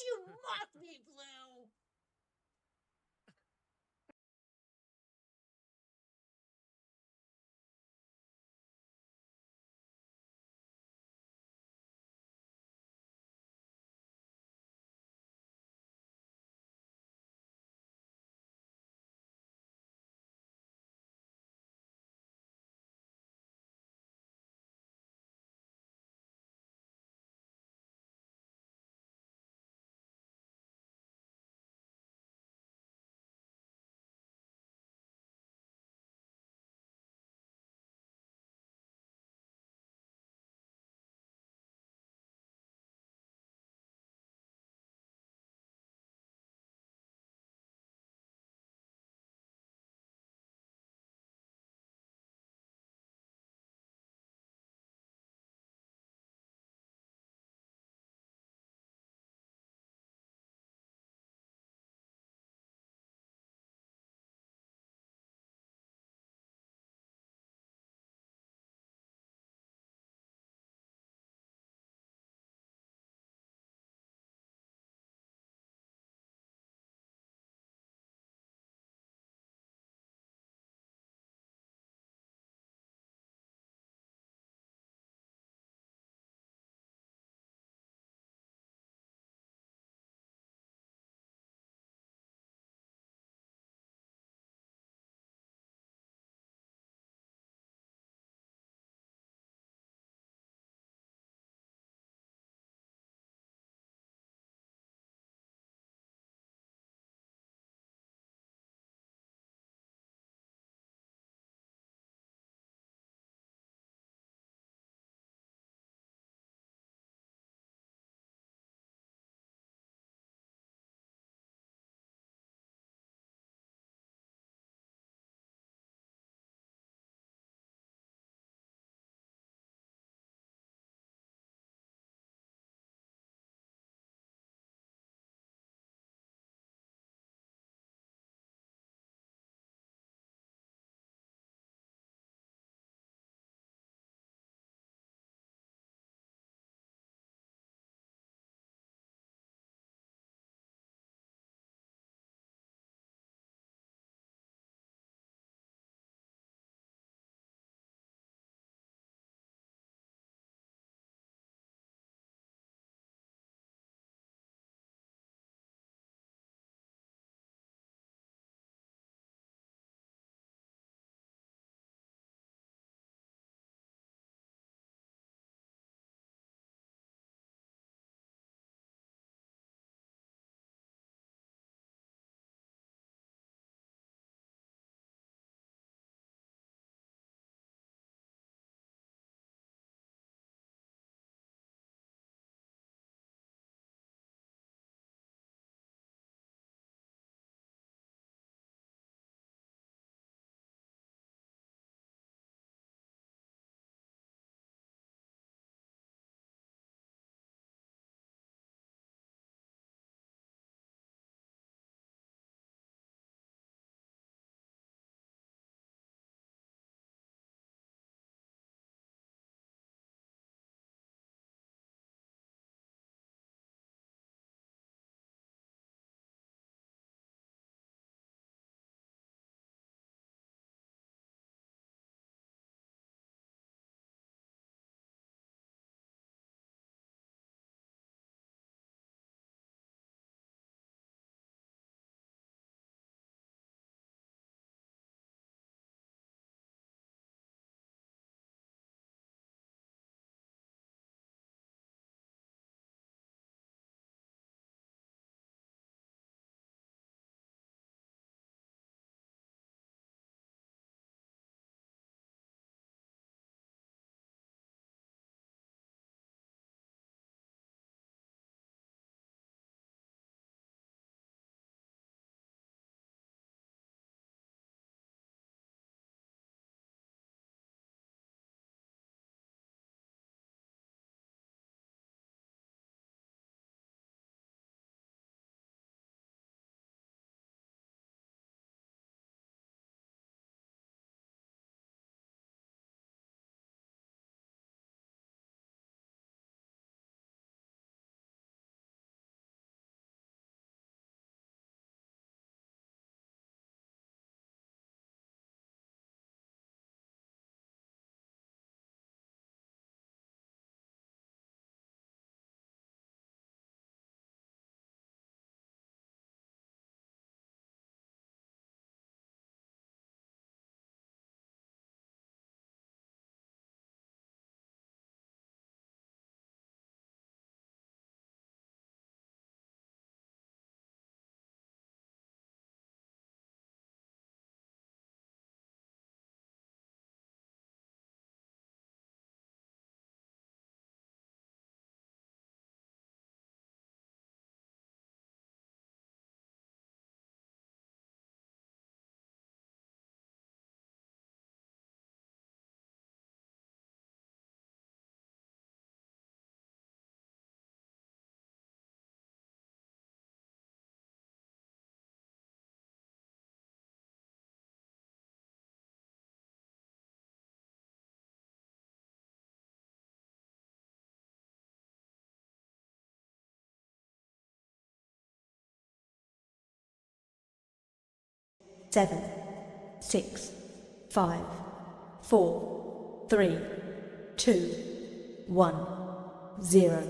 You mocked me, Blue! 7, 6, 5, 4, 3, 2, 1, 0.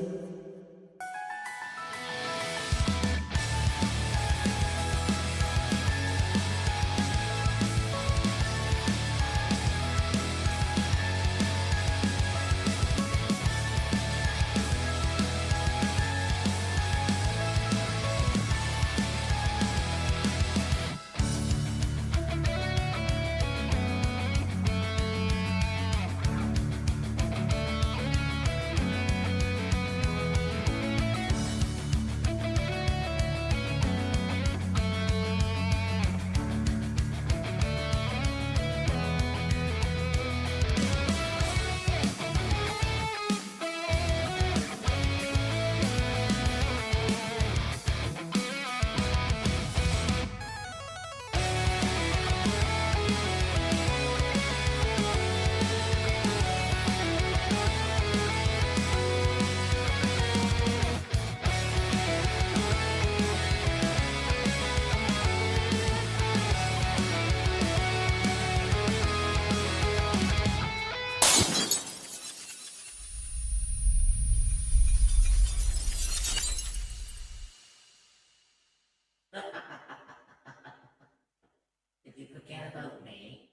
Did you forget about me?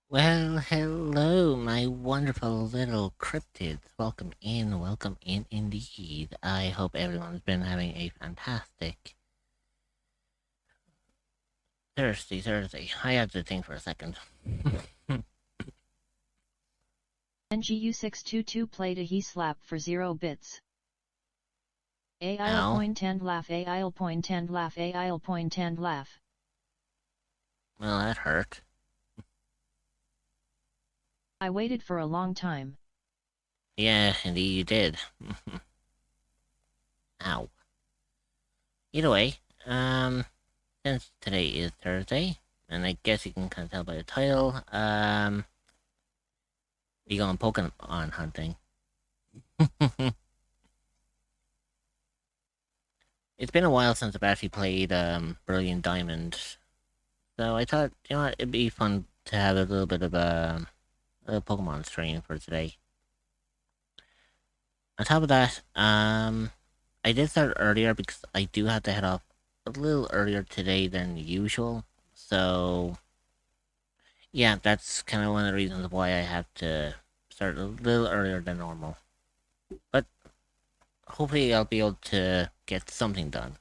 Well, hello, my wonderful little cryptids. Welcome in indeed. I hope everyone's been having a fantastic Thursday. I had to think for a second. NGU622 played a he slap for 0 bits. Ow. point and laugh, point and laugh, point and laugh. Well, that hurt. I waited for a long time. Yeah, indeed you did. Ow. Either way, since today is Thursday, and I guess you can kind of tell by the title, we going Pokemon hunting. It's been a while since I've actually played Brilliant Diamond, so I thought, you know what, it'd be fun to have a little bit of a Pokemon stream for today. On top of that, I did start earlier because I do have to head off a little earlier today than usual, so yeah, that's kind of one of the reasons why I have to start a little earlier than normal. But hopefully I'll be able to get something done.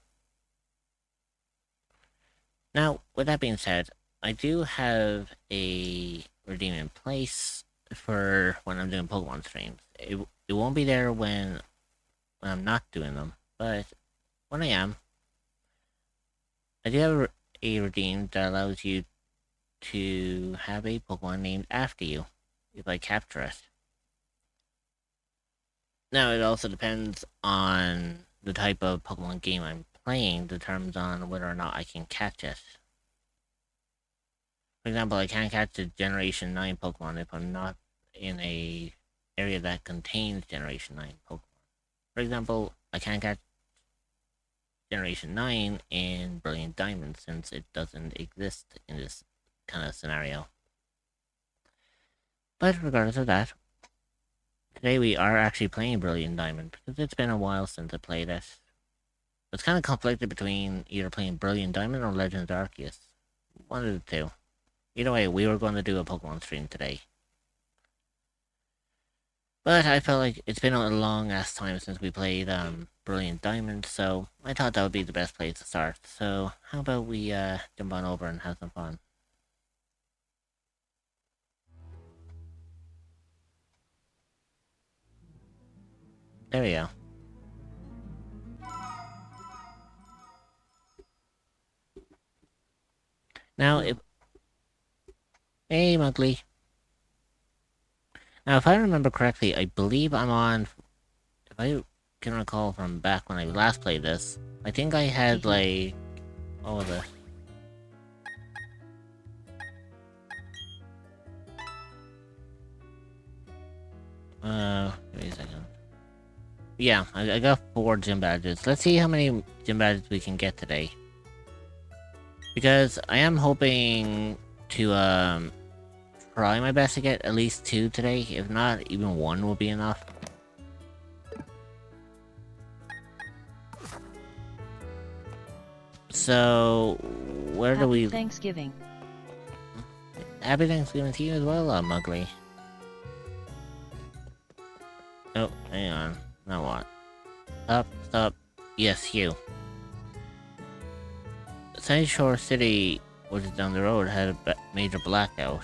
Now, with that being said, I do have a redeem in place for when I'm doing Pokemon streams. It won't be there when I'm not doing them, but when I am, I do have a redeem that allows you to have a Pokemon named after you if I capture it. Now, it also depends on the type of Pokemon game I'm playing, determines on whether or not I can catch it. For example, I can't catch a Generation 9 Pokemon if I'm not in a area that contains Generation 9 Pokemon. For example, I can't catch Generation 9 in Brilliant Diamond since it doesn't exist in this kind of scenario. But regardless of that, today we are actually playing Brilliant Diamond because it's been a while since I played it. It's kind of conflicted between either playing Brilliant Diamond or Legends Arceus. One of the two. Either way, we were going to do a Pokemon stream today. But I felt like it's been a long ass time since we played Brilliant Diamond, so I thought that would be the best place to start. So how about we jump on over and have some fun? There we go. Now, Hey, Mugly. Now, if I remember correctly, I believe I'm on... If I can recall from back when I last played this, I think I had, like... What was it? Yeah, I got 4 gym badges. Let's see how many gym badges we can get today. Because I am hoping to, try my best to get at least 2 today. If not, even 1 will be enough. So, where do Happy we... Thanksgiving. Happy Thanksgiving to you as well, Mugly. Oh, hang on. Now what? Stop. Yes, you. Sunny Shore City, which is down the road, had a major blackout.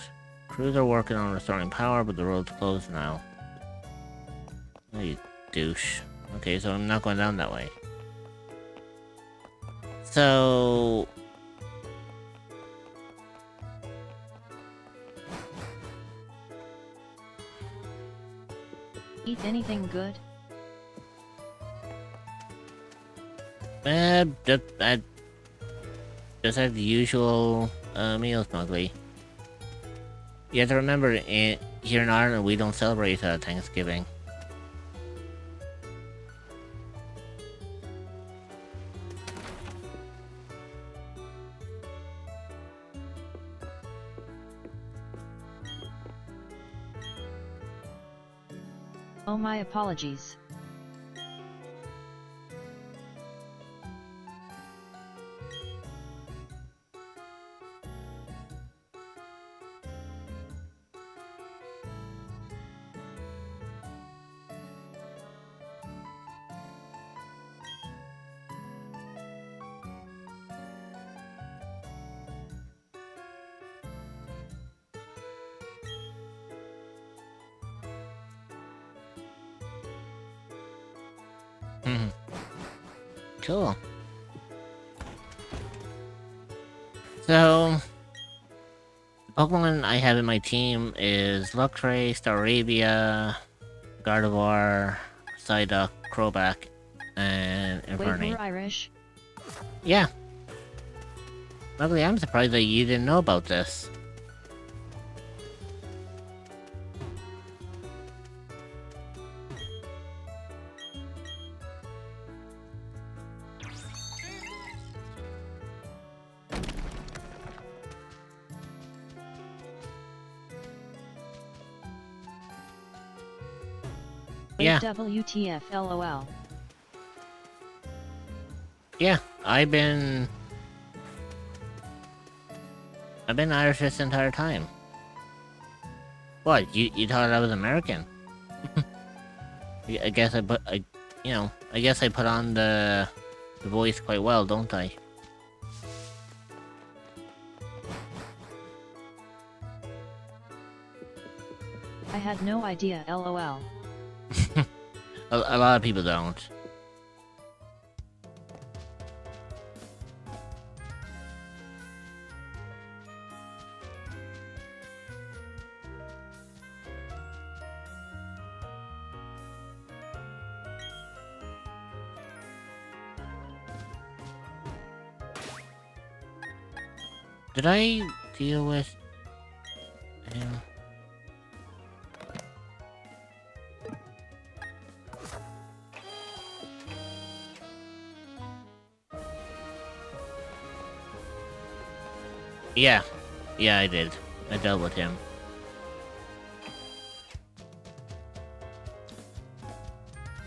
Crews are working on restoring power, but the road's closed now. Oh, you douche. Okay, so I'm not going down that way. So... Eat anything good? Just have the usual meals, Mugly. You have to remember, here in Ireland, we don't celebrate Thanksgiving. Oh, my apologies. Cool. So, the Pokemon I have in my team is Luxray, Staravia, Gardevoir, Psyduck, Crobat, and Wait, Infernape. we're Irish? Yeah. Luckily, I'm surprised that you didn't know about this. Wait, Yeah. WTF LOL. Yeah, I've been Irish this entire time. What? You thought I was American? I guess I put on the voice quite well, don't I? I had no idea LOL. A lot of people don't. Did I deal with him? Yeah. Yeah, I did. I dealt with him.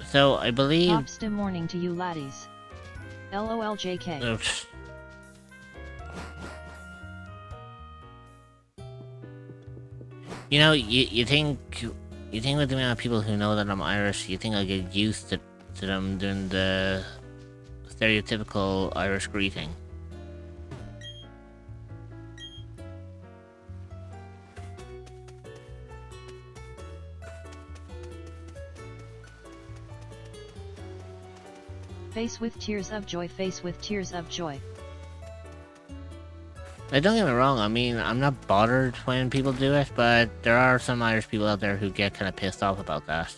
So, I believe... Top stim morning to you laddies. LOL JK. Oops. You know, you think with the amount of people who know that I'm Irish, you think I'll get used to them doing the stereotypical Irish greeting. Face with tears of joy, face with tears of joy. Now, don't get me wrong, I mean, I'm not bothered when people do it, but there are some Irish people out there who get kind of pissed off about that.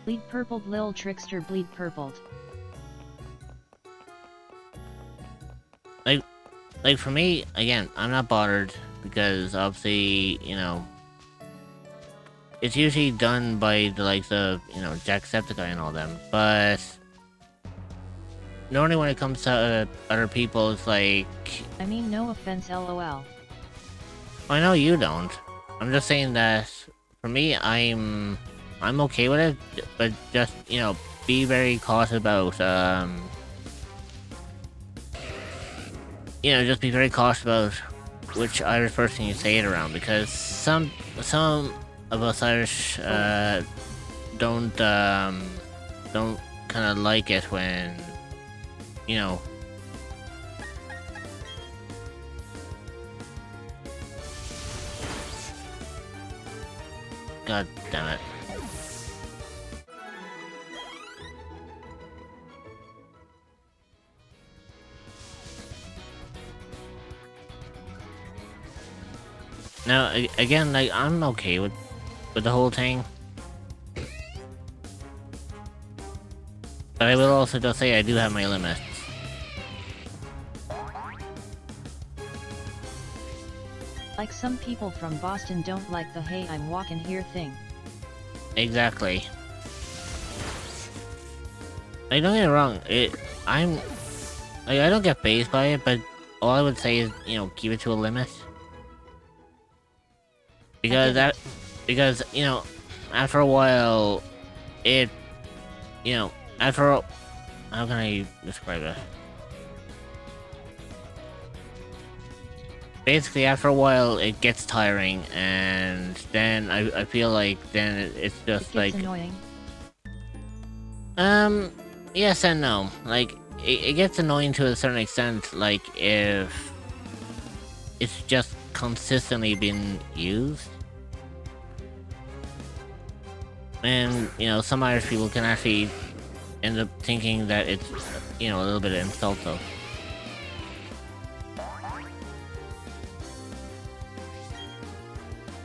Bleed purpled lil trickster, bleed purpled. Like for me, again, I'm not bothered because obviously, you know, it's usually done by the likes of, you know, Jacksepticeye and all them, but normally when it comes to other people, it's like, I mean, no offense, lol. I know you don't. I'm just saying that for me, I'm okay with it, but just, you know, be very cautious about, you know, just be very cautious about which Irish person you say it around, because some of us Irish don't kind of like it when, you know, god damn it. Now, again, like, I'm okay with the whole thing. But I will also just say I do have my limits. Like some people from Boston don't like the "hey, I'm walking here" thing. Exactly. Like, don't get me wrong, I don't get phased by it, but all I would say is, you know, keep it to a limit. Because you know, after a while, you know, how can I describe it? Basically, after a while, it gets tiring, and then I feel like then it's just It like, gets annoying. yes and no. Like, it gets annoying to a certain extent, like, if it's just consistently been used. And, you know, some Irish people can actually end up thinking that it's, you know, a little bit insultive.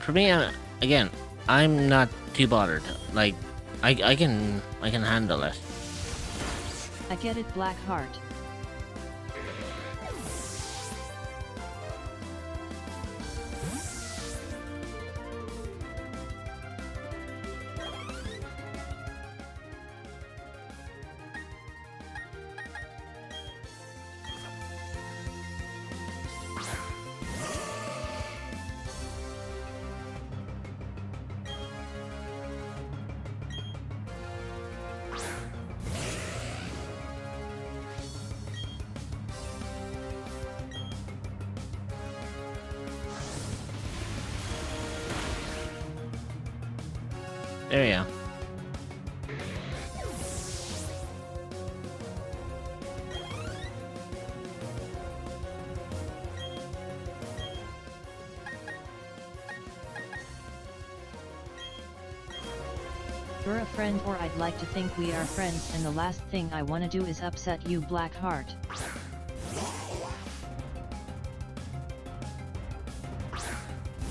For me, again, I'm not too bothered. Like, I can handle it. I get it, Blackheart. There we go. We're a friend, or I'd like to think we are friends, and the last thing I wanna do is upset you, Blackheart.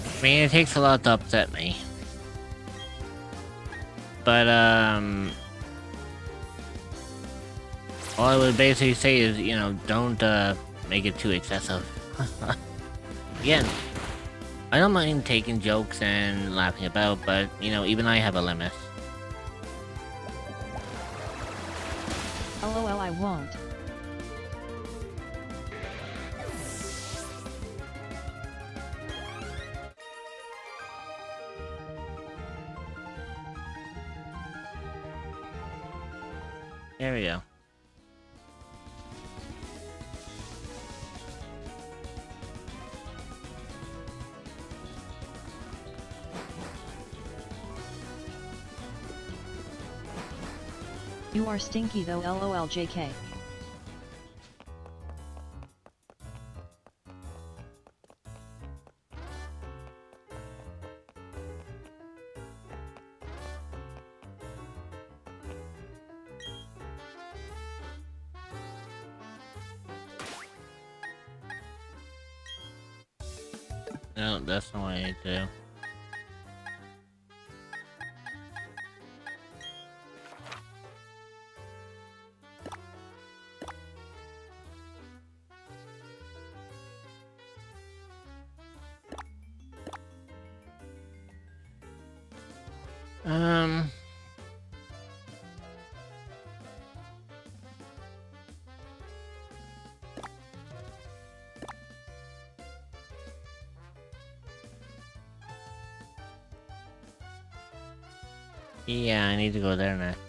I mean, it takes a lot to upset me. But, all I would basically say is, you know, don't, make it too excessive. Again, I don't mind taking jokes and laughing about, but, you know, even I have a limit. LOL, I won't. There we go. You are stinky though, LOL, JK. No, that's not what I need to do. Um. Yeah, I need to go there next.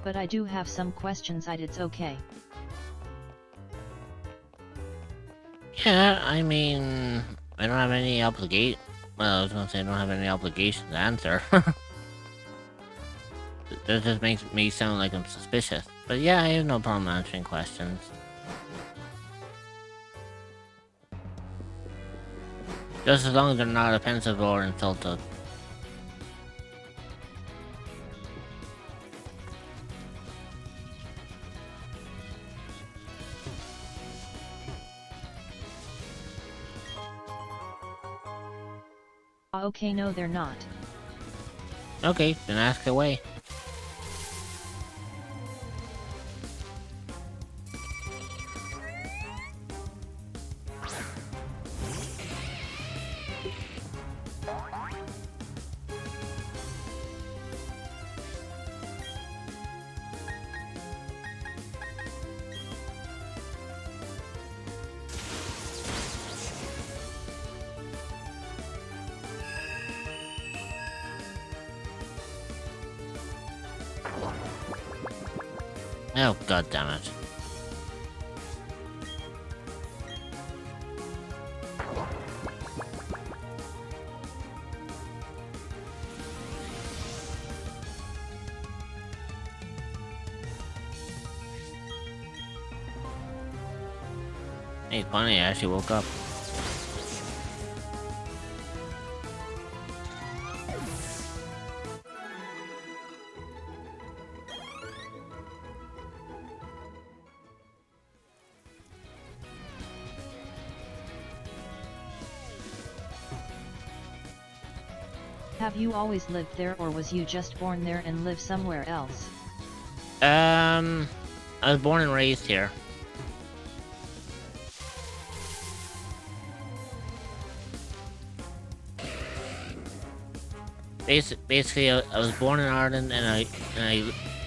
But I do have some questions. It's okay. Yeah, I mean, I don't have any obligation. Well, I was gonna say I don't have any obligation to answer. That just makes me sound like I'm suspicious. But yeah, I have no problem answering questions. Just as long as they're not offensive or insultive. Okay, no, they're not. Okay, then ask away. Oh, god damn it. Hey, funny, I actually woke up. Have you always lived there, or was you just born there and live somewhere else? I was born and raised here. Basically, I was born in Ireland, and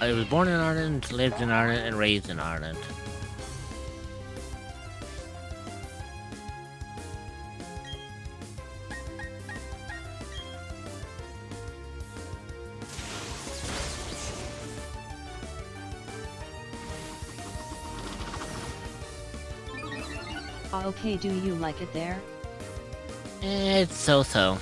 I was born in Ireland, lived in Ireland, and raised in Ireland. Okay, do you like it there? It's so-so.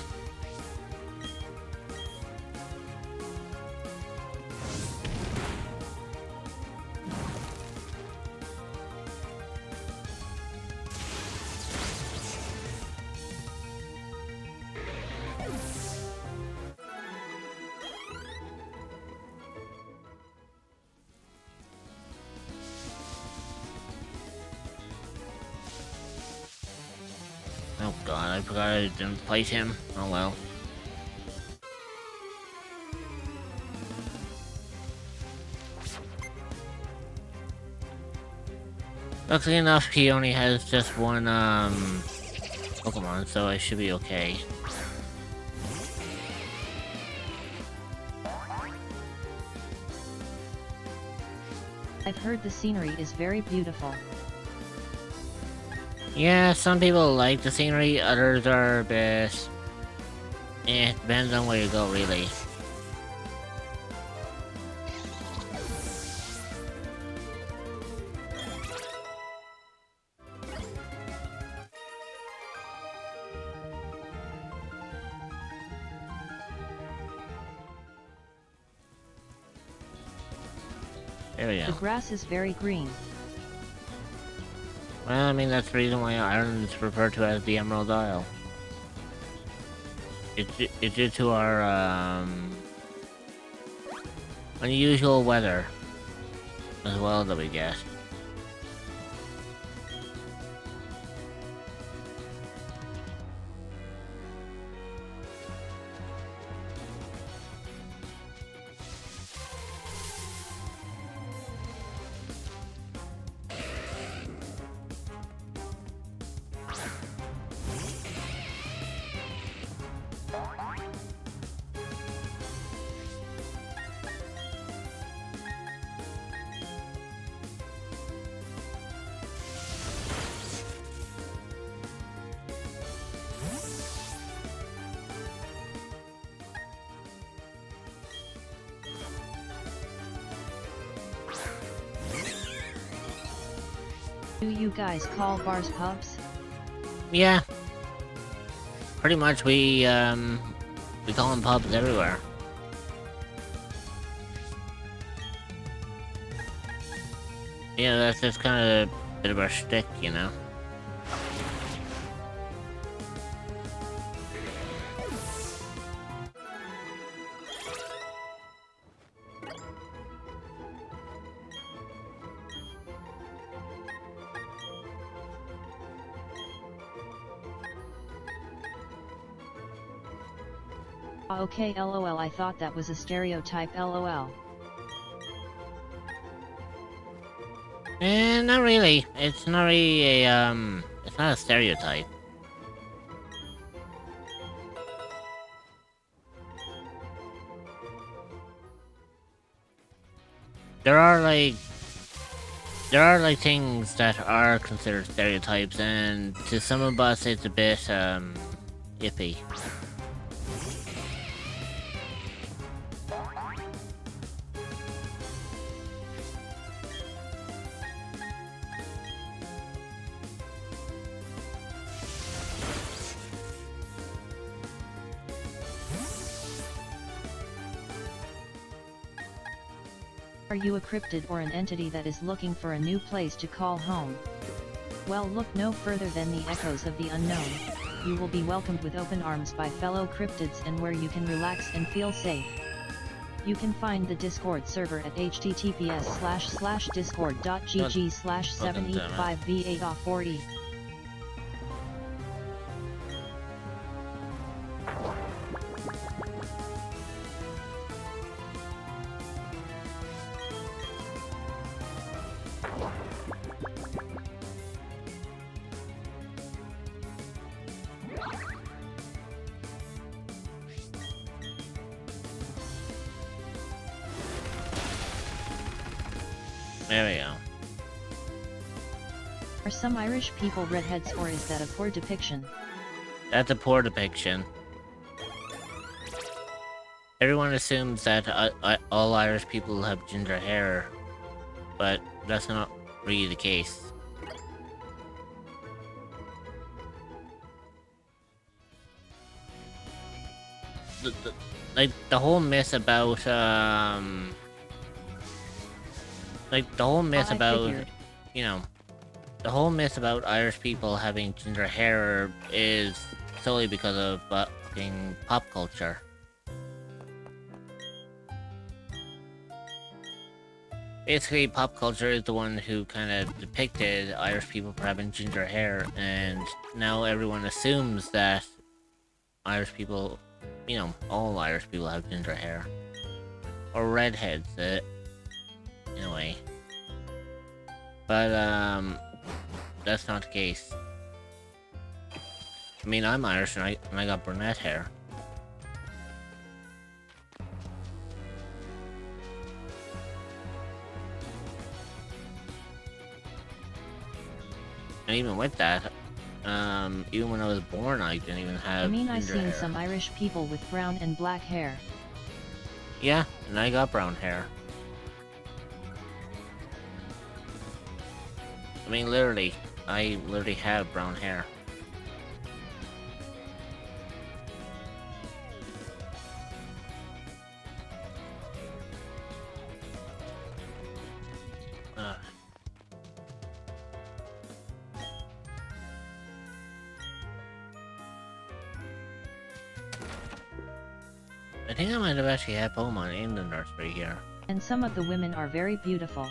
Oh god, I forgot I didn't fight him. Oh well. Luckily enough, he only has just one, Pokemon, so I should be okay. I've heard the scenery is very beautiful. Yeah, some people like the scenery, others are a bit... it depends on where you go, really. There we The go. grass is very green. Well, I mean, that's the reason why Ireland is referred to as the Emerald Isle. It's due to our, unusual weather as well that we get. Do you guys call bars pubs? Yeah. Pretty much we call them pubs everywhere. Yeah, that's just kind of a bit of our shtick, you know? Okay, lol, I thought that was a stereotype, lol. Not really. It's not really a, it's not a stereotype. There are like things that are considered stereotypes, and to some of us it's a bit, iffy. Are you a cryptid or an entity that is looking for a new place to call home? Well, look no further than the echoes of the unknown. You will be welcomed with open arms by fellow cryptids and where you can relax and feel safe. You can find the Discord server at https://discord.gg/785v8off40. There we go. Are some Irish people redheads, or is that a poor depiction? That's a poor depiction. Everyone assumes that all Irish people have ginger hair, but that's not really the case. The whole myth about you know, the whole myth about Irish people having ginger hair is solely because of fucking pop culture. Basically, pop culture is the one who kind of depicted Irish people for having ginger hair, and now everyone assumes that Irish people, you know, all Irish people have ginger hair. Or redheads, in a way. But, that's not the case. I mean, I'm Irish and I got brunette hair. And even with that, even when I was born, I didn't even have I mean, I've ginger seen hair. some Irish people with brown and black hair. Yeah, and I got brown hair. I mean, literally, I literally have brown hair. Ugh. I think I might have actually had Pokemon in the nursery here. And some of the women are very beautiful.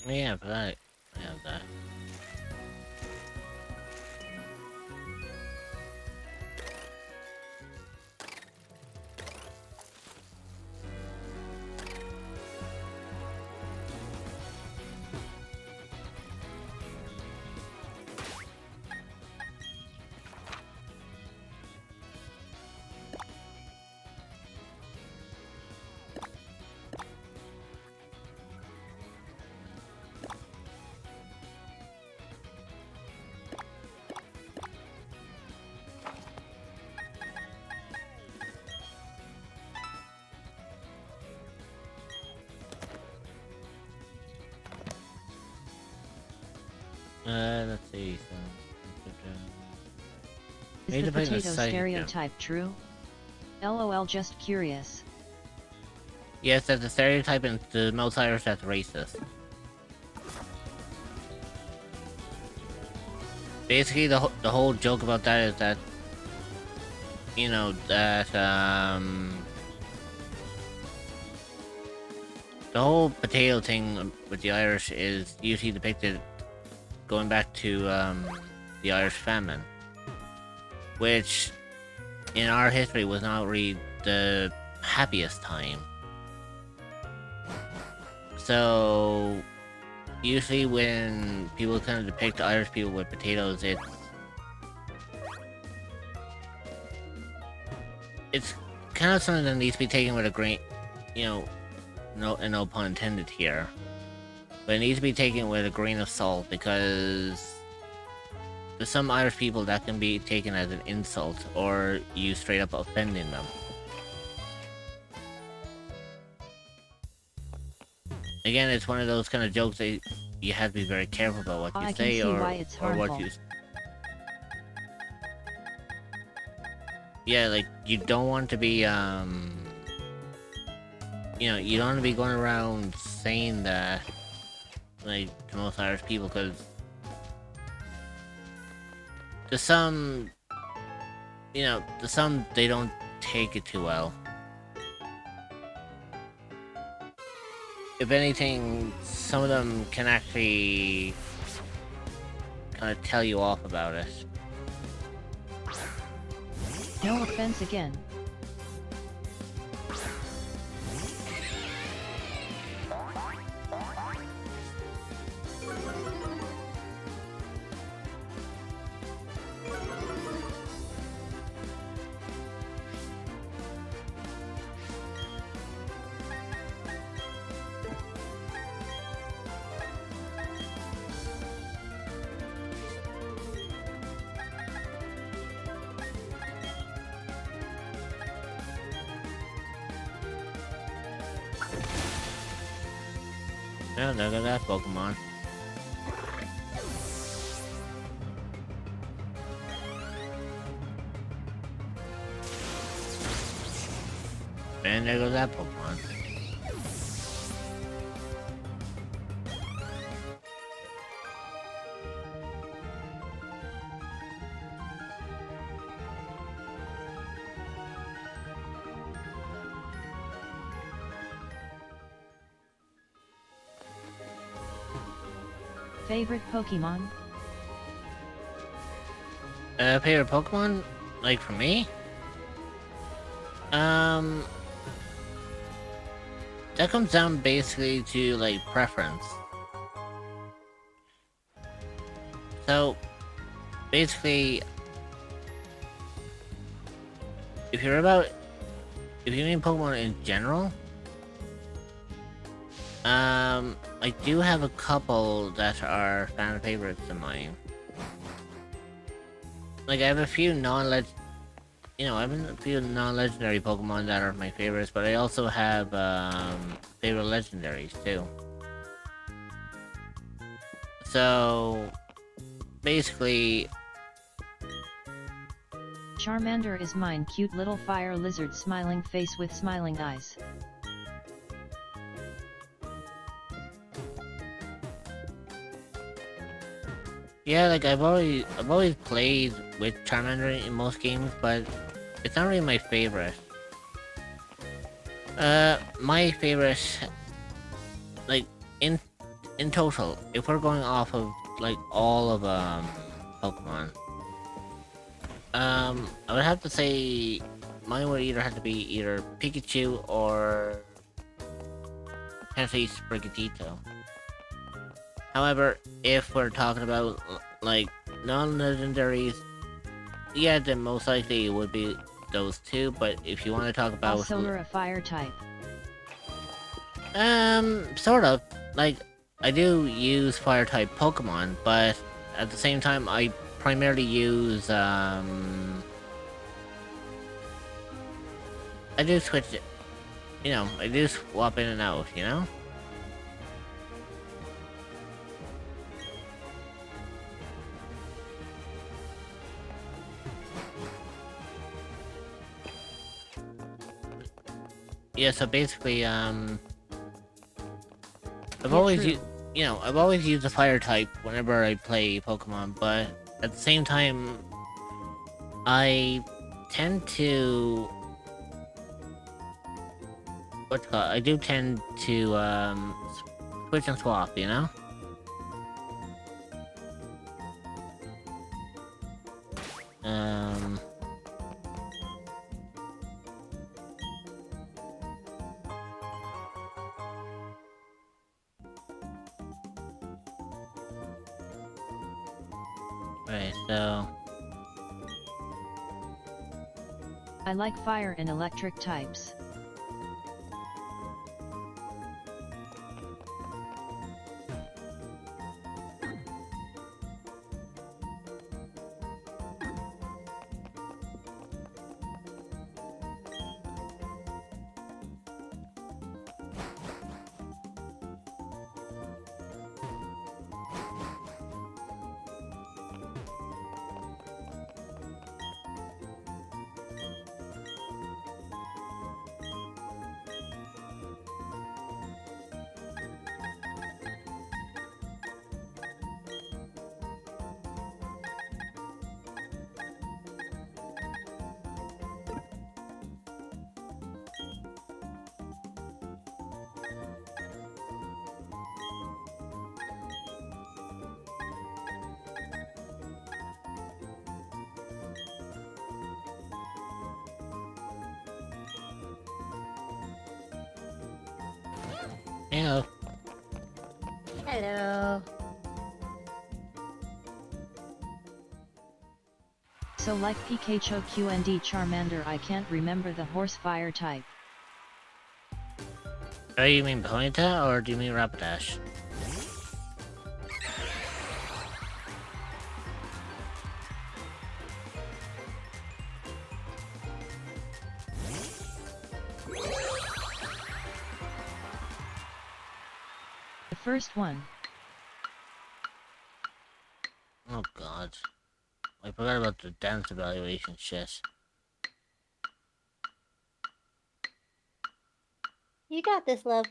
Yeah, but I have that. Let's see. Is Need the to pick a potato side, yeah. stereotype true? LOL, just curious. Yes, that's a stereotype, and the most Irish that's racist. Basically, the whole joke about that is that, you know, that the whole potato thing with the Irish is usually depicted going back to the Irish famine, which in our history was not really the happiest time. So usually when people kind of depict Irish people with potatoes, it's kind of something that needs to be taken with a grain, you know, no pun intended here, but it needs to be taken with a grain of salt, because there's some Irish people that can be taken as an insult or you straight up offending them. Again, it's one of those kind of jokes that you have to be very careful about what you I can say see or why it's what harmful. you. Yeah, like you don't want to be you know, you don't want to be going around saying that, like, to most Irish people, because to some, you know, to some, they don't take it too well. If anything, some of them can actually kind of tell you off about it. No offense again. Yeah, look at that Pokemon. And there goes that Pokemon. Favorite Pokemon? Favorite Pokemon? Like, for me? That comes down basically to, like, preference. So, basically, if you mean Pokemon in general, I do have a couple that are fan favorites of mine. Like, I have a few I have a few non-legendary Pokemon that are my favorites, but I also have, favorite legendaries, too. So, basically, Charmander is mine, cute little fire lizard, smiling face with smiling eyes. Yeah, like I've always played with Charmander in most games, but it's not really my favorite. My favorite, like in total, if we're going off of like all of Pokemon, I would have to say mine would either have to be either Pikachu or potentially Sprigatito. However, if we're talking about like non-legendaries, yeah, then most likely it would be those two. But if you want to talk about Also, a fire type. Sort of. Like, I do use fire type Pokemon, but at the same time, I primarily use I do switch it. You know, I do swap in and out. You know. Yeah, so basically, I've always I've always used the fire type whenever I play Pokemon, but at the same time, I tend to I do tend to switch and swap, you know? Right, so I like fire and electric types. Hello. Hello. So like Pikachu QND Charmander, I can't remember the horse fire type. Oh, you mean Ponyta, or do you mean Rapidash? The first one. Oh god. I forgot about the dance evaluation shit. You got this, love.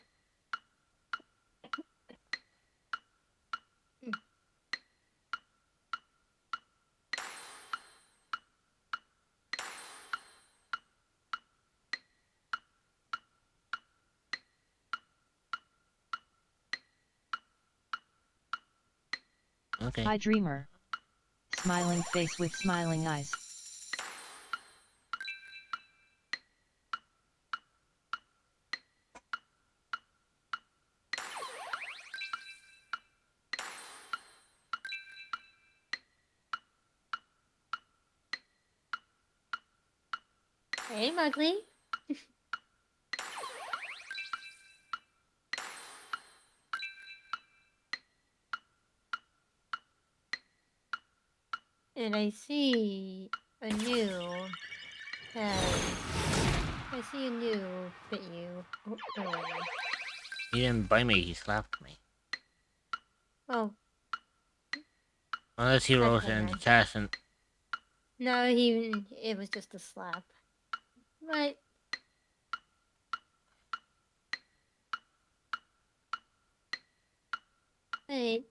Okay. Hi Dreamer. Smiling face with smiling eyes. Hey, Mugly. And I see a new tag. I see a new fit you. Oh, oh. He didn't bite me, he slapped me. Oh, Unless he rolls Okay, in then. the chest and... No, it was just a slap. But wait.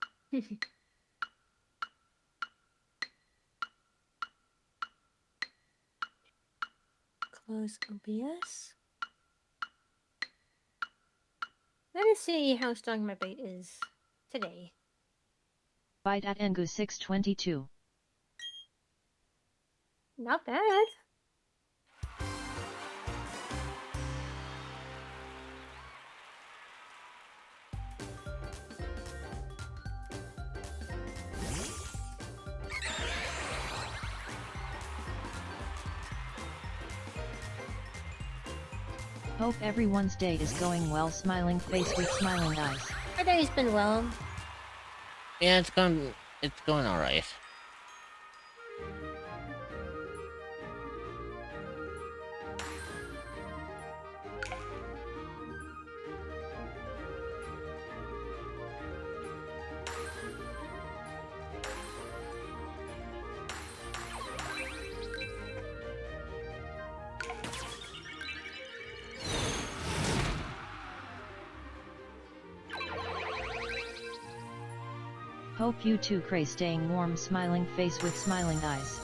Close OBS. Let us see how strong my bait is today. Bite at Engu 622. Not bad. Hope everyone's day is going well. Smiling face with smiling eyes. My day's been well. Yeah, it's going all right. Hope you too, Cray, staying warm. Smiling face with smiling eyes.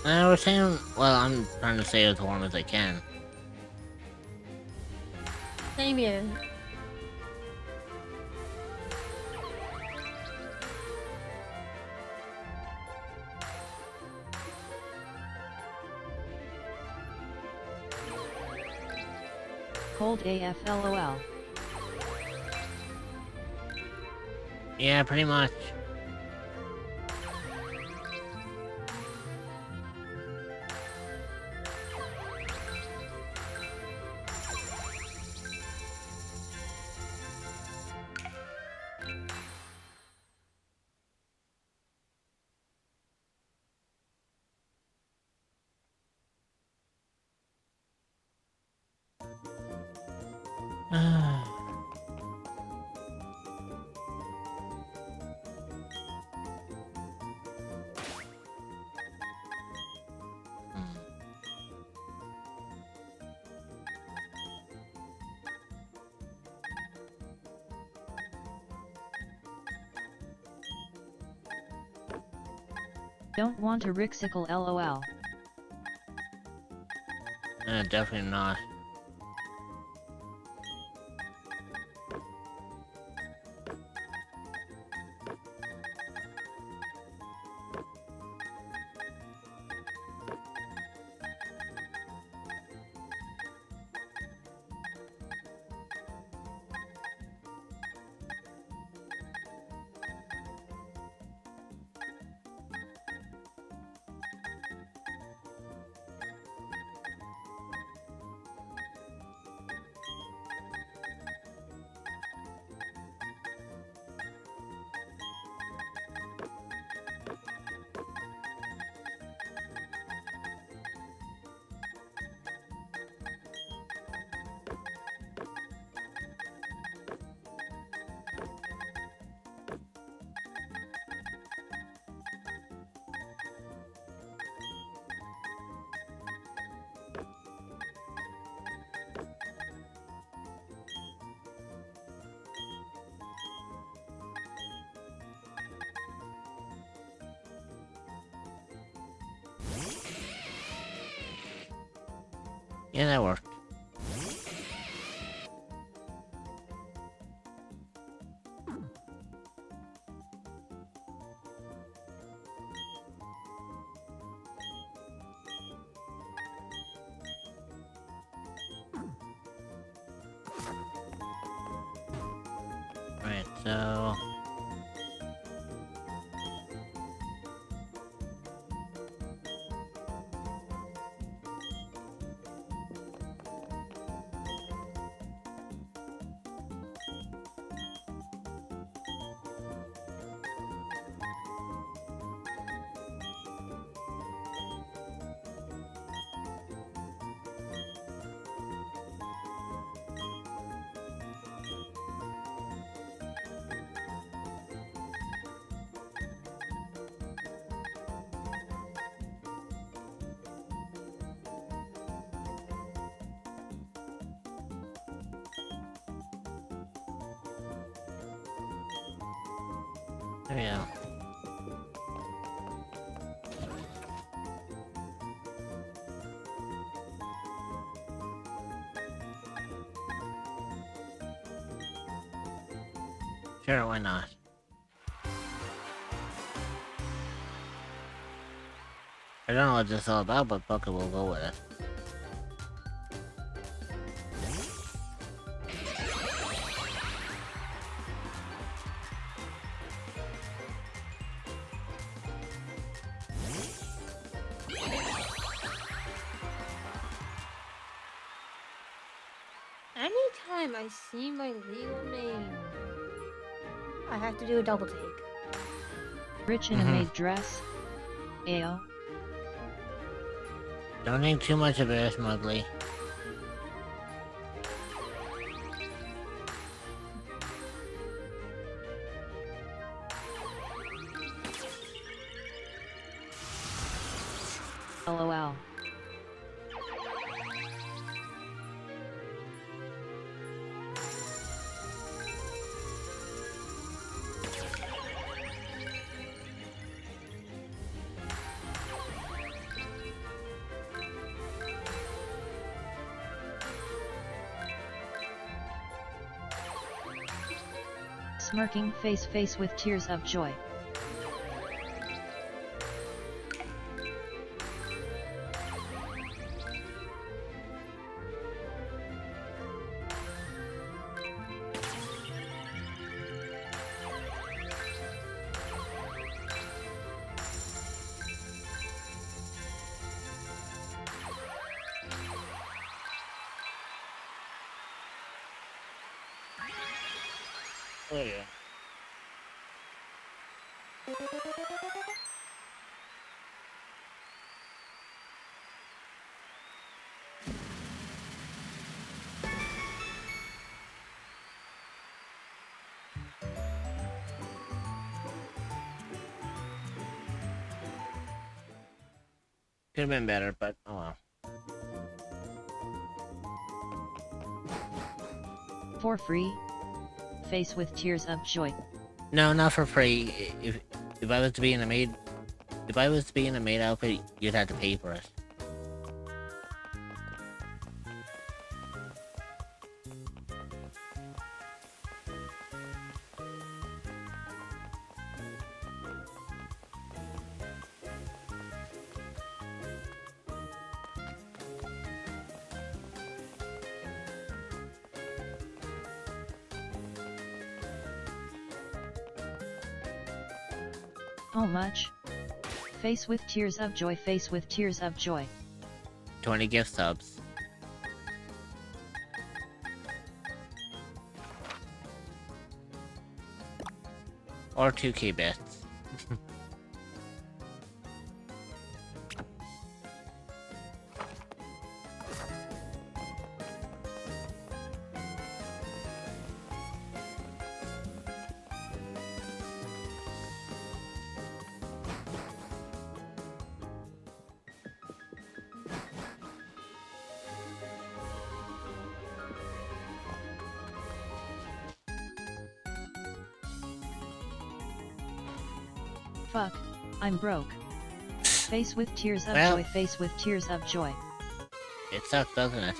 I was saying, well, I'm trying to stay as warm as I can. Same here. Cold AF LOL. Yeah, pretty much. Don't want a Rixicle LOL. Definitely not. Yeah, that worked. Right, so... There we go. Sure, why not? I don't know what this is all about, but fuck it, we'll go with it. Anytime I see my legal name, I have to do a double take. Rich in a maid dress? Ayo. Don't think too much of it, Mugly. LOL. Smirking face with tears of joy. Oh yeah. Could have been better, but oh well. For free? Face with tears of joy. No, not for free. If I was to be in a maid, if I was to be in a maid outfit, you'd have to pay for it. How much? Face with tears of joy, face with tears of joy. 20 gift subs. Or 2k bits. Fuck, I'm broke. Face with tears of Well. joy, face with tears of joy. It sucks, doesn't it?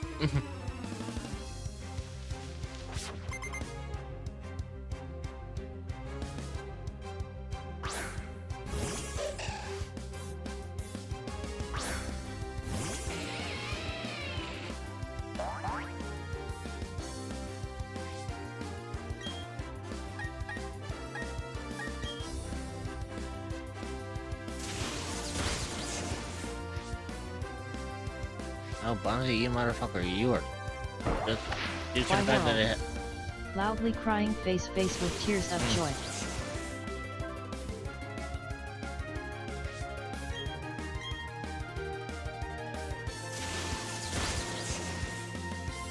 Oh, Bonzi, you motherfucker, you are just too Why bad not? that it. Loudly crying face with tears of joy.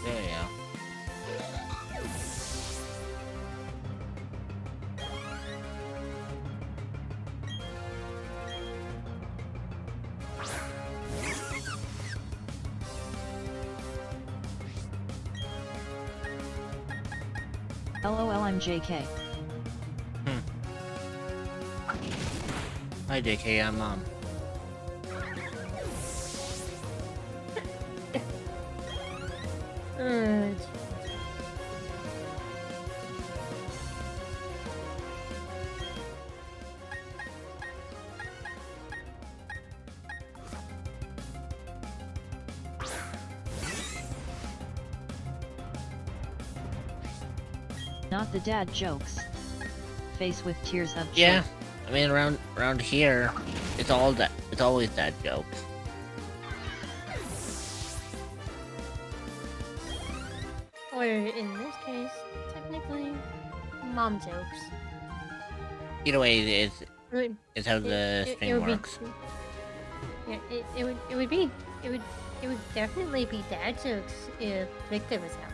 There you go. LOL, I'm JK. Hi, JK, I'm mom. Uh, Not the dad jokes. Face with tears of joy. Yeah, I mean around here, it's always that jokes. or in this case, technically, mom jokes. Either way, It would, it's how the it stream would be- works. Yeah, it would definitely be dad jokes if Victor was out.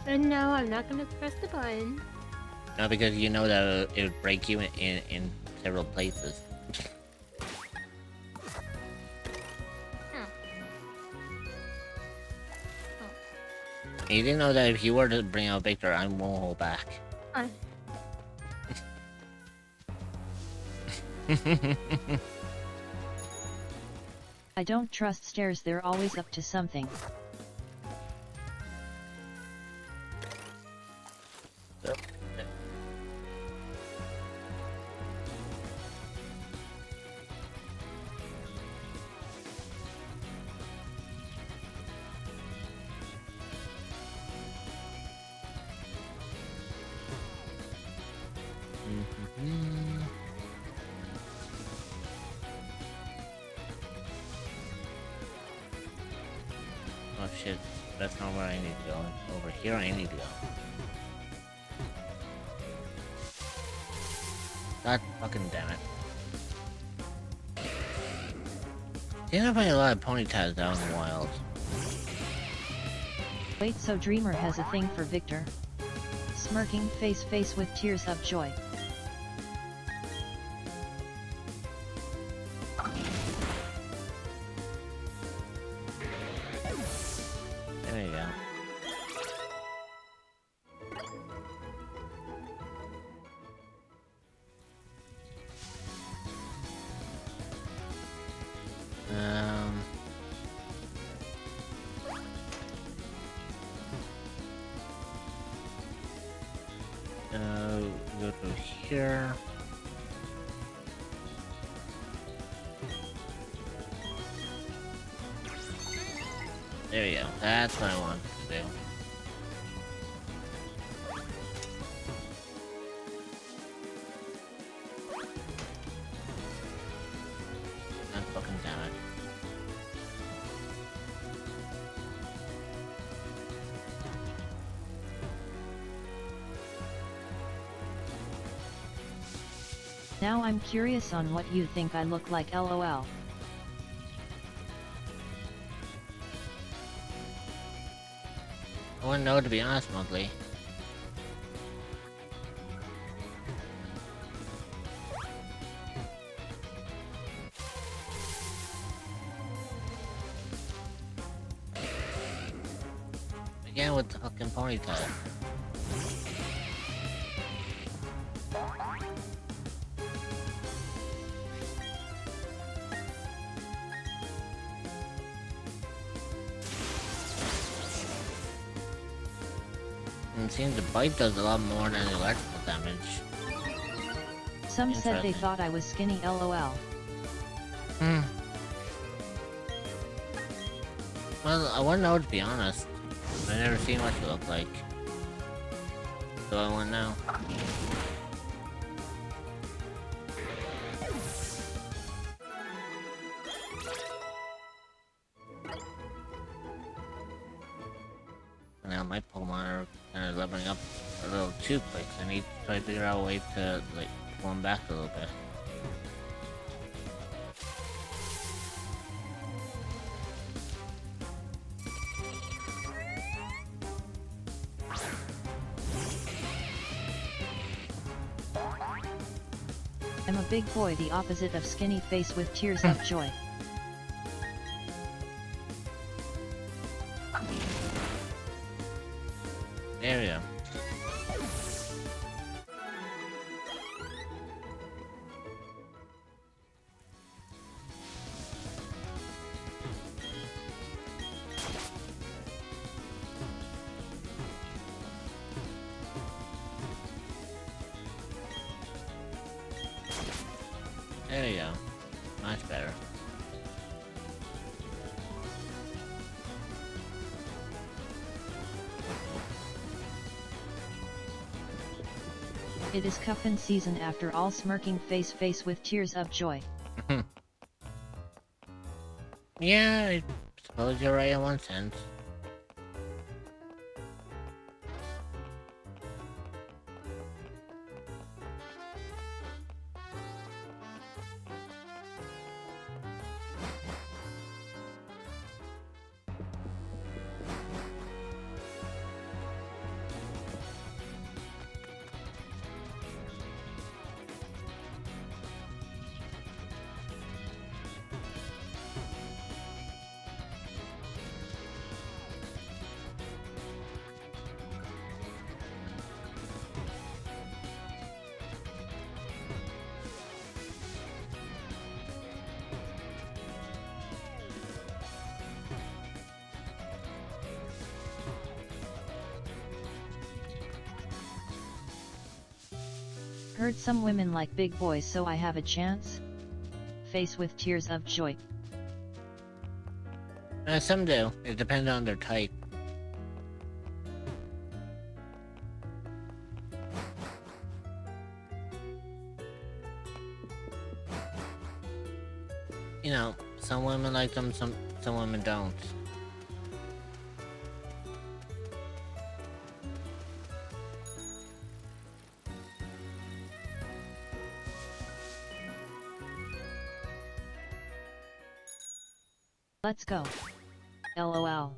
And no, I'm not gonna press the button. No, because you know that it would break you in several places. You didn't know that if you were to bring out Victor, I won't hold back. I don't trust stairs, they're always up to something. Oh shit, that's not where I need to go. Over here I need to go. God fucking damn it. Seems to find a lot of ponytails down in the wild. Wait, so Dreamer has a thing for Victor? Smirking face with tears of joy. There you go. Go to here. There you go. That's what I wanted to do. God fucking damn it. Now I'm curious on what you think I look like, lol. I wouldn't know, to be honest, Mowgli. Again with the fucking ponytail. It seems the bite does a lot more than electrical damage. Some said they Interesting. thought I was skinny, lol. Well, I wouldn't know, to be honest. I've never seen what you look like. So I wouldn't know. Now my Pokemon are kind of leveling up a little too quick. I need to try to figure out a way to, like, pull them back a little bit. I'm a big boy, the opposite of skinny face with tears of joy. There we go. There you go. Much better. It is cuffin season after all, smirking face with tears of joy. Yeah, I suppose you're right in one sense. Heard some women like big boys, so I have a chance? Face with tears of joy. Some do. It depends on their type. You know, some women like them, some women don't. Let's go. LOL.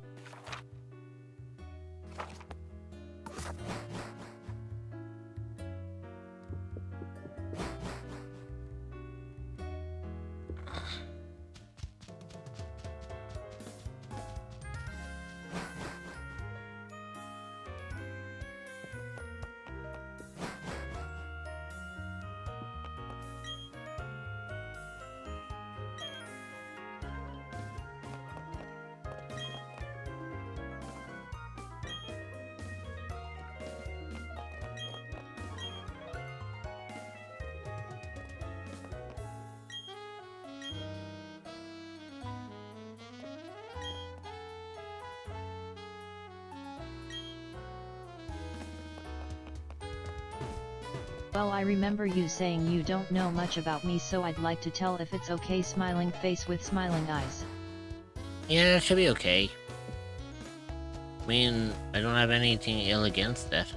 Well, I remember you saying you don't know much about me, so I'd like to tell if it's okay. Smiling face with smiling eyes. Yeah, it should be okay. I mean, I don't have anything ill against it.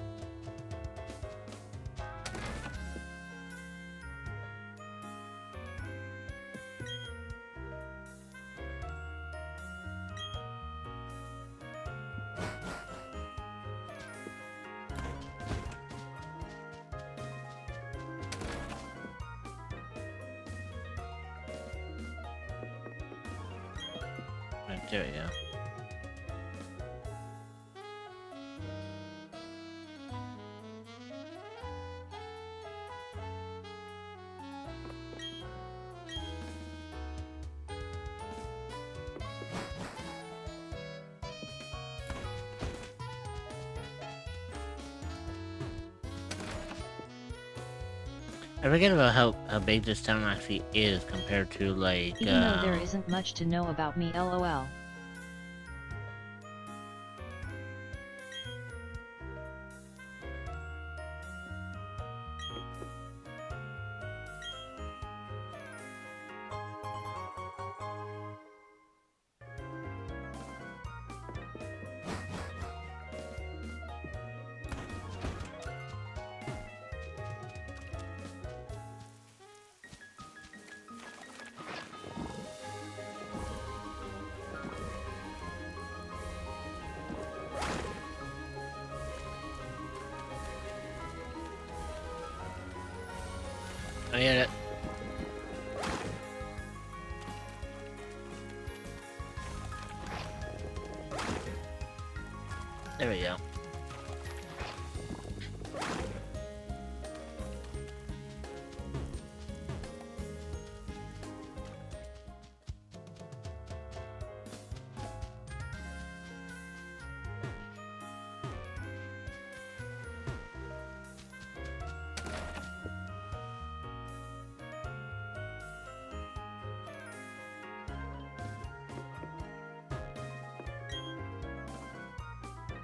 Right, there we go. I forget about how big this town actually is compared to, like, Even though there isn't much to know about me, LOL. I get it. There we go.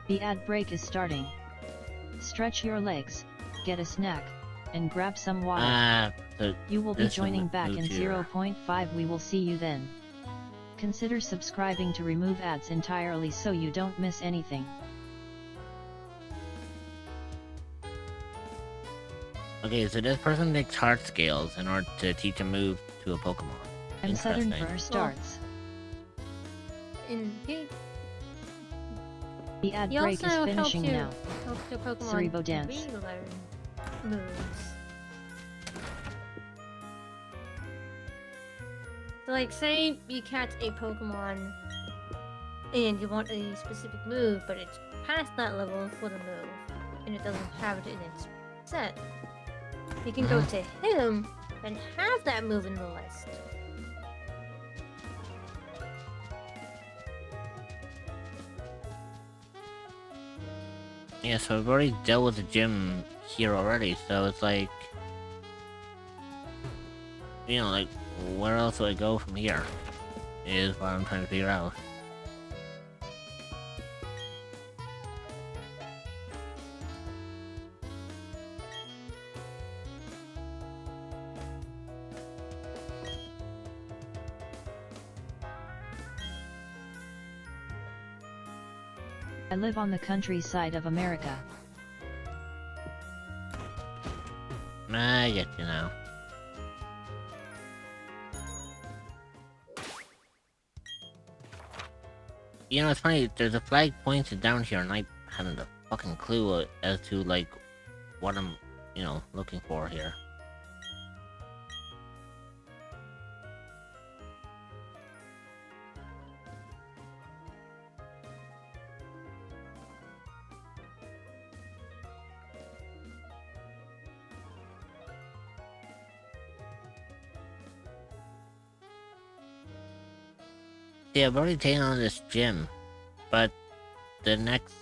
The ad break is starting. Stretch your legs, get a snack, and grab some water. So You will be this joining one back in moved here. 0.5. We will see you then. Consider subscribing to remove ads entirely so you don't miss anything. Okay, so this person makes heart scales in order to teach a move to a Pokemon. And Southern Interesting. Burr starts. And The ad he break is also finishing now. helps your Pokemon Cerebro dance. relearn moves. So like, say you catch a Pokemon and you want a specific move, but it's past that level for the move, and it doesn't have it in its set. You can go to him and have that move in the list. Yeah, so I've already dealt with the gym here already, so it's like... You know, like, where else do I go from here? Is what I'm trying to figure out. I live on the countryside of America. I get you now. You know, it's funny, there's a flag pointed down here and I haven't a fucking clue as to, like, what I'm, you know, looking for here. See, I've already taken on this gym, but the next...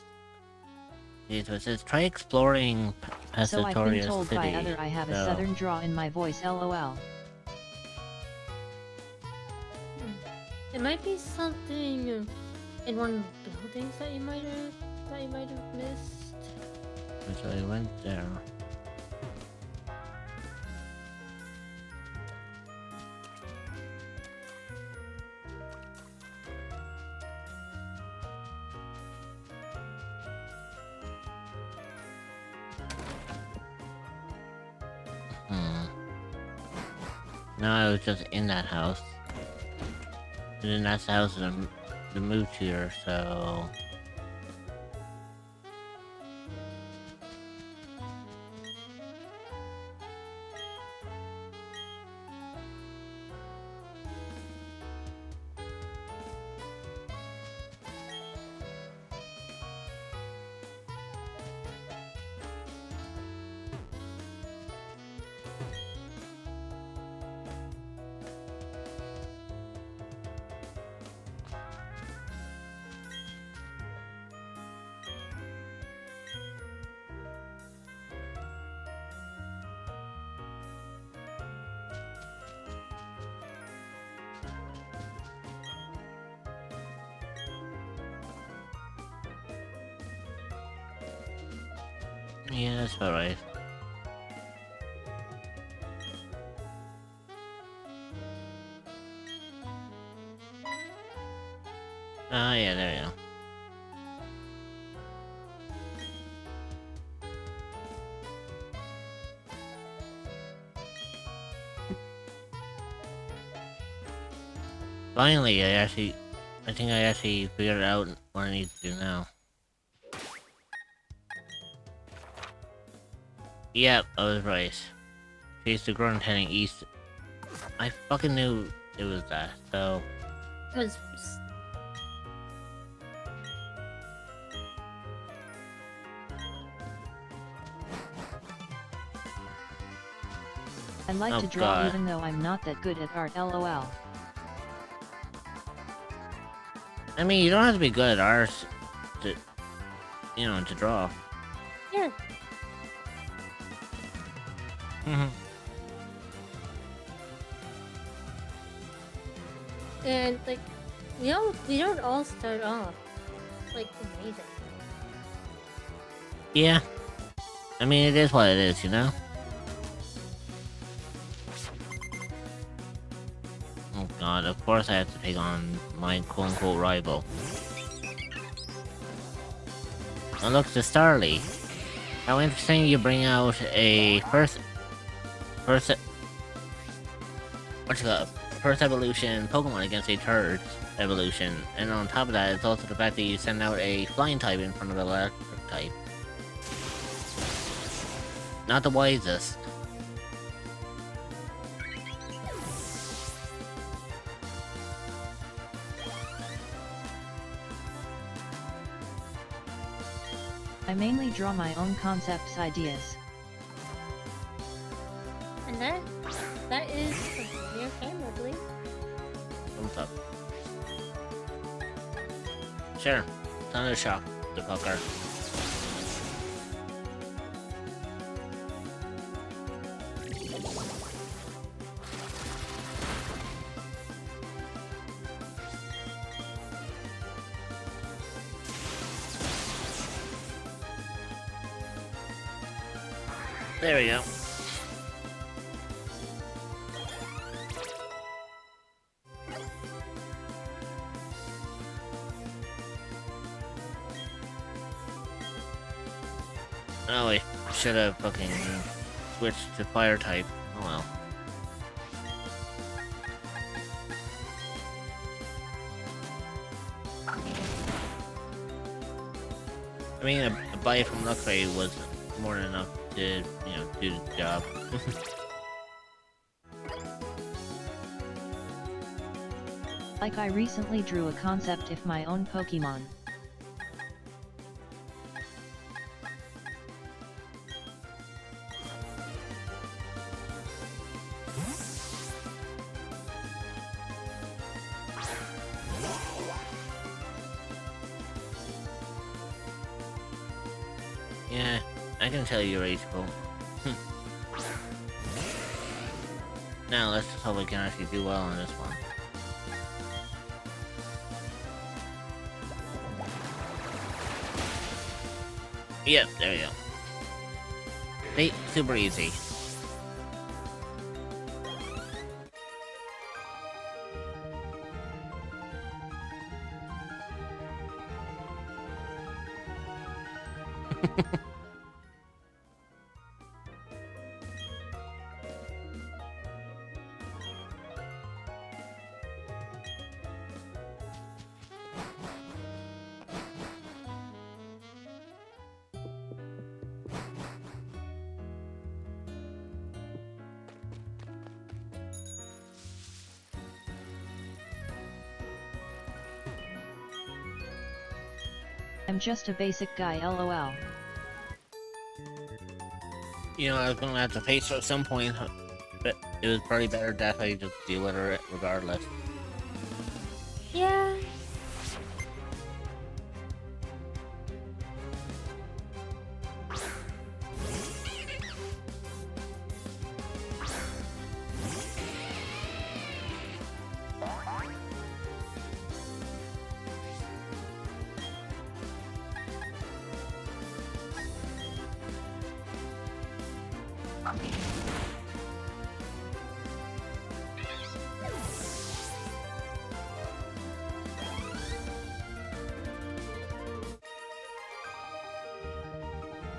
Okay, so it says, try exploring So I've been Passatorius told City. by other I have a so- southern draw in my voice, lol. It might be something in one of the buildings that you might have missed. So I went there. No, I was just in that house. And then that's the house that I moved here, so... Yeah, that's alright. Ah, yeah, there you go. Finally, I think I actually figured out what I need to do now. Yep, I was right. Chase the grunt heading east. I fucking knew it was that, so... Because I like Oh, to draw God. even though I'm not that good at art, lol. I mean, you don't have to be good at art to, you know, to draw. yeah, and like we don't all start off like amazing. Yeah. I mean, it is what it is, you know? Oh god, of course I have to take on my quote-unquote rival. Now look, the Starly. How interesting you bring out a first evolution Pokemon against a third evolution, and on top of that, it's also the fact that you send out a flying type in front of an electric type. Not the wisest. I mainly draw my own concepts ideas. And that is completely okay, lovely. Thumbs up. Sure. Thunder Shock, the fucker. There we go. Oh wait, should have fucking switched to fire type. Oh well. I mean, a bite from Luckray was more than enough to, you know, do the job. Like I recently drew a concept of my own Pokemon. Yeah, I can tell you're reachable. Now let's just hope we can actually do well on this one. Yep, there we go. See, super easy. I'm just a basic guy, lol. You know, I was gonna have to face her at some point, but it was probably better that I just deal with her regardless. Yeah.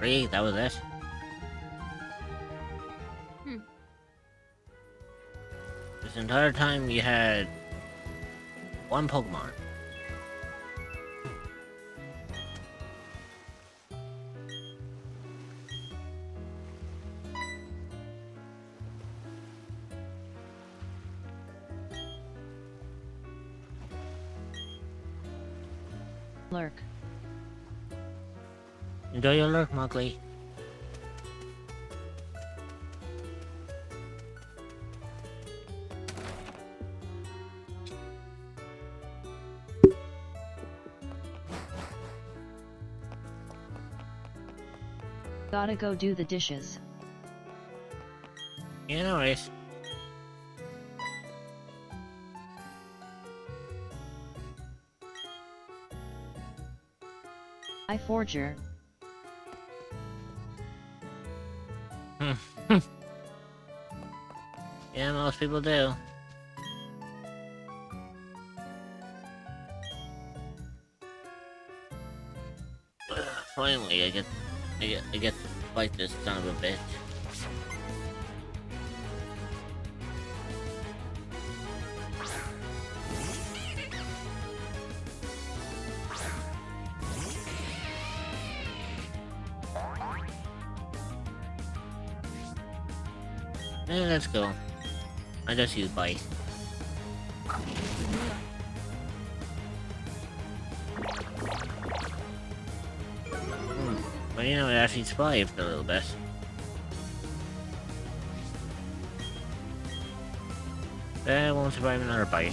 Really? That was it? This entire time you had one Pokemon. Lurk. Enjoy your lurk, Mowgli. Gotta go do the dishes. Yeah, no worries. Hi Forger. Yeah, most people do. Finally, I get to fight this son of a bitch. Let's go. I just use bite. But you know, it actually survived a little bit. That won't survive another bite.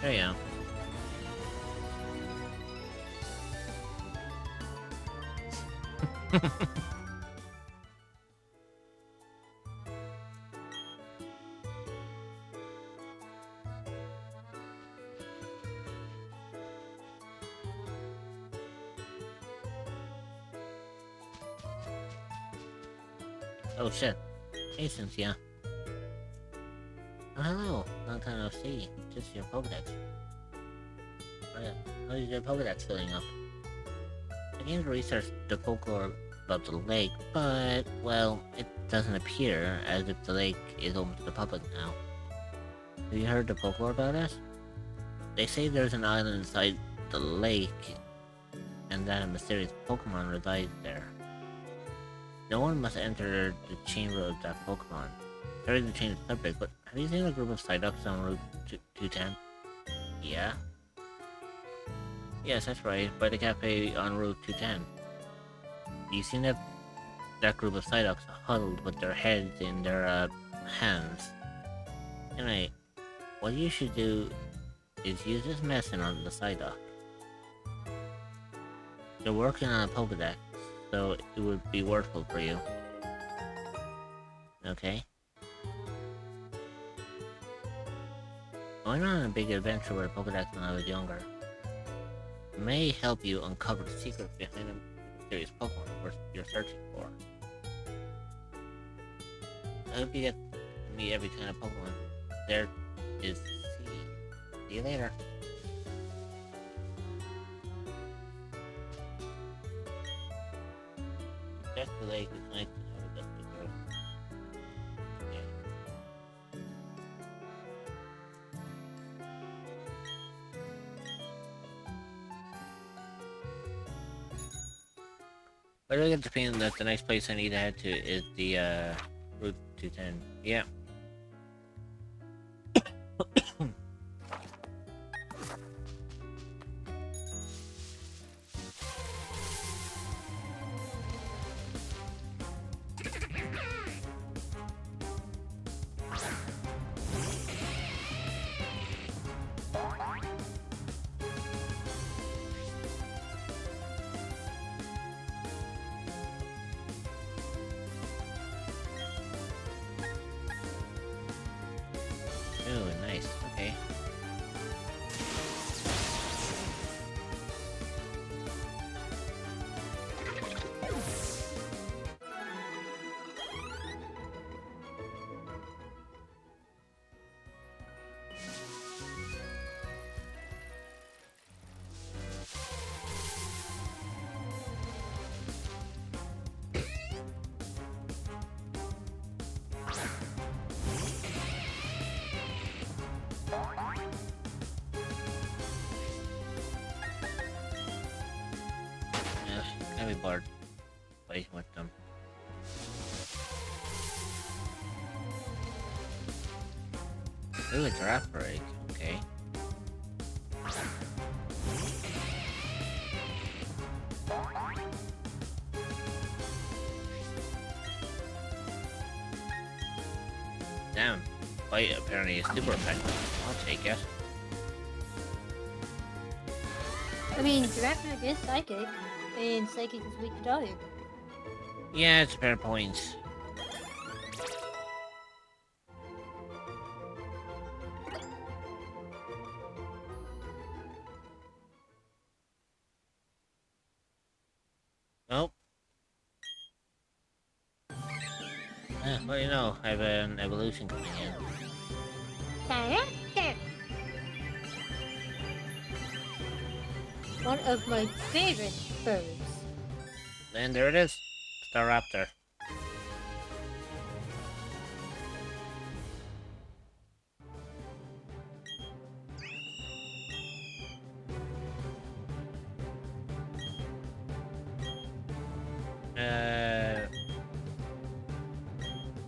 There you go. Oh shit. Hey Cynthia. Oh hello. Long time no see. Just your Pokedex. Oh yeah. How is your Pokedex filling up? I came to research the folklore about the lake, but, well, it doesn't appear as if the lake is open to the public now. Have you heard the folklore about it? They say there's an island inside the lake, and that a mysterious Pokemon resides there. No one must enter the chamber of that Pokemon. Sorry to change the subject, but have you seen a group of Psyducks on Route 210? Yeah? Yes, that's right, by the cafe on Route 210. You seen that group of Psyducks huddled with their heads in their hands? Anyway, what you should do is use this medicine on the Psyduck. They're working on a Pokedex, so it would be worthwhile for you. Okay? I went on a big adventure with a Pokedex when I was younger. It may help you uncover the secret behind the mysterious Pokemon you're searching for. I hope you get to meet every kind of Pokemon there is to see. See you later. Check the lake, it's nice to have a dusty girl. Yeah. But I get the feeling that the next place I need to head to is the Route 210. Yeah. Oh, nice. Okay. Can't be bored fighting with them. Ooh, a giraffe break. Okay. Damn. Fight apparently is super effective. I'll take it. I mean, Giraffe is psychic, and psychic is weak to dog. Yeah, it's a fair point. Well, you know, I have an evolution coming in. One of my favorite birds. And there it is. Staraptor.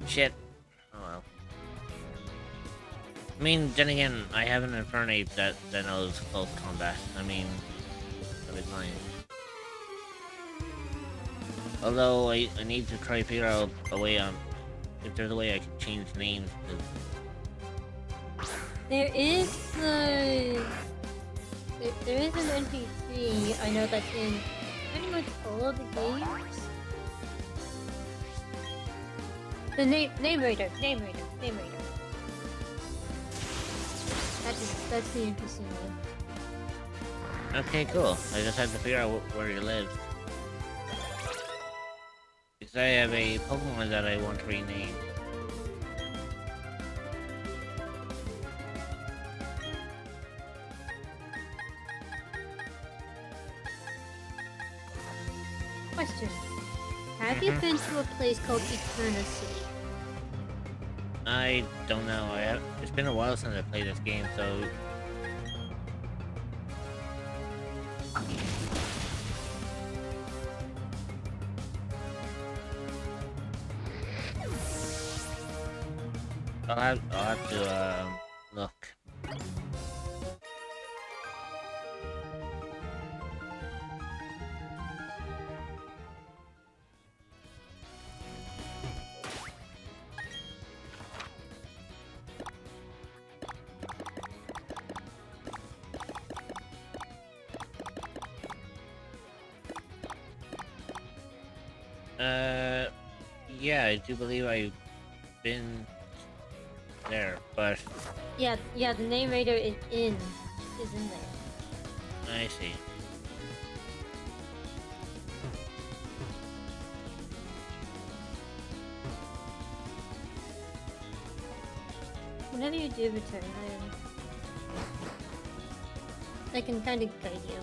Shit. Oh well. I mean, then again, I have an Infernape that knows close combat. I mean, that'll be fine. Although, I need to try to figure out a way, if there's a way I can change names, There is there is an NPC I know that's in pretty much all of the games. The name Raider. That's the NPC name. Okay, cool. I just have to figure out where he lives. Because I have a Pokemon that I want to rename. Question: have you been to a place called Eterna City? I don't know. It's been a while since I played this game, so I'll have to look. Yeah, I do believe I've been there, but Yeah, the name Raider is in there. I see. Whenever you do return, I can kind of guide you.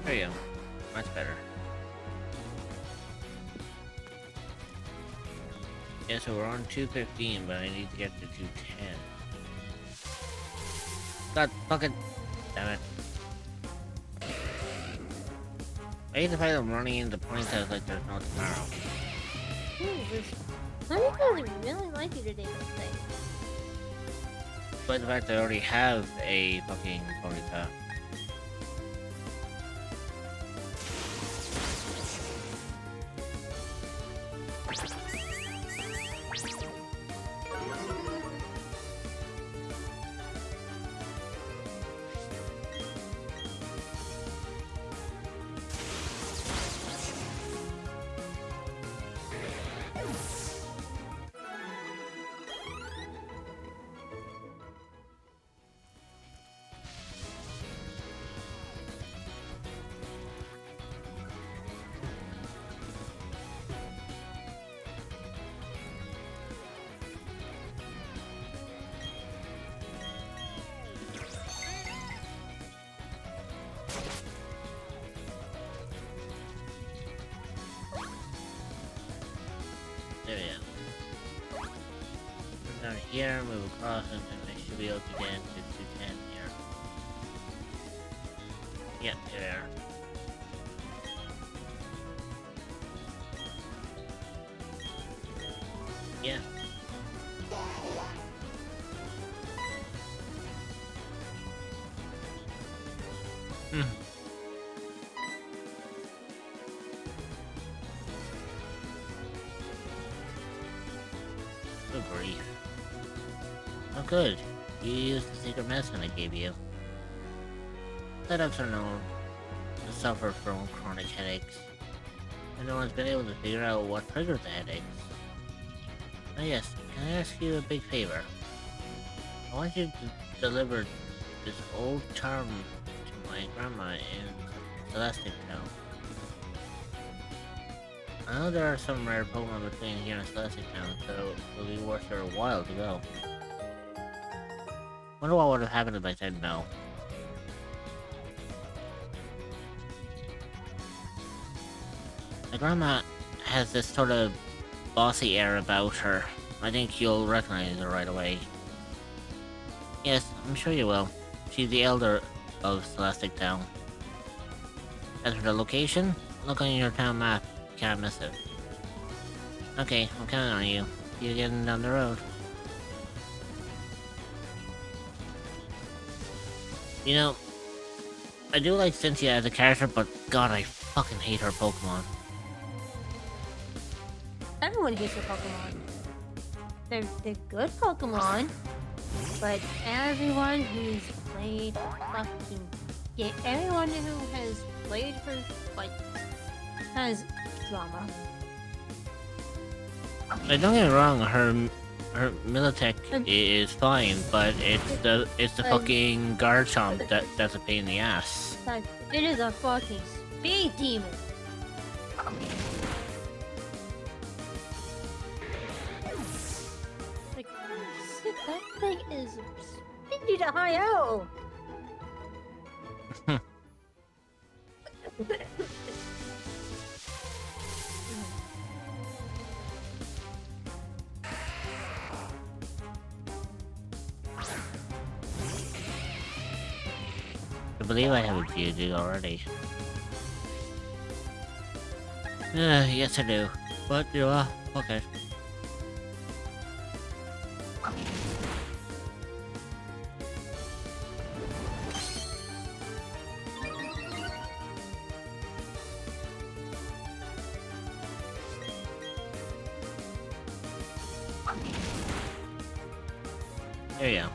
There you go. Much better. Yeah, so we're on 215, but I need to get to 210. God fucking damn it. I hate the fact that I'm running into pointers like there's no tomorrow. Some people really like you today, don't they? But the fact that I already have a fucking Ponyta. There we go. Come down here, move across, and I should be able to get into 210 here. Yep, there. Yeah. Good grief. Oh good. You used the secret medicine I gave you. Setups are known. suffer from chronic headaches, and no one's been able to figure out what triggers the headaches. Now yes, can I ask you a big favor? I want you to deliver this old charm to my grandma in Celestic Town. I know there are some rare Pokemon between here and Celestic Town, so it'll be worth her while to go. Wonder what would have happened if I said no. My grandma has this sort of bossy air about her. I think you'll recognize her right away. Yes, I'm sure you will. She's the elder of Celestic Town. As for the location, look on your town map. Can't miss it. Okay, I'm counting on you. See you getting down the road. You know, I do like Cynthia as a character, but god, I fucking hate her Pokemon. Everyone hates their Pokemon. They're good Pokemon, but everyone who's played fucking everyone who has played her like has drama. Like, don't get me wrong, her Militech is fine, but it's the fucking Garchomp that's a pain in the ass. Like, it is a fucking speed demon. Like, shit, that thing is speedy to high O. I believe I have a Geodude already. Yes I do. But, you know, okay. There you go.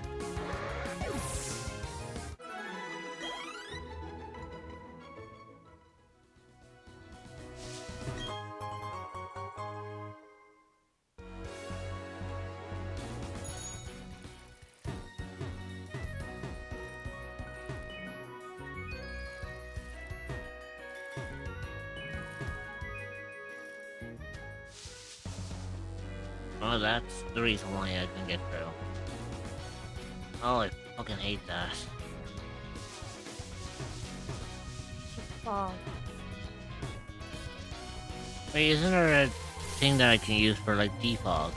Oh, that's the reason why I can get through. Oh, I fucking hate that. Oh, Wait, isn't there a thing that I can use for, like, defog?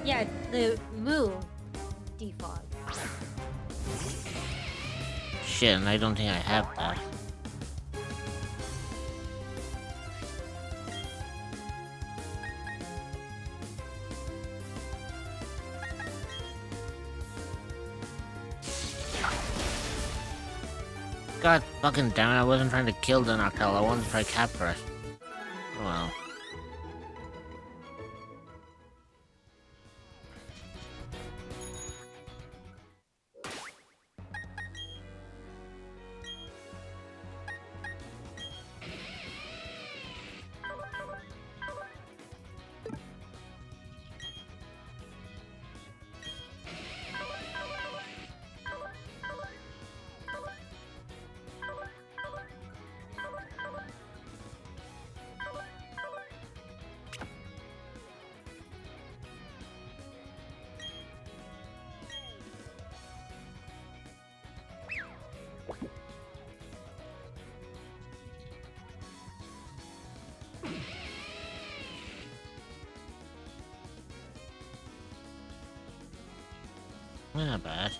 yeah, the move defog. Shit, and I don't think I have that. God fucking damn it, I wasn't trying to kill the Noctowl, I wanted to try capture it. Oh well. Not bad.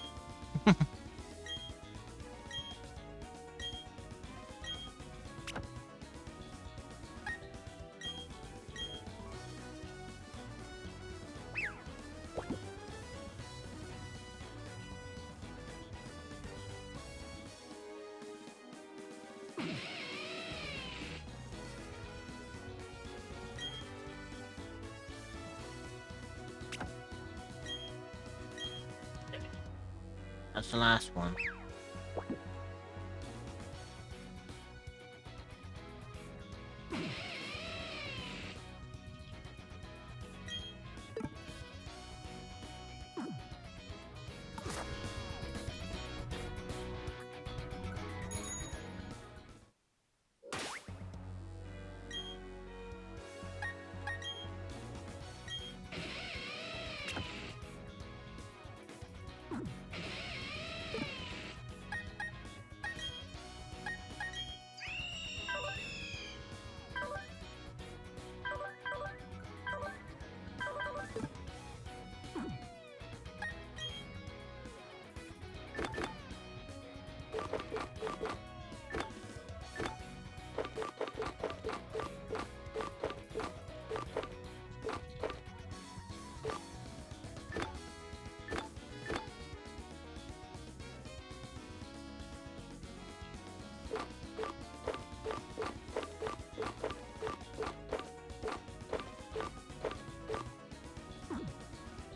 That's the last one.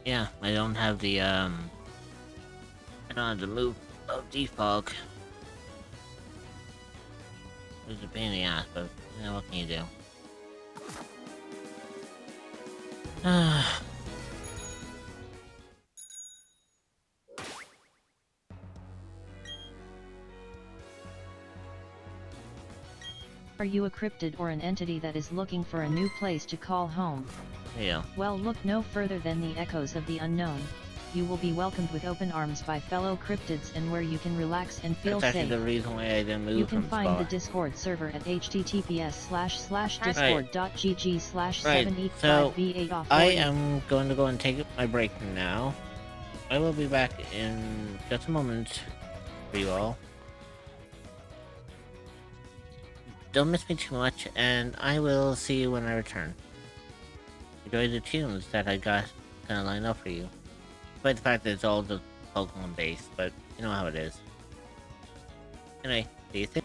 Yeah, I don't have the I don't have the move of defog. It's a pain in the ass, but you know, what can you do? Are you a cryptid or an entity that is looking for a new place to call home? Yeah. Well, look no further than the echoes of the unknown. You will be welcomed with open arms by fellow cryptids and where you can relax and feel That's actually safe. the reason why I didn't move You can from find the Spa. Discord server at https://discord.gg/7e5v8 I am going to go and take my break now. I will be back in just a moment for you all. Don't miss me too much, and I will see you when I return. Enjoy the tunes that I got kind of lined up for you. Despite the fact that it's all the Pokemon based, but you know how it is. Anyway, see you soon.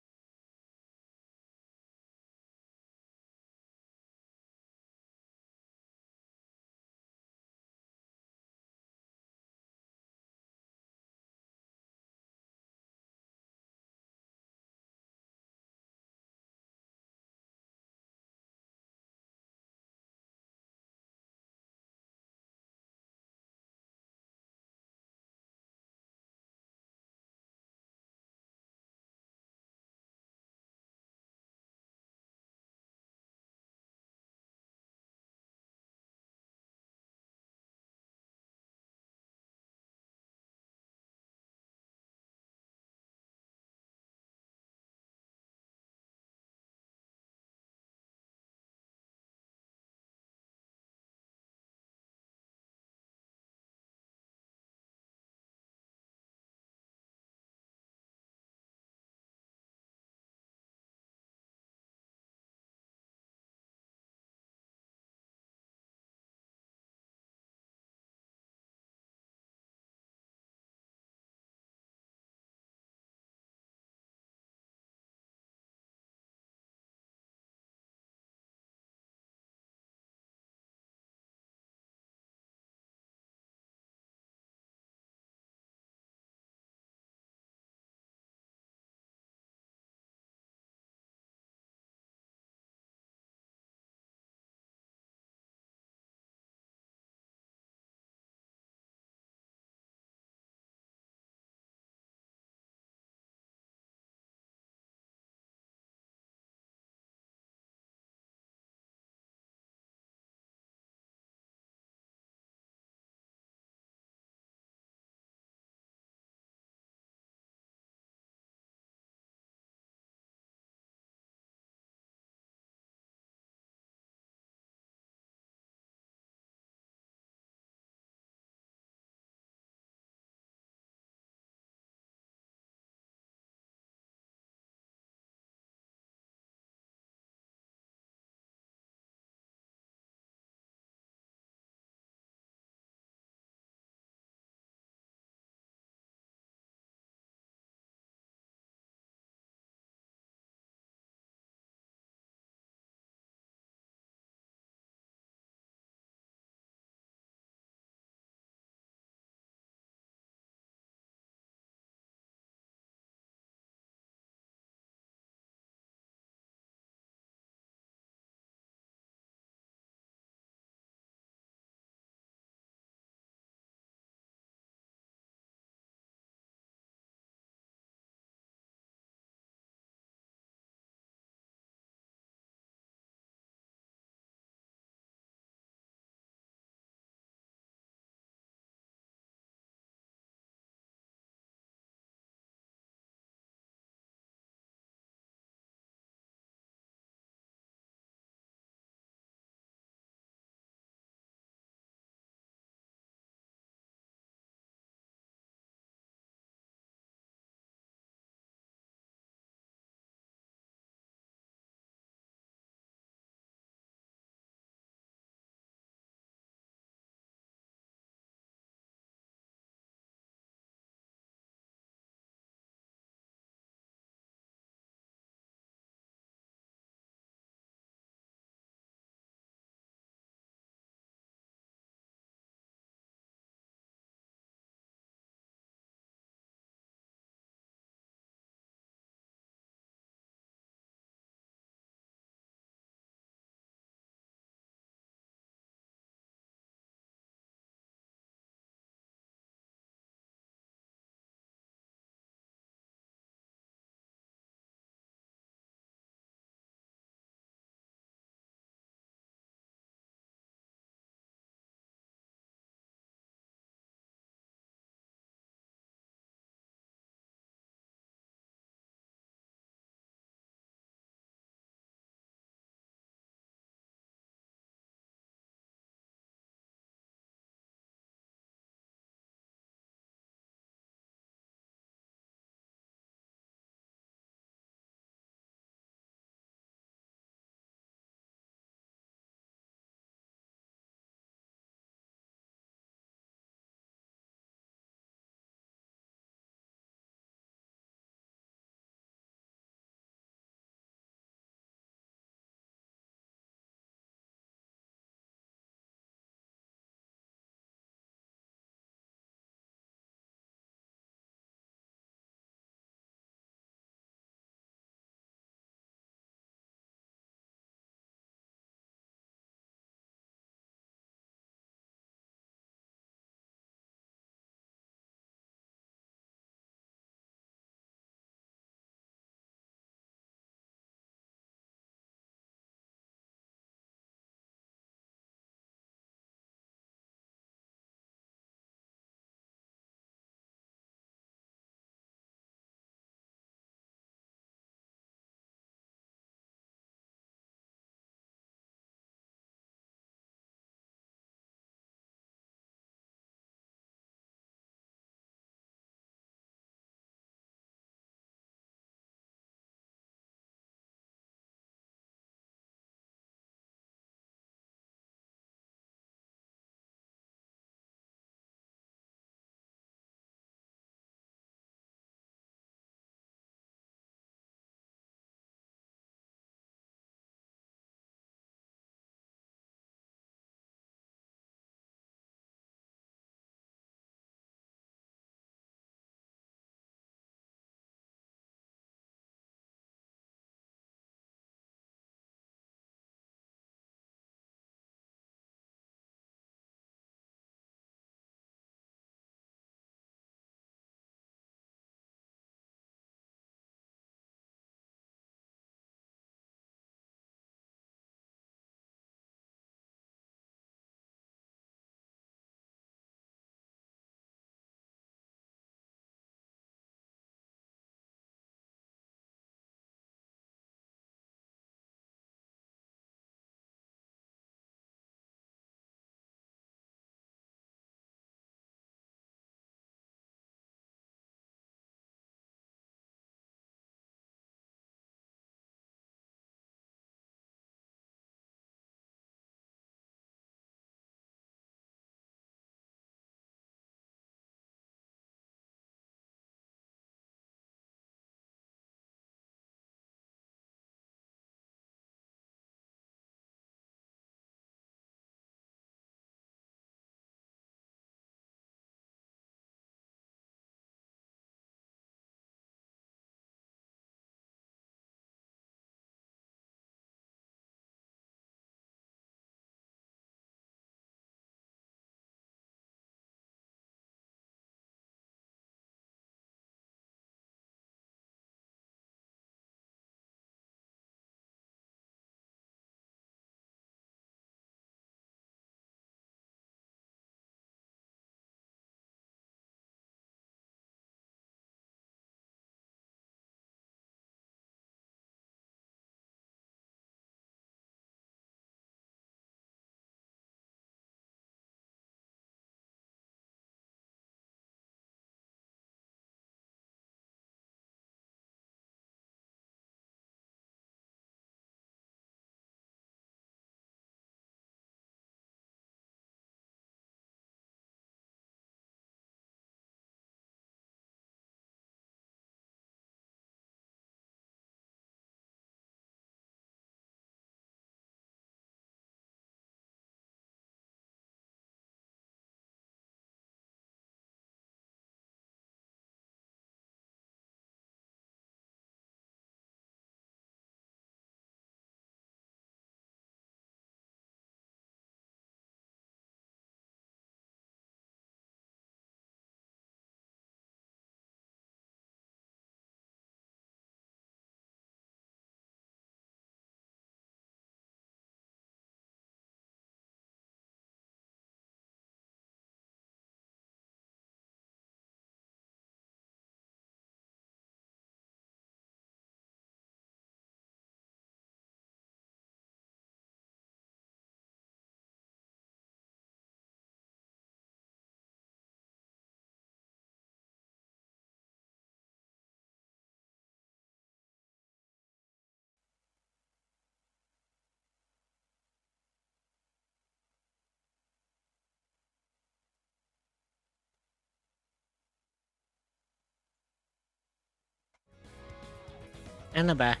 And I'm back.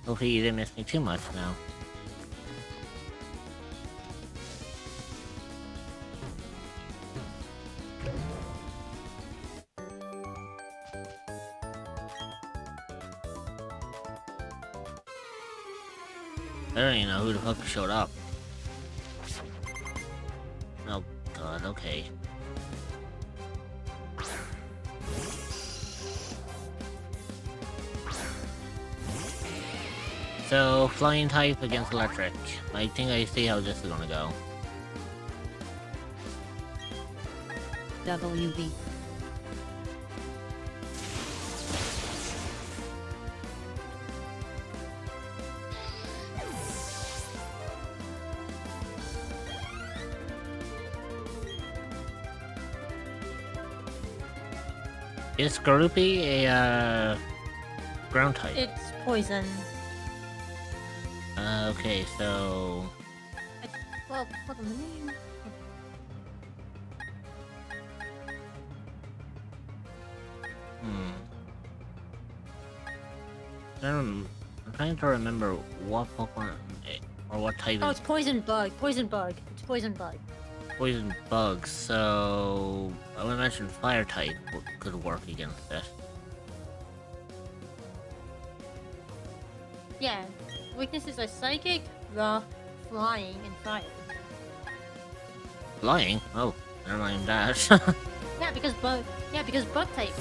Hopefully you didn't miss me too much now. I don't even know who the fuck showed up. Oh god, okay. So, flying type against electric. I think I see how this is gonna go. WV. Is Garupi a, ground type? It's poison. Okay, so... Well, hold on, let me... I'm trying to remember what Pokemon, or what type Oh, is it's poison bug. Poison bug. It's poison bug. poison bugs, so... I would mention fire type could work against it. Yeah. Weaknesses are psychic, rough, flying, and fire. Flying? Oh, never mind that. Yeah, because bug. Yeah, because bug type.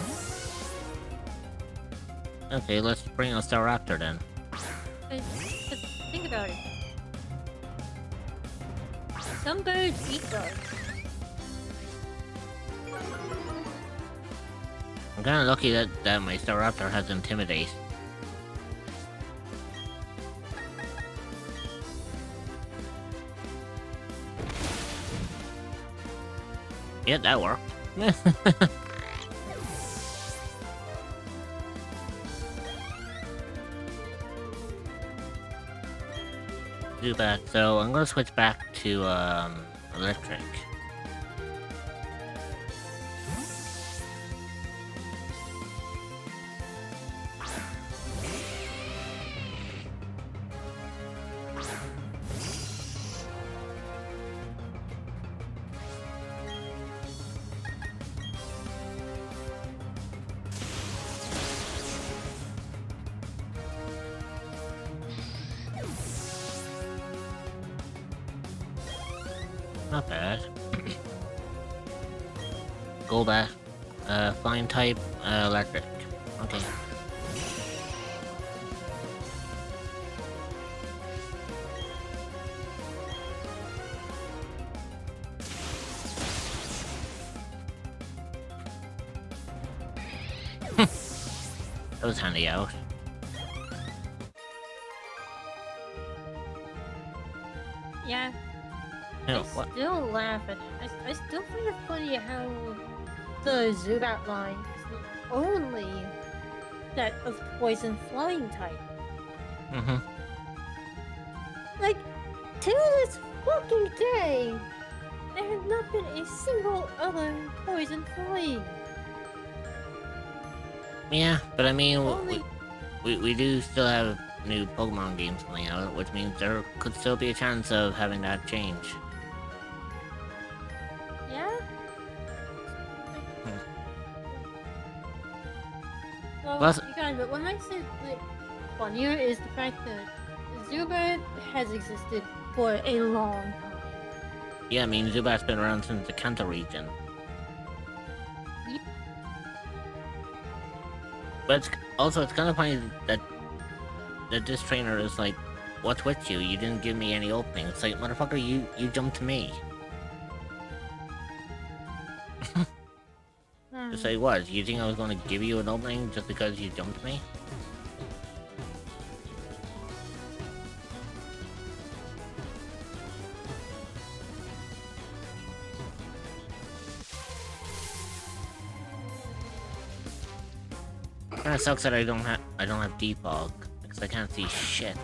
Okay, let's bring a Staraptor then. Just think about it. Some birds eat bugs. I'm kinda lucky that my Staraptor has Intimidate. Yeah, that worked. Do that. So I'm gonna switch back to electric. Not bad. Golbat. Flying type, electric. Okay. That was handy out. Yeah. No, I what? still laugh at. I still find it funny how the Zubat line is the only set of poison flying type. Mm-hmm. Like, to this fucking day, there has not been a single other poison flying. Yeah, but I mean, Only we do still have new Pokemon games coming out, which means there could still be a chance of having that change. yeah. Well, Plus- you guys, but when I said like funnier is the fact that Zubat has existed for a long time. Yeah, I mean, Zubat's been around since the Kanto region. Yep. But it's kind of funny that this trainer is like, what's with you? You didn't give me any opening. It's like, motherfucker, you jumped to me. Just like, what? You think I was going to give you an opening just because you jumped me? Kinda sucks that I don't have defog because I can't see shit.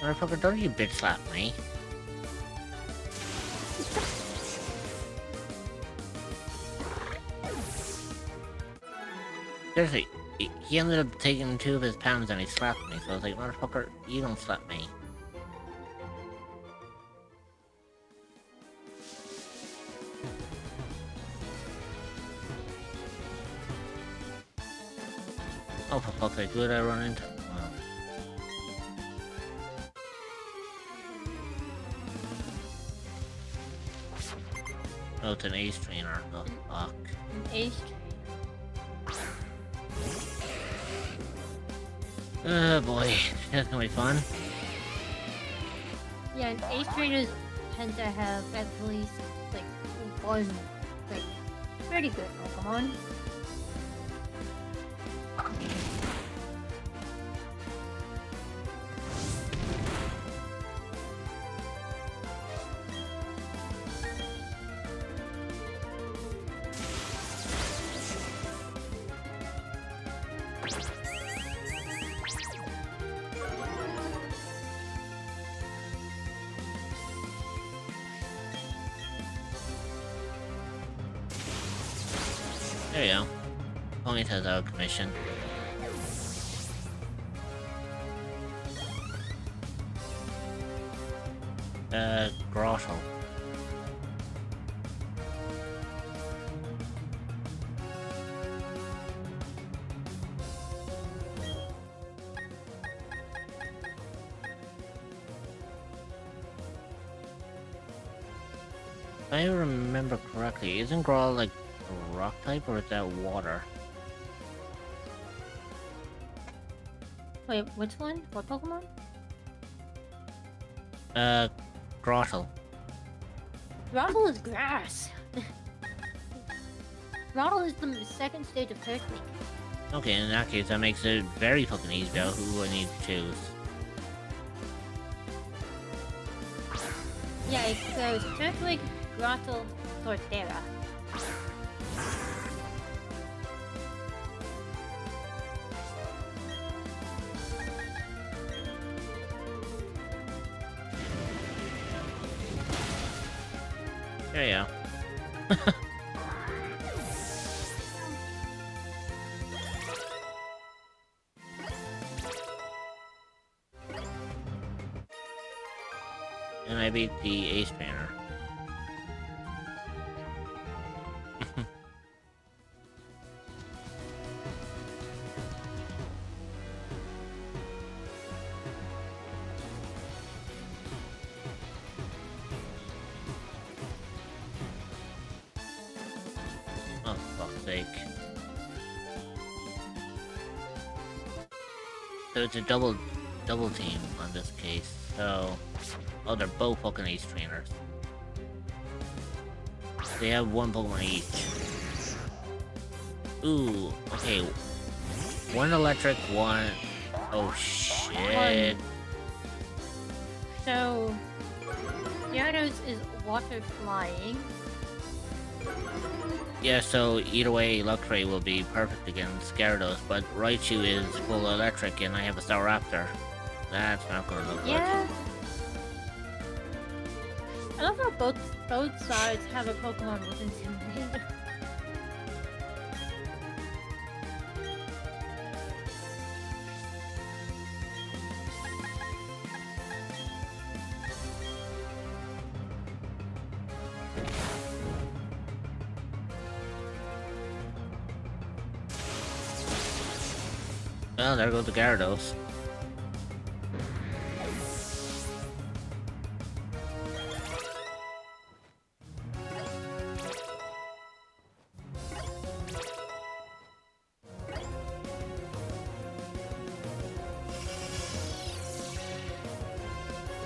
Motherfucker, don't you bitch slap me. Seriously, he ended up taking 2 of his pounds and he slapped me, so I was like, motherfucker, you don't slap me. Oh, for fuck's sake, who did I run into? Oh, it's an ace trainer. Oh, fuck. An ace trainer. Oh boy, that's gonna be fun. Yeah, and ace trainers tend to have at least like one like pretty good Pokemon. There you go. Ponytail's out of commission. Grotto. If I remember correctly, isn't Growl like a rock type or is that water? Wait, which one? What Pokemon? Grotto. Grottle is grass. Grottle is the second stage of Turtwig. Okay, in that case, that makes it very fucking easy about who I need to choose. Yeah, it goes Turtwig, Grottle, Torterra. There you go. And I beat the Ace Trainer. Oh, fuck's sake. So it's a double team on this case, so... Oh, they're both fucking Ace Trainers. They have 1 Pokemon each. Ooh, okay. 1 electric, 1... Oh, shit. So, Gyarados is water flying. Yeah, so either way, Luxray will be perfect against Gyarados, but Raichu is full electric and I have a Staraptor. That's not gonna look Yeah. I love how both sides have a Pokemon with Intimidate. Well, there goes the Gyarados.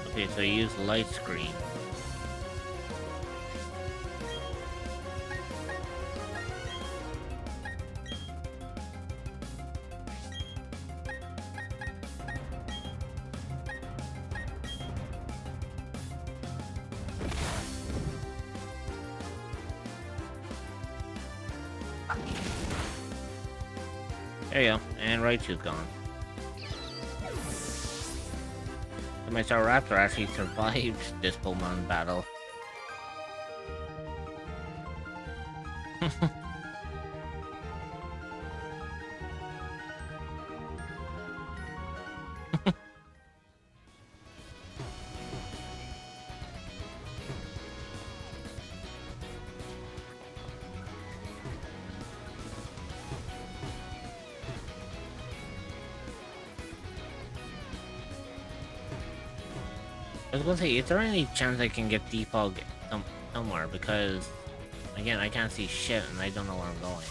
Okay, so you use Light Screen. There you go, and Raichu's gone. My Staraptor actually survived this Pokemon battle. I was gonna say, is there any chance I can get defog somewhere? Because, again, I can't see shit and I don't know where I'm going.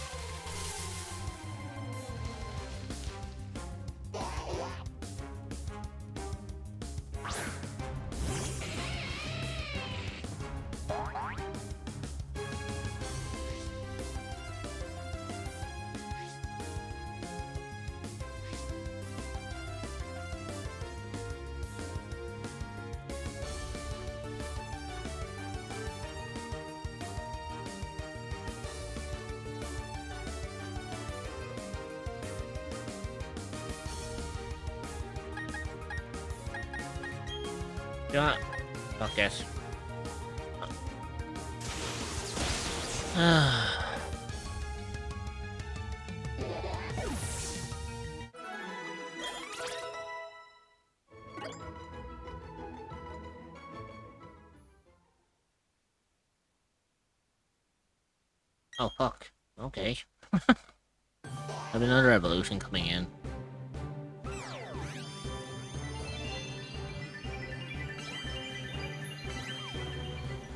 Yeah. Fuck this. Oh fuck. Okay. Have another evolution coming in.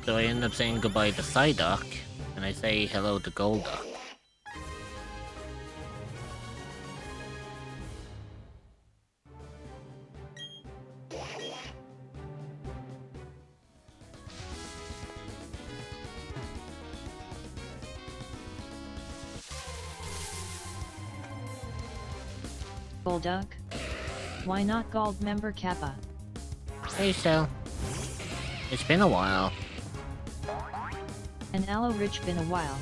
So I end up saying goodbye to Psyduck, and I say hello to Golduck. Golduck? Why not Gold member Kappa? Hey, Cell. It's been a while. And Aloe Rich been a while.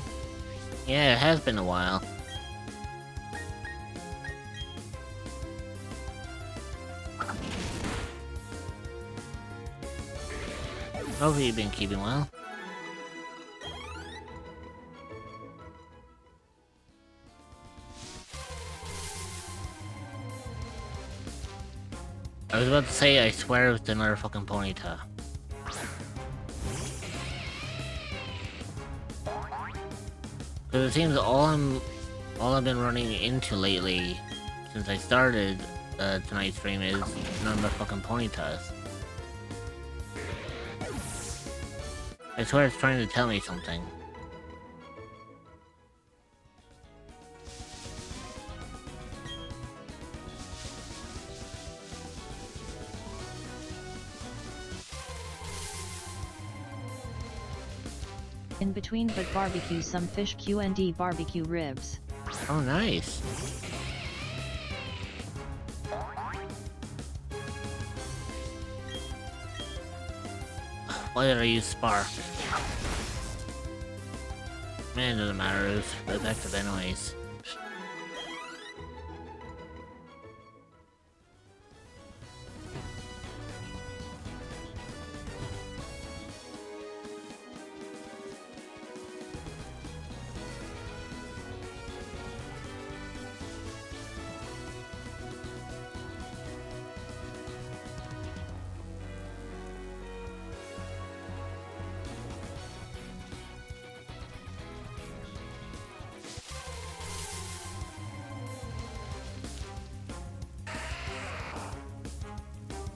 Yeah, it has been a while. Hopefully you've been keeping well. I was about to say, I swear it was another fucking Ponyta. Because it seems all I've been running into lately, since I started tonight's stream, is none but fucking Ponytas. I swear it's trying to tell me something. In between but barbecue some fish Q&D barbecue ribs. Oh, nice. Why did I use Spark? Man, it doesn't matter, it was effective anyways.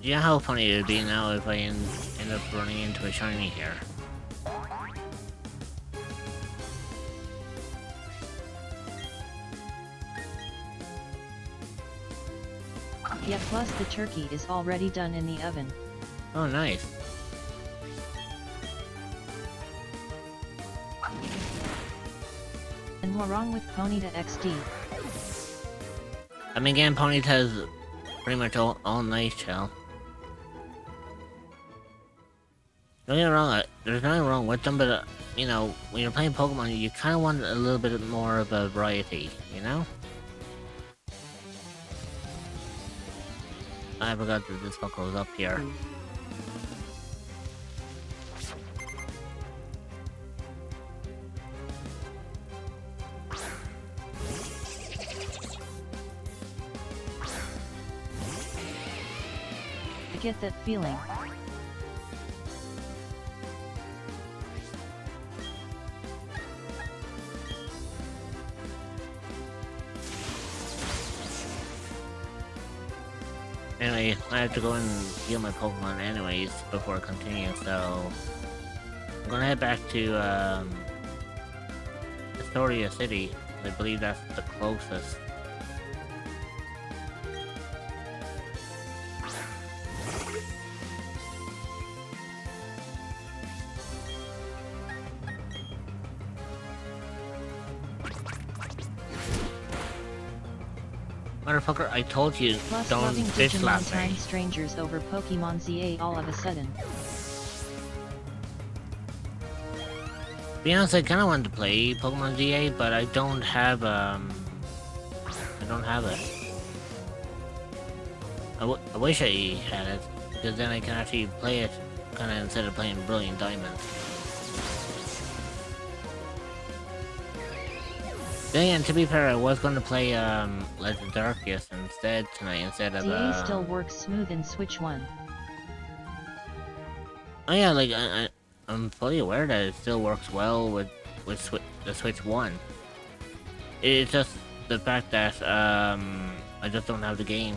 Yeah, how funny it would be now if I end up running into a shiny here. Yeah, plus the turkey is already done in the oven. Oh, nice. And what wrong with Ponyta XD? I mean, again, Ponyta's pretty much all nice, Shell. Don't get me wrong, there's nothing wrong with them, but, you know, when you're playing Pokemon, you kind of want a little bit more of a variety, you know? I forgot that this fucker was up here. I get that feeling. Anyway, I have to go and heal my Pokemon anyways before continuing, so I'm gonna head back to Astoria City. I believe that's the closest. Motherfucker, I told you, Plus don't loving fish slap Digimon time me. strangers over Pokemon ZA all of a sudden. To be honest, I kinda wanted to play Pokemon ZA, but I don't have, I don't have it. I wish I had it, because then I can actually play it, kinda instead of playing Brilliant Diamond. Then again, to be fair, I was going to play Legends Arceus instead tonight instead of ZA still works smooth in Switch 1. Oh yeah, like I'm fully aware that it still works well with the Switch 1. It's just the fact that I just don't have the game.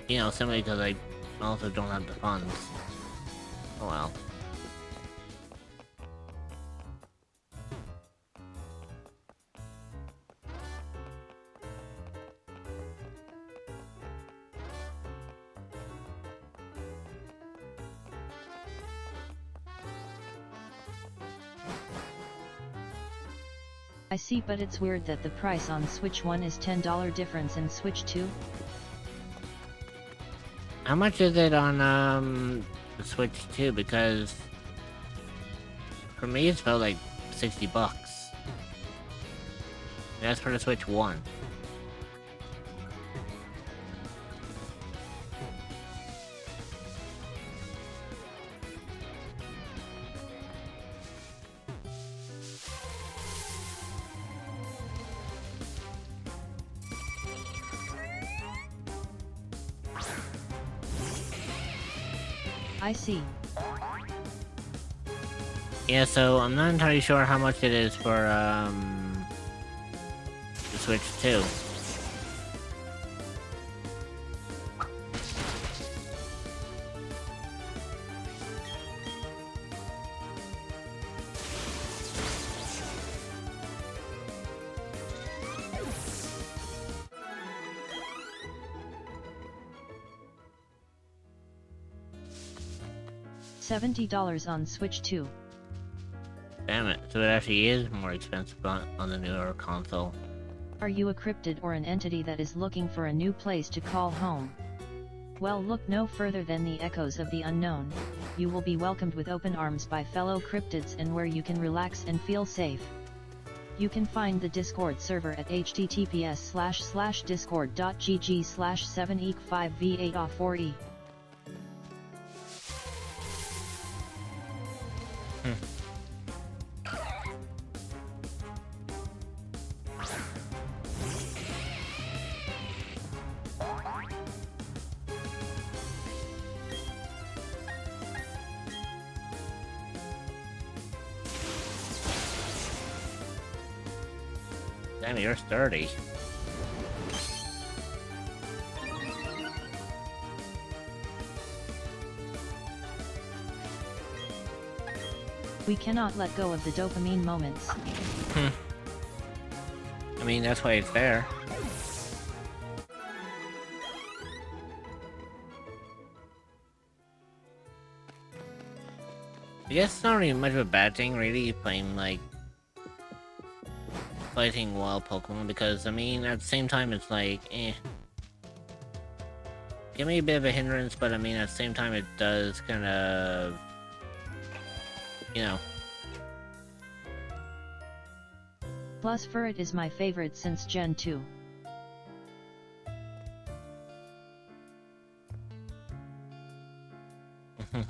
You know, simply because I also don't have the funds. Oh well. I see, but it's weird that the price on Switch 1 is $10 difference in Switch 2. How much is it on the Switch 2? Because for me it's about like $60. That's for the Switch 1. I see. Yeah, so I'm not entirely sure how much it is for the Switch 2. $70 on Switch 2. Damn it, so it actually is more expensive on the newer console. Are you a cryptid or an entity that is looking for a new place to call home? Well, look no further than the echoes of the unknown. You will be welcomed with open arms by fellow cryptids and where you can relax and feel safe. You can find the Discord server at https://discord.gg/7eek5v8off4e. Damn, you're sturdy. We cannot let go of the dopamine moments. I mean, that's why it's there. I guess it's not really much of a bad thing, really, playing, like, fighting wild Pokemon, because, I mean, at the same time, it's like, eh. Give me a bit of a hindrance, but, I mean, at the same time, it does kind of, you know. Plus Furret is my favorite since Gen 2. Right.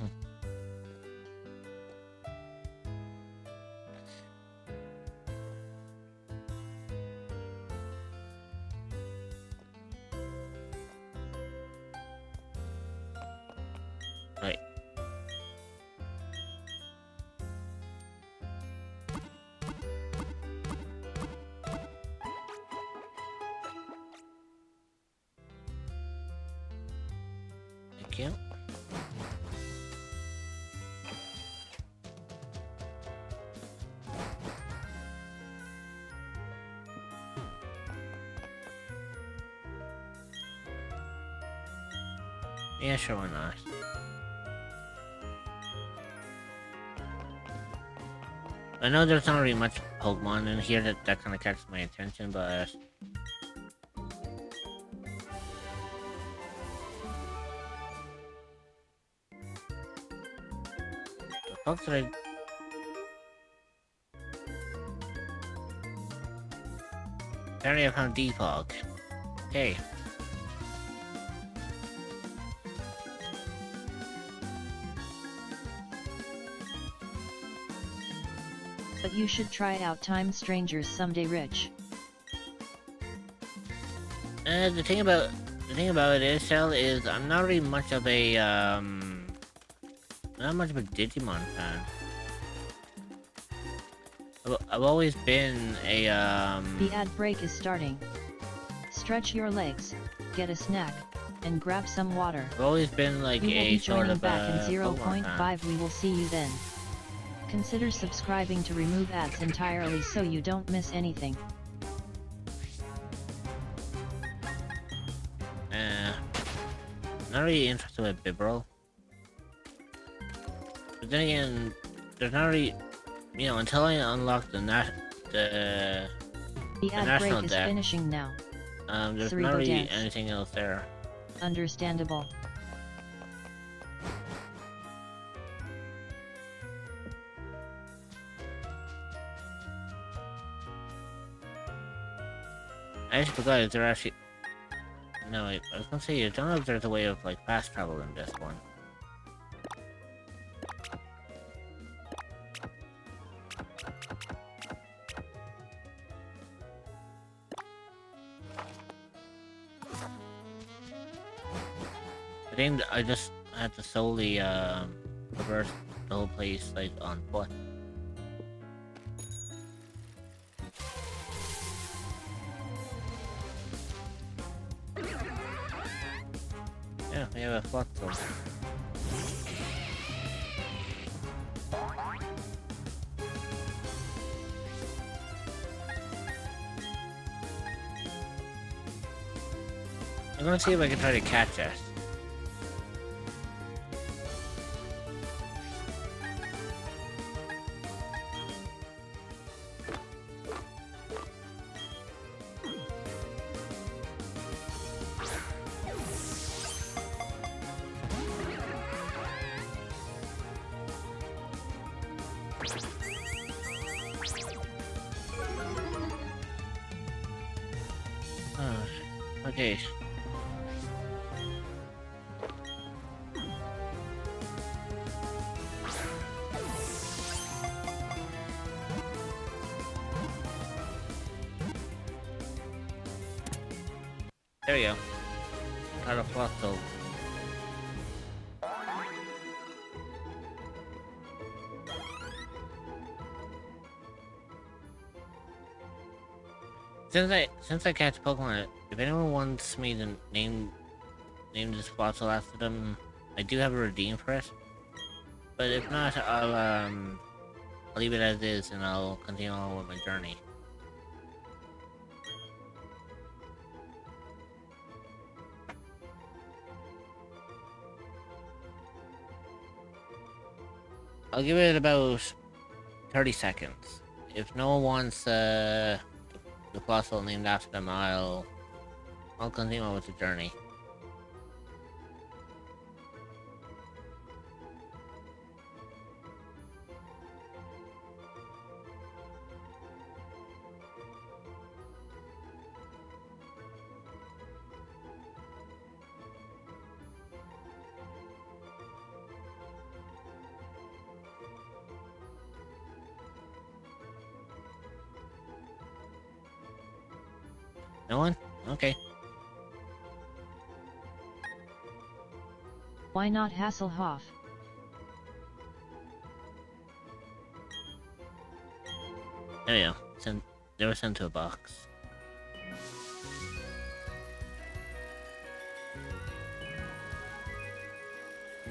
Thank you. Yeah, sure, why not? I know there's not really much Pokemon in here that kind of catches my attention, but the fuck did I? Apparently I found Defog. Okay. But you should try out Time Strangers someday, Rich. The thing about it is, Shell, is I'm not really much of a not much of a Digimon fan. I've always been a The ad break is starting. Stretch your legs, get a snack, and grab some water. I've always been like We will a be sort joining of back in Pokemon fan. 0.5. We will see you then. Consider subscribing to remove ads entirely so you don't miss anything. Not really interested with Bibarel. But then again, there's not really, until I unlock the The ad national break is deck, finishing now. there's Cerebral not really dance. anything else there. Understandable. I just forgot if there actually. No, I was gonna say, I don't know if there's a way of like fast travel in this one. I think I just had to solely traverse the whole place like on foot. Yeah, we have a Floatzel. I'm gonna see if I can try to catch it. Okay. There we go. Got a Floatzel. Since I catch Pokemon, if anyone wants me to name this Floatzel after them, I do have a redeem for it. But if not, I'll leave it as is and I'll continue on with my journey. I'll give it about 30 seconds. If no one wants the Floatzel named after them, I'll continue on with the journey. No one? Okay. Why not Hasselhoff? There you go. They were sent to a box.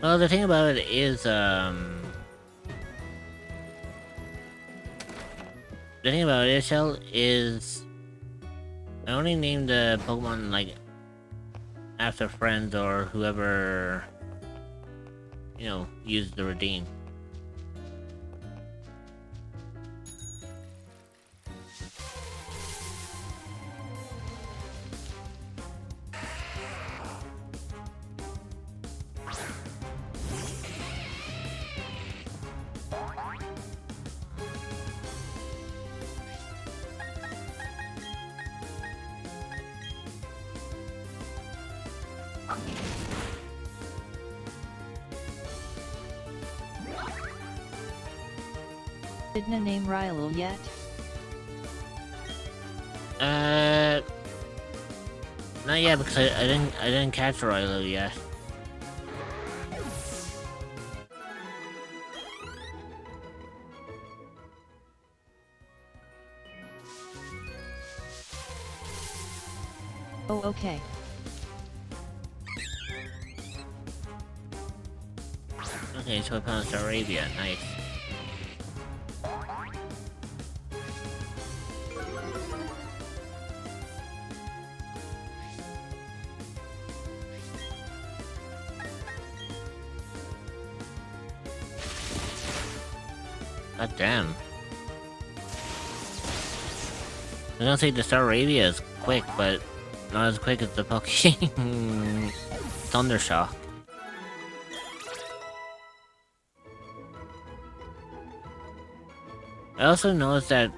Well, the thing about it is, the thing about Ishel is, I only named the Pokemon, like, after friends or whoever, you know, used the redeem. Didn't name Rylul yet? Not yet because I didn't catch Rilo yet. Oh, okay. Okay, so I found Staravia. Nice. God damn. I'm gonna say the Staravia is quick, but not as quick as the Pokemon Thundershock. I also noticed that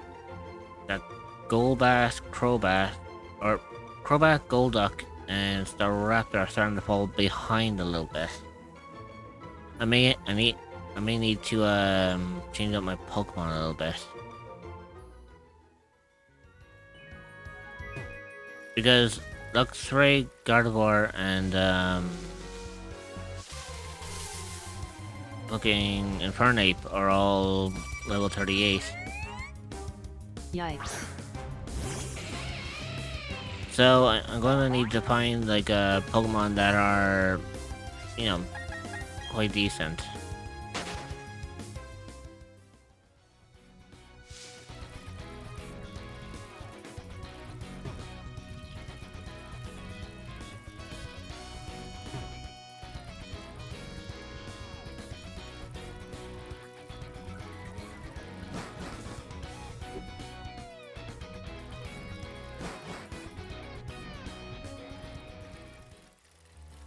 Golbat, Crobat, or Crobat, Golduck, and Staraptor are starting to fall behind a little bit. I may need to change up my Pokemon a little bit. Because Luxray, Gardevoir, and fucking Infernape are all level 38. Yikes. So I'm going to need to find like Pokemon that are, you know, quite decent.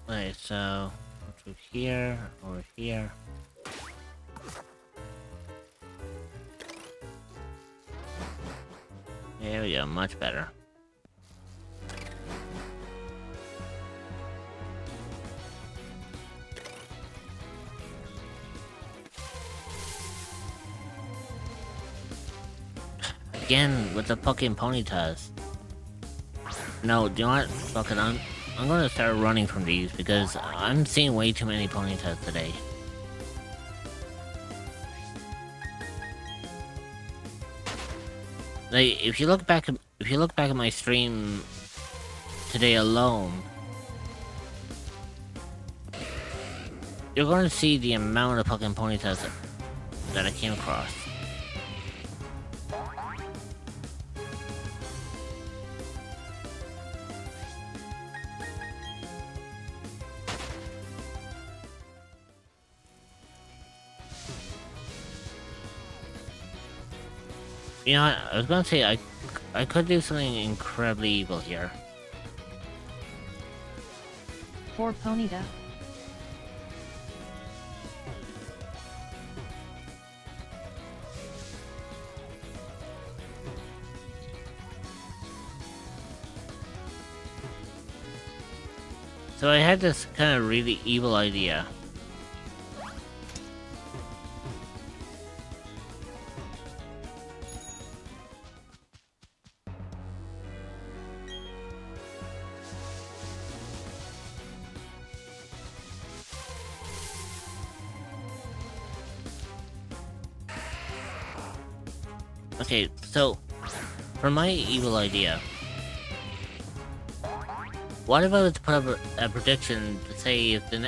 Right, so through here, over here. There we go, much better. Again with the fucking Ponytas. No, do you know what? Fuck it, I'm gonna start running from these because I'm seeing way too many Ponytas today. Like, if you look back at my stream today alone, you're going to see the amount of fucking Ponytas that I came across. You know what? I was gonna say I could do something incredibly evil here. For Ponyta. So I had this kind of really evil idea. Okay, so for my evil idea, what if I was to put up a prediction to say if the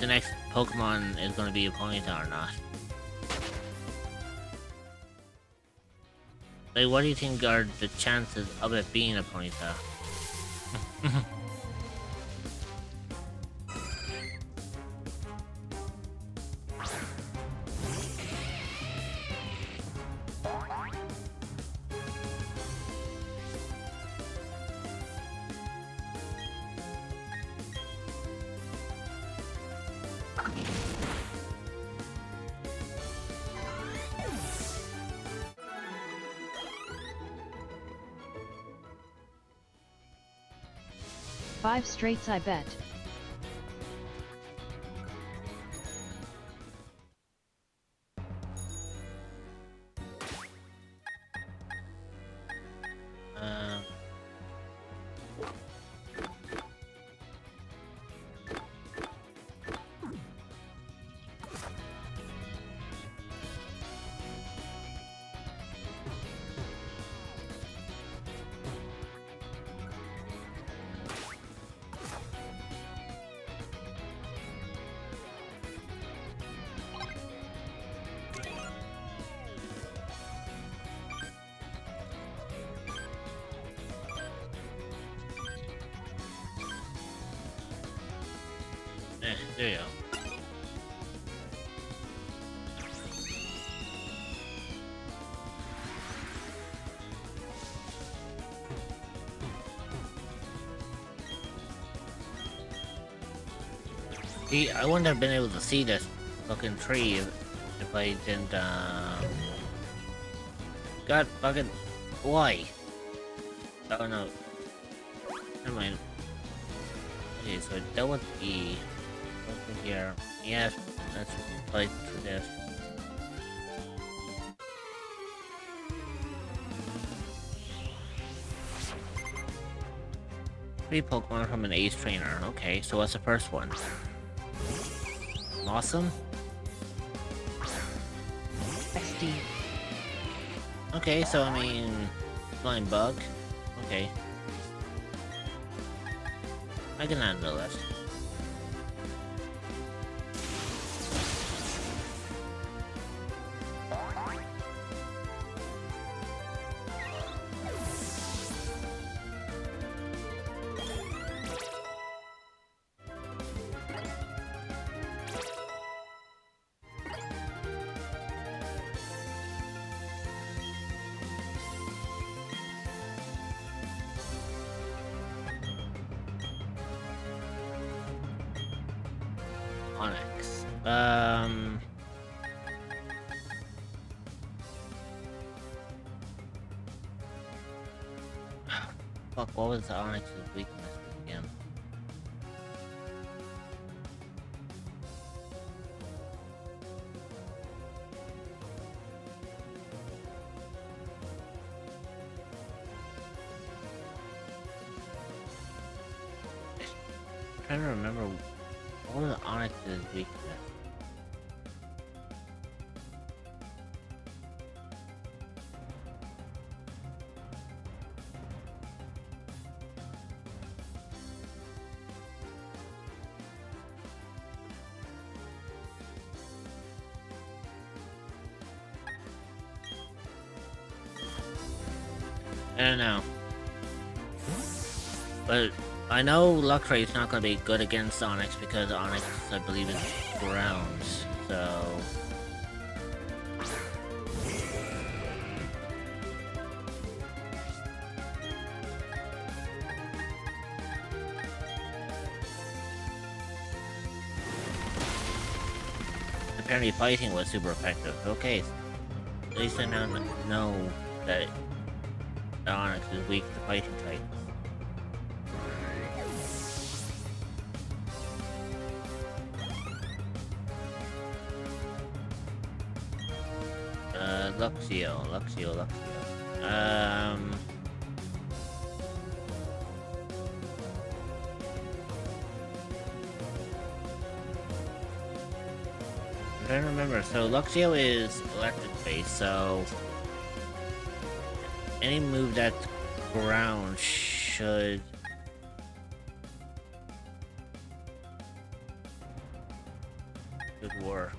next Pokemon is going to be a Ponyta or not? Like, what do you think are the chances of it being a Ponyta? Five straights, I bet. Um, there you go. See, I wouldn't have been able to see this fucking tree if I didn't, God fucking... Why? Oh no. Never mind. Okay, so I dealt with E. Over here. Yes, let's fight for this. Three Pokemon from an Ace Trainer. Okay, so what's the first one? Awesome. XD. Okay, so I mean, Flying Bug. Okay. I can handle that. Onyx. Fuck, what was Onyx's weakness again? I'm trying to remember what was Onyx's weakness. I don't know. But I know Luxray is not going to be good against Onyx because Onyx, I believe, is ground. So... apparently fighting was super effective. Okay, at least I now know that Onyx is weak to fighting types. Luxio. I'm trying to remember. So Luxio is electric based, so any move that's ground should work.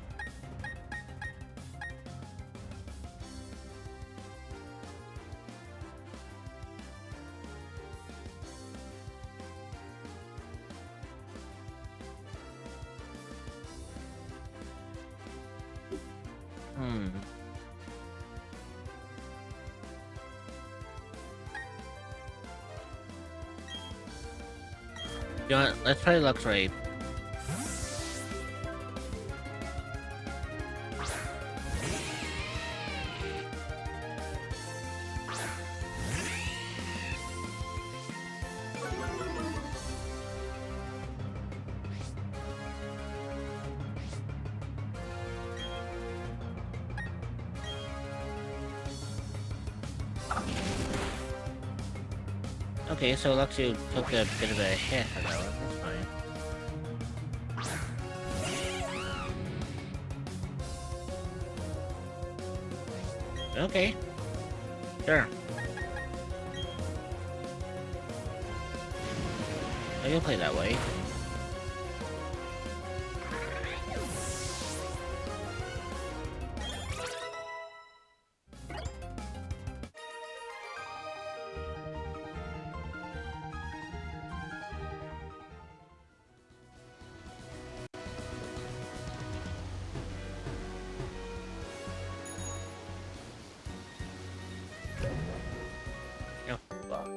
You know what? Let's try Lux Ray. Okay, so Luxio took a bit of a hit for that one. That's fine. Okay. Sure. I can play that way. Oh, fuck.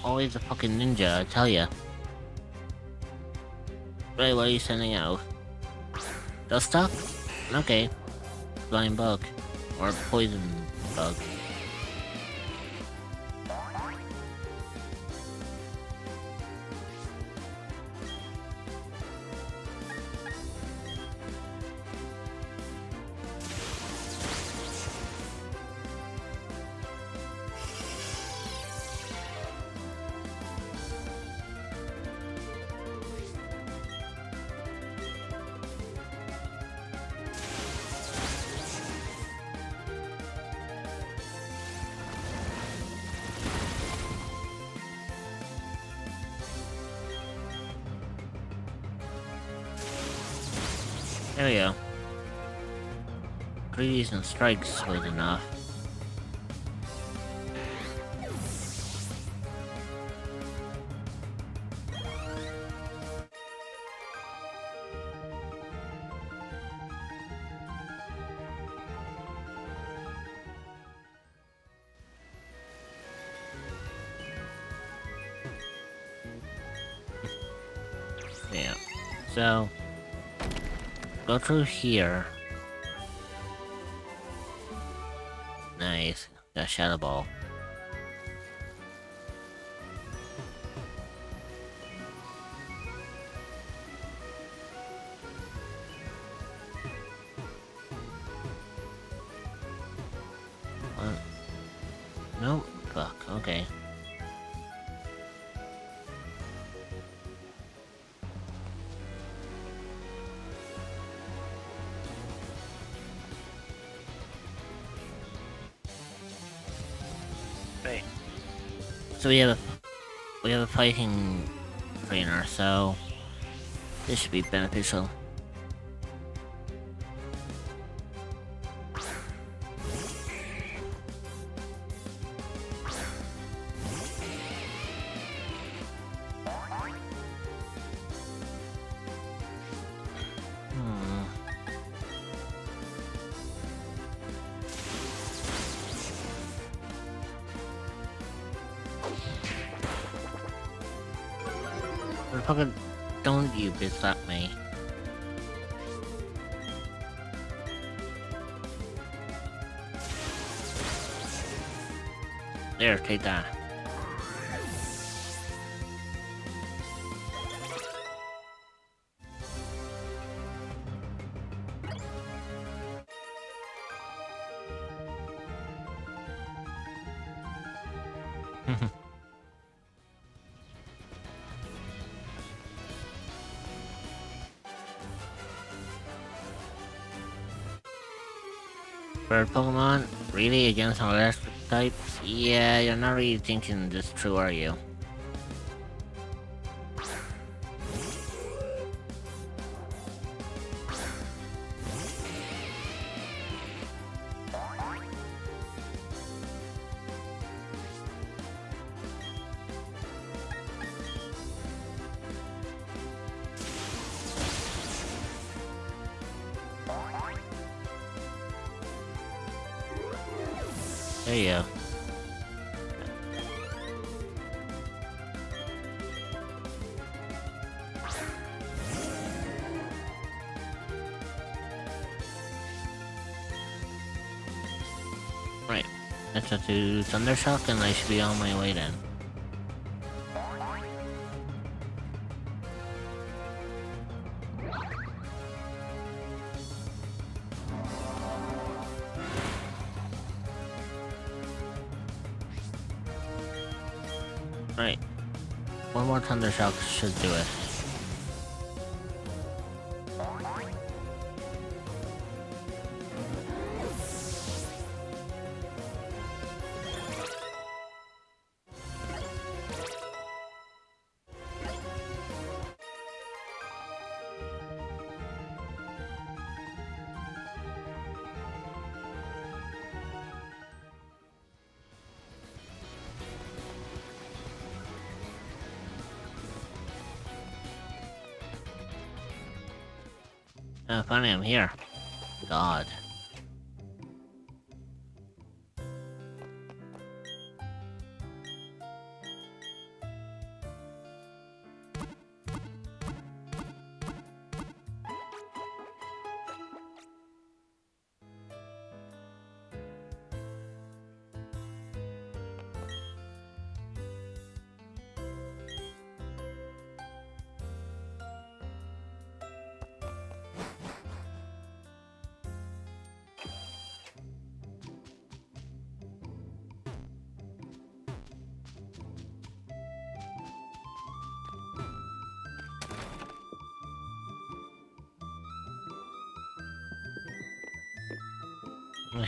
Always a fucking ninja, I tell ya. Right, what are you sending out? Dust stuff? Okay. Flying bug. Or poison bug. There we go. 3 decent strikes was enough. Yeah. So go through here. Nice. Got Shadow Ball. What? Nope. Fuck. Okay. Right. So we have a fighting trainer, so this should be beneficial. Fucking don't you bitch at me. There, take that. Bird Pokemon? Really? Against an electric type? Yeah, you're not really thinking this through, are you? There you go. Right. Let's go to Thundershock and I should be on my way then. Right. One more Thundershock should do it. Finally I'm here. God.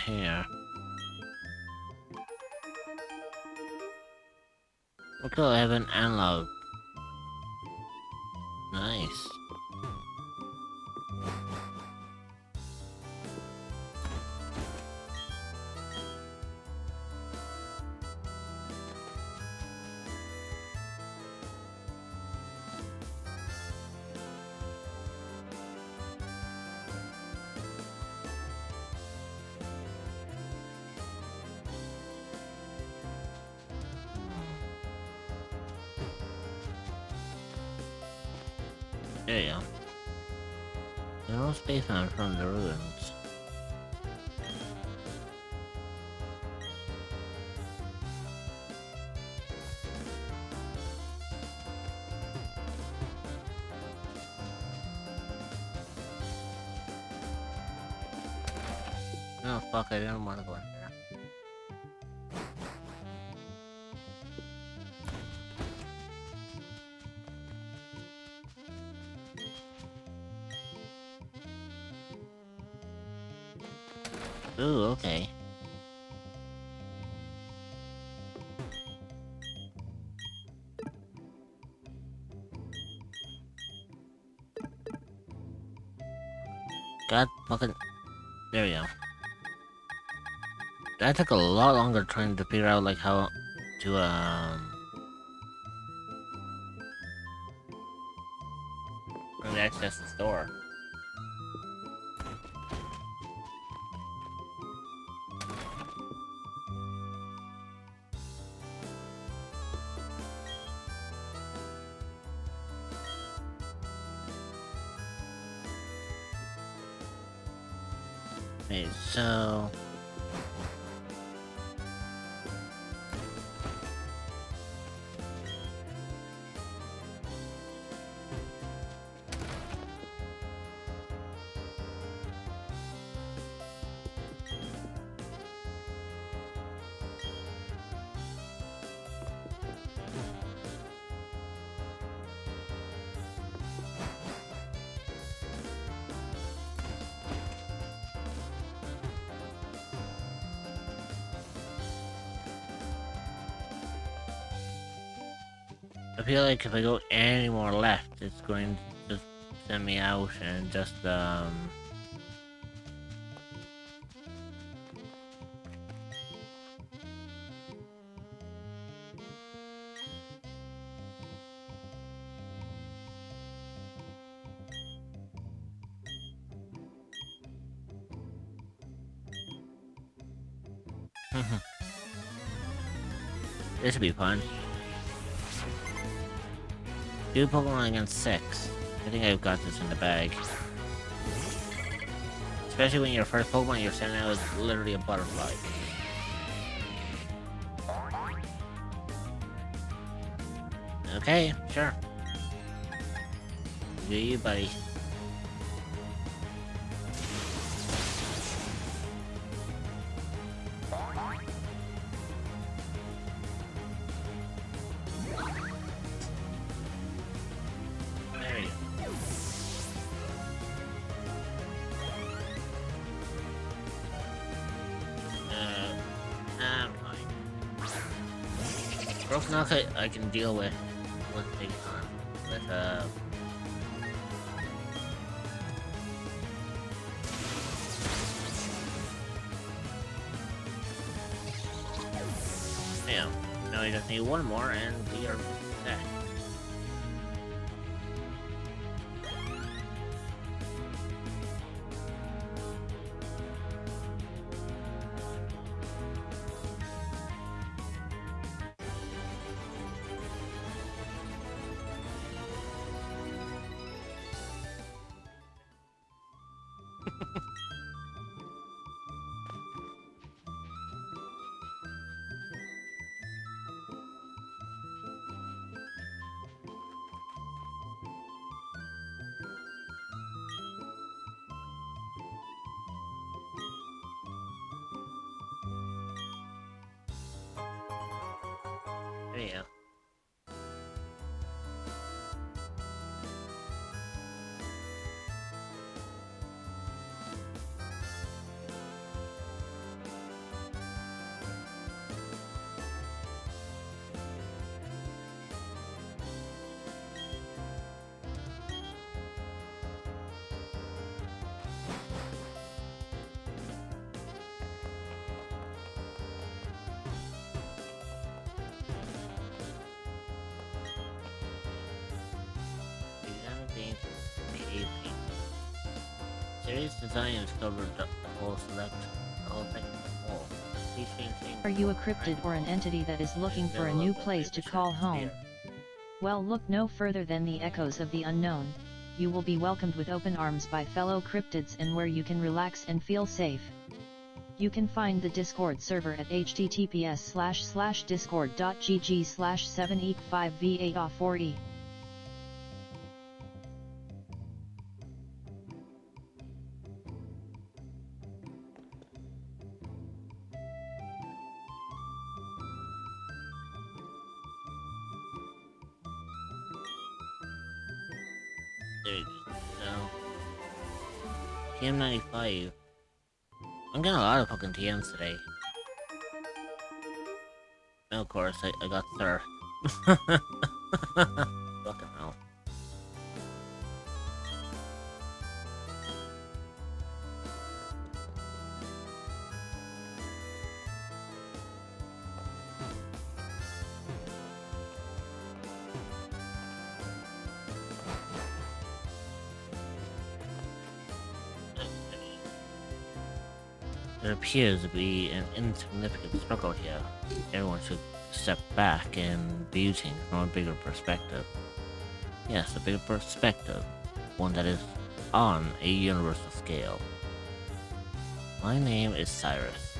Here. Look, I have an analog. Nice. There you go. No spaceman from the ruins. Oh fuck, I didn't want to go in there. Ooh, okay. God fucking... There we go. That took a lot longer trying to figure out like how to really access the store. Okay, so... I feel like if I go any more left, it's going to just send me out and just, this would be fun. 2 Pokemon against 6. I think I've got this in the bag. Especially when your first Pokemon you're sending out is literally a butterfly. Okay, sure. Do you, buddy? There you go. I'm fine. Broken Knuckle I can deal with big time. With yeah. Now we just need one more and we are set. There you go. Examining cave paint. Serious design has covered the whole thing. Please maintain. Are you a cryptid or an entity that is looking for a new place to call home? Well, look no further than the echoes of the unknown. You will be welcomed with open arms by fellow cryptids and where you can relax and feel safe. You can find the Discord server at https://discord.gg/7e5v8a4e. There you go. So, TM95. I'm getting a lot of fucking TMs today. And of course, I got Surf. Fucking hell. There appears to be an insignificant struggle here. Everyone should step back and view things from a bigger perspective. Yes, a bigger perspective. One that is on a universal scale. My name is Cyrus.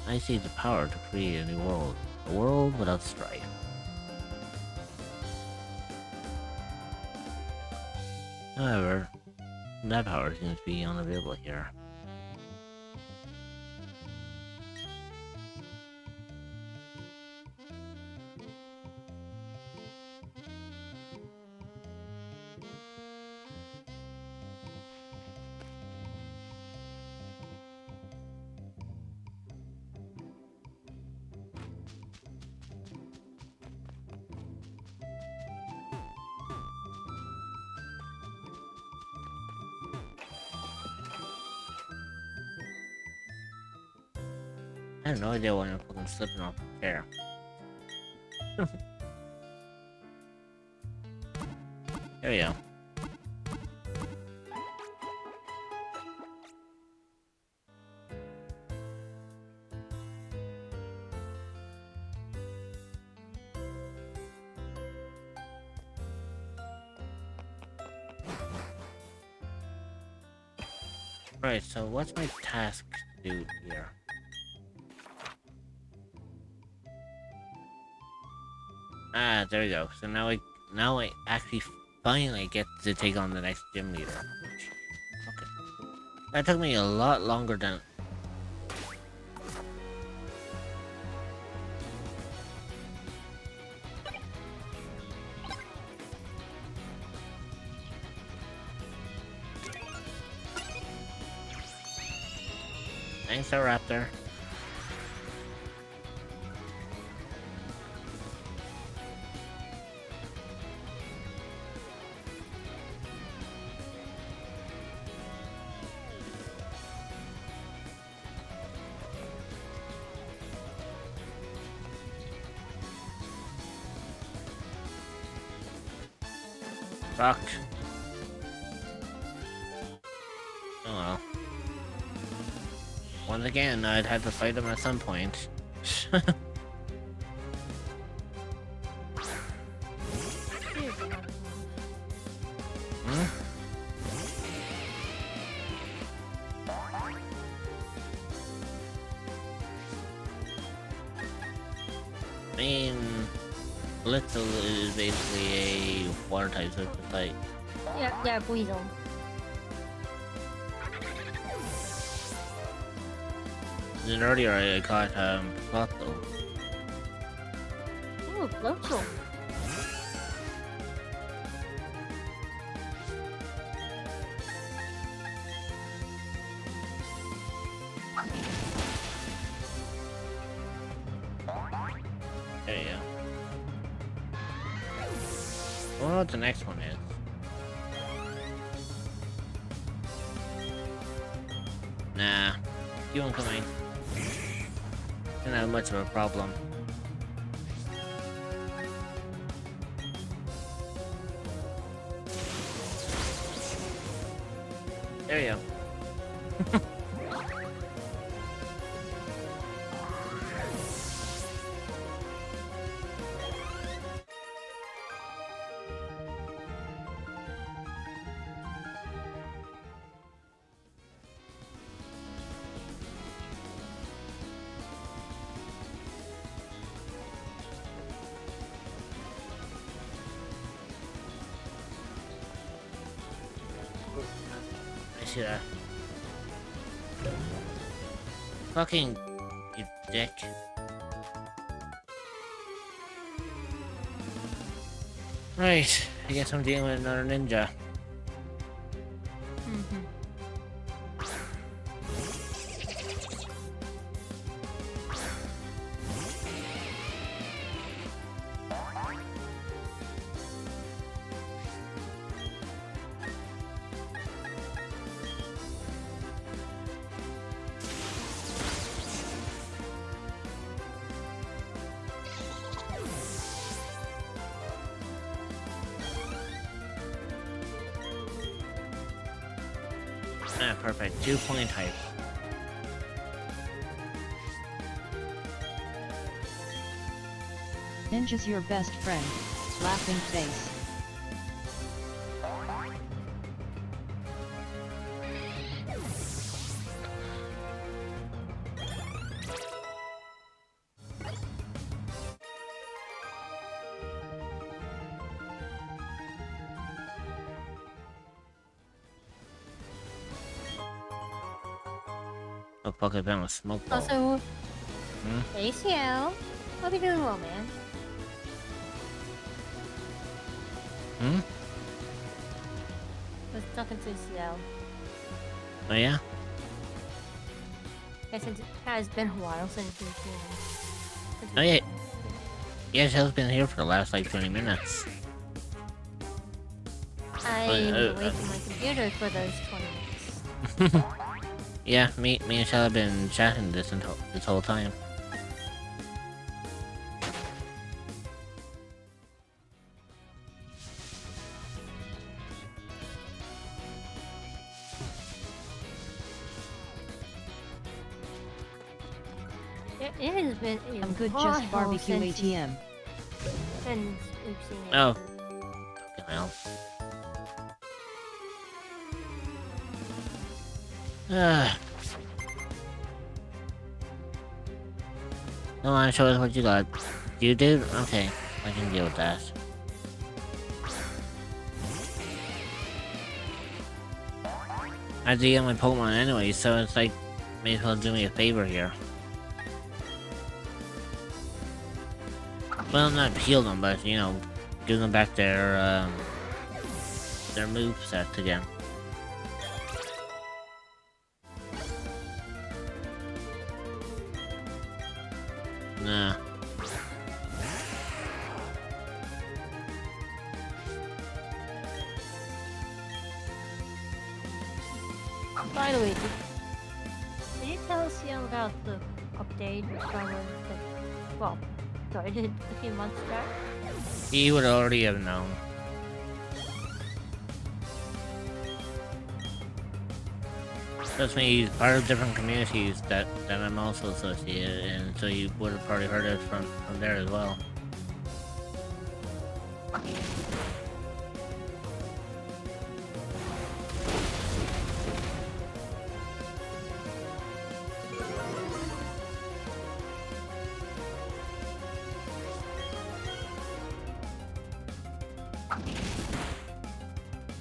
I see the power to create a new world. A world without strife. However, that power seems to be unavailable here. I have no idea why I'm fucking slipping off the chair. There we go. Right, so what's my task to do here? Ah, there we go. So now I actually finally get to take on the next gym leader. Okay. That took me a lot longer than... Thanks, Raptor. Fuck. Oh well. Once again, I'd have to fight him at some point. Hmm? I mean, Blitzel is basically a water type, so it's like... Yeah, Weasel. Then earlier I caught Blotto. Ooh, Blotzel. There you go. I wonder what the next one is. Nah, you won't come in. Didn't have much of a problem. There you go. I see that. Fucking, you dick. Right, I guess I'm dealing with another ninja. Ah, perfect. 2-point hype. Ninja's your best friend. Laughing face. Oh fuck, I found a smoke ball. Also, Hmm? ACL. Hope you're doing well, man. Hmm? I was talking to ACL. Oh yeah? I said it has been a while since we've seen him. Oh yeah. Yeah, Shell's been here for the last like 20 minutes. I was away from my computer for those 20 minutes. Yeah, me and Shell have been chatting this whole time. It has been a I'm good, while just barbecue since ATM. Since we've seen it. Oh. Well. Come on, show us what you got. You do? Okay, I can deal with that. I have to get my Pokemon anyway, so it's like, may as well do me a favor here. Well, not heal them, but, you know, give them back their moveset again. Nah. By the way, did you tell CL about the update from well, started a few months back? He would already have known. Trust me, he's part of different communities that I'm also associated in, so you would have probably heard it from there as well.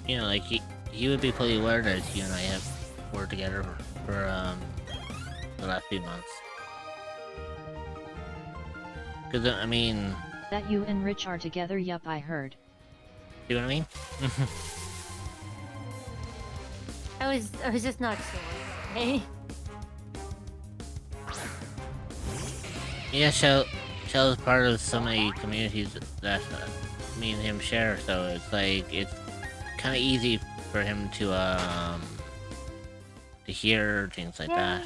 You know, like he would be fully aware that you and I have worked together for the last few months. Cause I mean, That you and Rich are together, yup, I heard. see what I mean? I was just not sure. Hey, Yeah, Shell is part of so many communities that me and him share, so it's like it's kind of easy for him to hear things like that.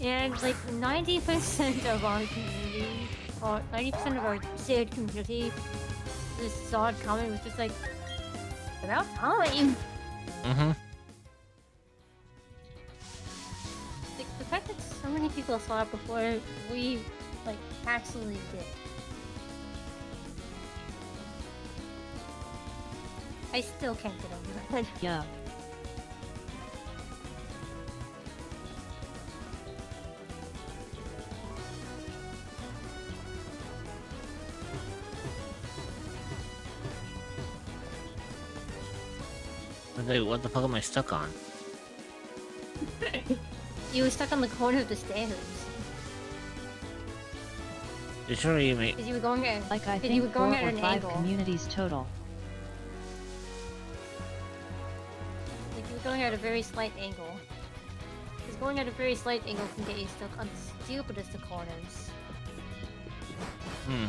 and like 90% of our community, or 90% of our shared community, just saw it coming. Was just like, about time. Mm-hmm. The fact that so many people saw it before we like actually did. I still can't get over that. Yup. What the fuck am I stuck on? You were stuck on the corner of the stairs. You sure you may? Because you were going at Like I Because you think were going 4 at or an 5 angle. communities total. Like you were going at a very slight angle. Because going at a very slight angle can get you stuck on the stupidest of corners. Hmm.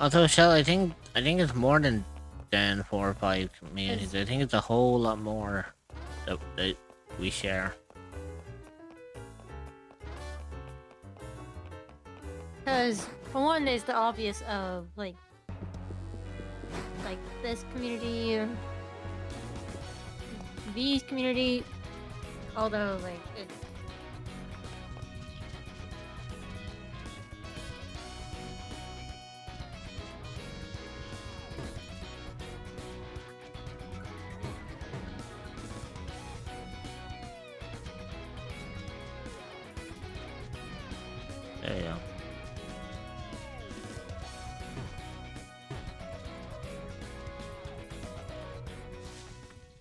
Also, Shell, I think it's more than 4 or 5 communities. I think it's a whole lot more that we share. Because for one, there's the obvious of like this community, or V's community. Although like it. There you go.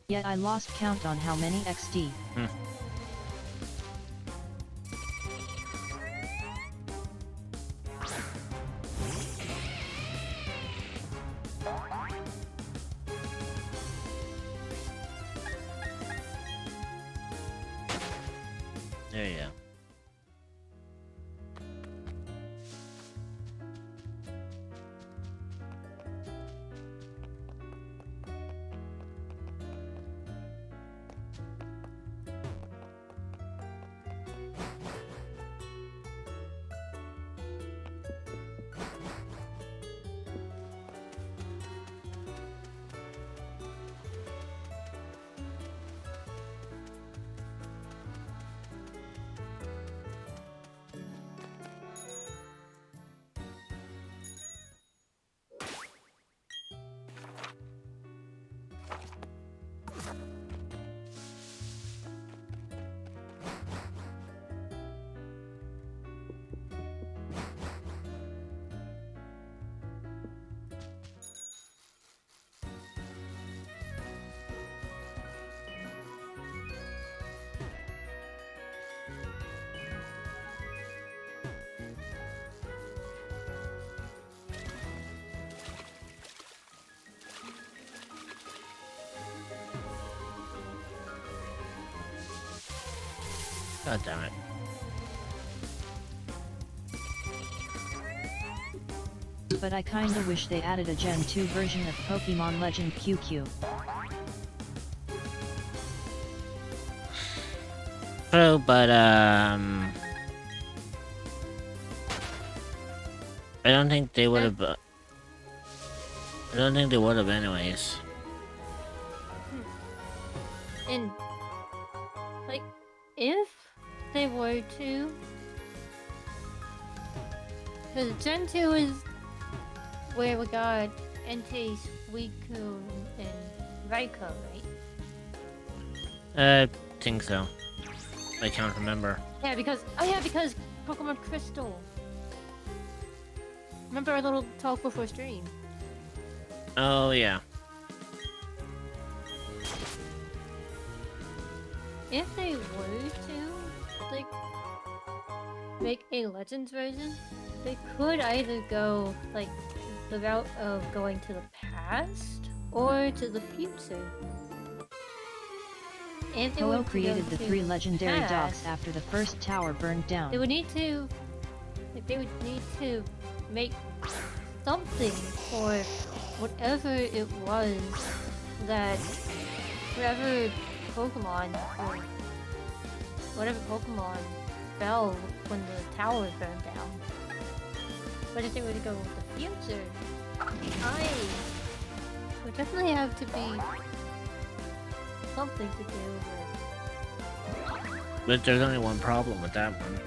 Yet I lost count on how many XD. There you go. God damn it. But I kinda wish they added a Gen 2 version of Pokemon Legend QQ. True, but I don't think they would have. I don't think they would have, anyways. And like, if they were to, because Gen 2 is where we got Entei, Suicune, and Raikou, right? I think so. I can't remember. Yeah, because because Pokemon Crystal. Remember our little talk before stream? Oh yeah. If they were to, like, make a Legends version, they could either go, like, the route of going to the past or to the future. If they were Ho-Oh to created go the to 3 legendary dogs past, after the first tower burned down. they would need to, like, they would need to make something for whatever it was that whatever Pokemon or whatever Pokemon fell when the tower burned down. But if they were to go with the future, I would definitely have to be something to do with. But there's only one problem with that one.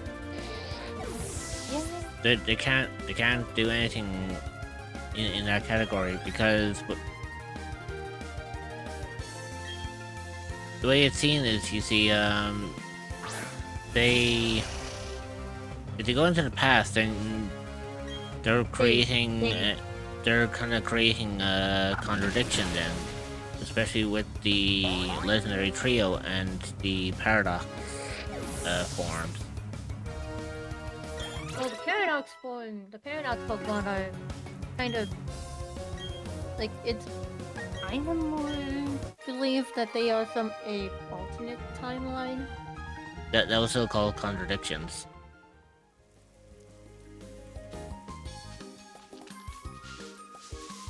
Yeah. They can't do anything in that category because the way it's seen is, you see, if they go into the past, then they're creating, they're kind of creating a contradiction then, especially with the legendary trio and the paradox forms. Well, the paradox Pokemon are kind of like, it's kind of more believed that they are from a alternate timeline. That also called contradictions.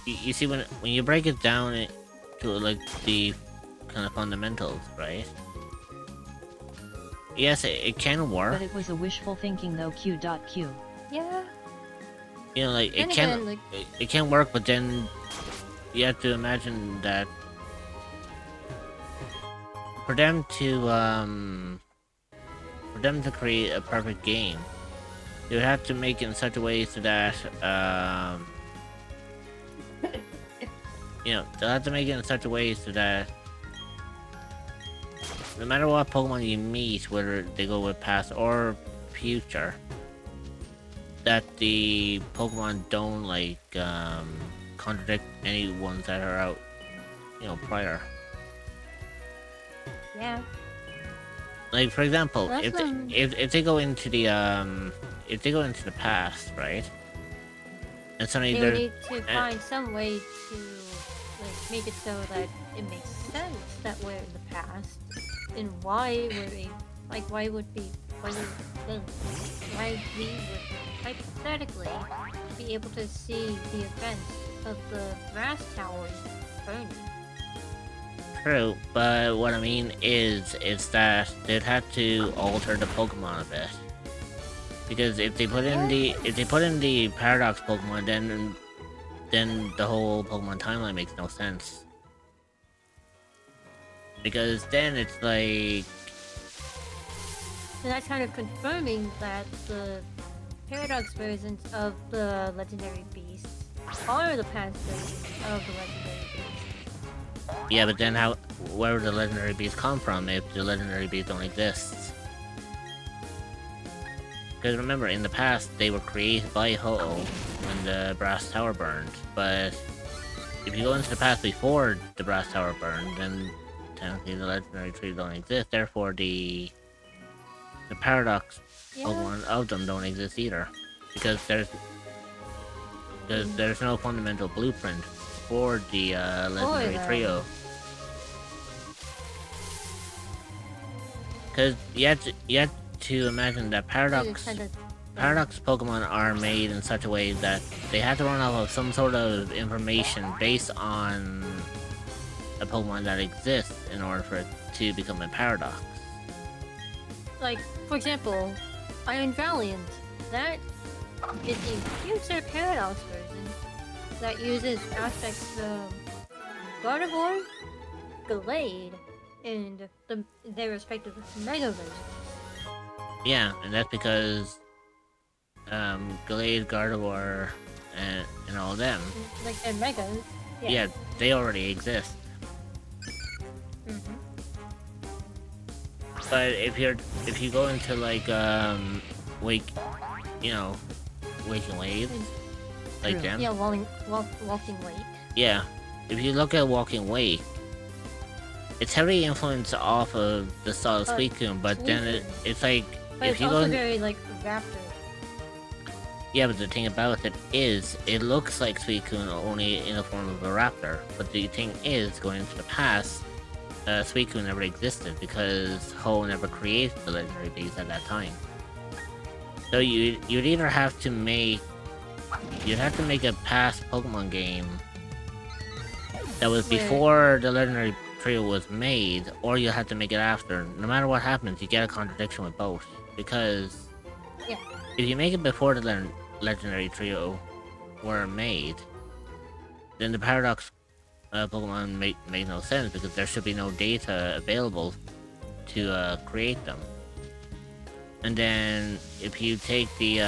You see, when you break it down to like the kind of fundamentals, right? Yes, it can work. But it was a wishful thinking though. Q.Q. Yeah. You know, like Then it can again, like, it can work, but then you have to imagine that for them to create a perfect game, they would have to make it in such a way so that you know, they'll have to make it in such a way so that no matter what Pokemon you meet, whether they go with past or future, that the Pokemon don't like contradict any ones that are out, you know, prior. yeah. Like, for example, That's if they go into the past, right? And suddenly They would they're need to find some way to, like, make it so that it makes sense that we're in the past, and why we would hypothetically be able to see the events of the grass towers burning. true, but what I mean is that they'd have to alter the Pokemon a bit. Because if they put in the paradox Pokemon, then the whole Pokemon timeline makes no sense. Because then it's like, So that's kind of confirming that the paradox versions of the legendary beasts are the past versions of the legendary beasts. yeah, but then where would the legendary beasts come from if the legendary beasts don't exist? Because remember, in the past, they were created by Ho-Oh when the Brass Tower burned, but if you go into the past before the Brass Tower burned, then technically the legendary trees don't exist, therefore the paradox Yeah. Pokemon of them don't exist either. Because there's no fundamental blueprint for the legendary them. trio. Because you have to imagine that Paradox Kind of, Paradox Pokemon are made in such a way that they have to run off of some sort of information based on a Pokemon that exists in order for it to become a Paradox. like, for example, Iron Valiant. That is a future Paradox version that uses aspects from Gardevoir, Gallade, and their respective Mega versions. Yeah, and that's because Gallade, Gardevoir, and all them. Like, and Megas. Yeah, they already exist. Mm-hmm. But if you go into like Waking Wave, like True. them. Yeah, Walking Lake. Yeah, if you look at Walking Wake, it's heavily influenced off of the style of Suicune, but then it's like But if it's you also go in, very, like, Raptor. yeah, but the thing about it is it looks like Suicune only in the form of a raptor. But the thing is, going into the past, Suicune never existed because Ho never created the legendary beast at that time. So you'd either have to make a past Pokemon game that was Wait. before the legendary trio was made, or you have to make it after. No matter what happens, you get a contradiction with both. Because Yeah. if you make it before the legendary trio were made, then the Paradox Pokemon make no sense because there should be no data available to create them. And then if you take the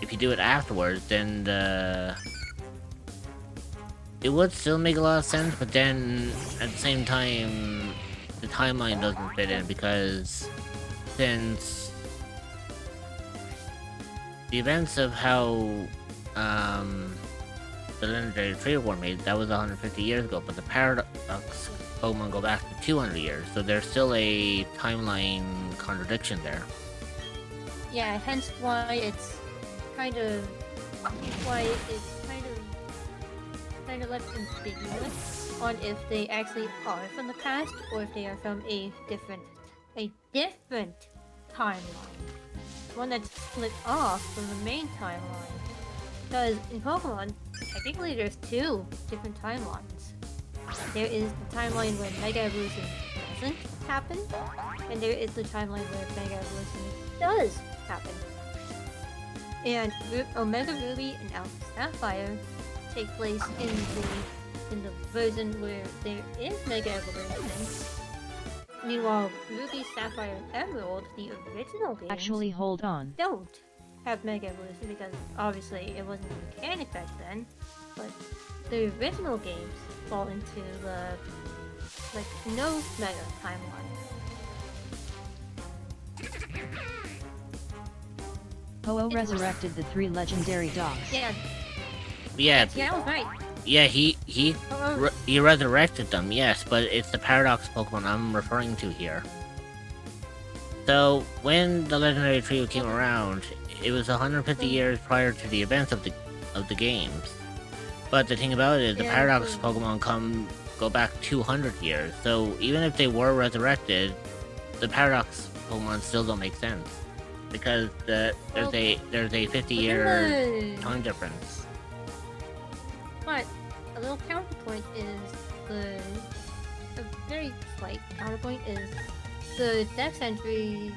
if you do it afterwards, then it would still make a lot of sense, but then at the same time the timeline doesn't fit in because since the events of how the legendary trio were made, that was 150 years ago, but the Paradox Pokemon go back to 200 years, so there's still a timeline contradiction there. Yeah, hence why it's kind of kind of left ambiguous on if they actually are from the past or if they are from a different timeline, one that's split off from the main timeline. Because in Pokemon, technically there's two different timelines. There is the timeline where Mega Evolution doesn't happen, and there is the timeline where Mega Evolution does happen. And Omega Ruby and Alpha Sapphire take place in the version where there is Mega Evolution. Meanwhile, Ruby, Sapphire, and Emerald, the original games, Actually, hold on. don't have Mega Evolution because obviously it wasn't a mechanic back then. But the original games fall into the no Mega timeline. Ho-Oh resurrected the 3 legendary dogs. Yeah, Yeah, I was right. yeah, he Oh, he resurrected them, yes, but it's the Paradox Pokemon I'm referring to here. So when the legendary trio came around, it was 150 years prior to the events of the games. But the thing about it is, the Yeah, Paradox cool. Pokemon go back 200 years. So even if they were resurrected, the Paradox Pokemon still don't make sense because there's a 50-year within the- time difference. But a little counterpoint is a very slight counterpoint is the dex entry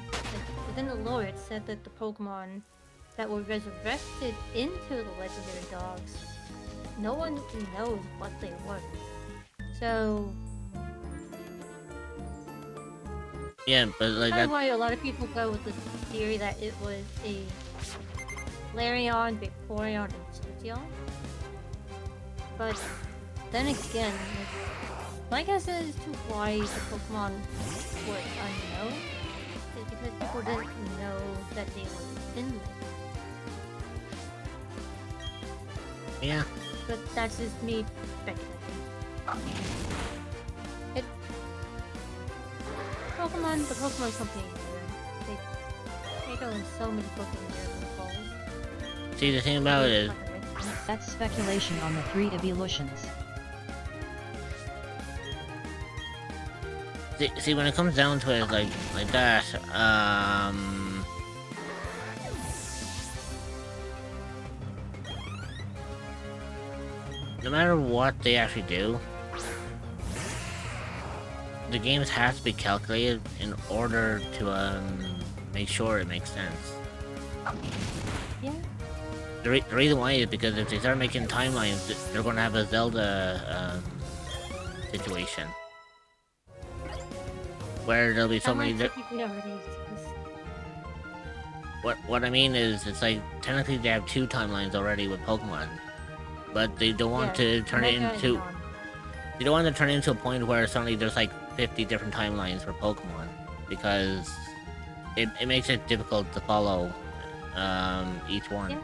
within the lore. It said that the Pokemon that were resurrected into the legendary dogs, no one knows what they were. So Yeah, but like that's that. why a lot of people go with the theory that it was a Larion, Vaporeon, and Jolteon. But then again, my guess as to why the Pokemon were unknown is because people didn't know that they were in there. Yeah, But that's just me speculating. The Pokemon Company, they go in so many Pokemon calls. see the thing about it is, That's speculation on the 3 evolutions. See, when it comes down to it, like that, no matter what they actually do, the games have to be calculated in order to make sure it makes sense. Yeah. The reason why is because if they start making timelines, they're going to have a Zelda situation where there'll be so many. Technically already exist. What I mean is, it's like technically they have 2 timelines already with Pokemon, but they don't want to turn it Mega and into. non. You don't want to turn it into a point where suddenly there's like 50 different timelines for Pokemon, because it makes it difficult to follow each one. Yeah.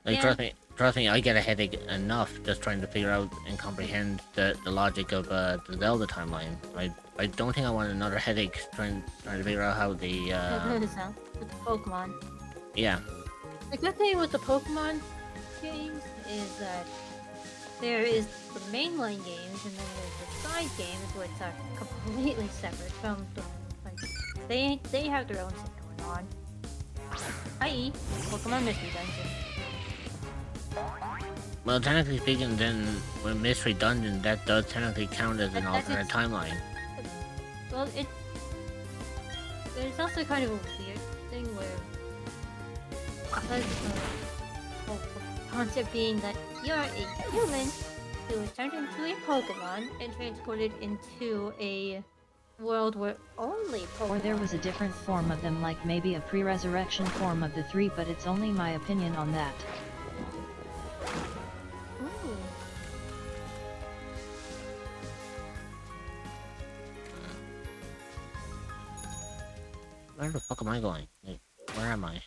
Like Yeah. trust me, I get a headache enough just trying to figure out and comprehend the logic of the Zelda timeline. I don't think I want another headache trying to figure out how the With the Pokemon. yeah. The good thing with the Pokemon games is that there is the mainline games and then there's the side games which are completely separate from the they have their own thing going on. I.e. Pokemon Mystery Dungeon. Well, technically speaking, then with Mystery Dungeon, that does technically count as an That's alternate its- timeline. Well, there's also kind of a weird thing where because the concept being that you're a human who is turned into a Pokemon and transported into a world where only Pokemon. Or there was a different form of them, like maybe a pre-resurrection form of the 3, but it's only my opinion on that. Ooh. Where the fuck am I going? Like, where am I?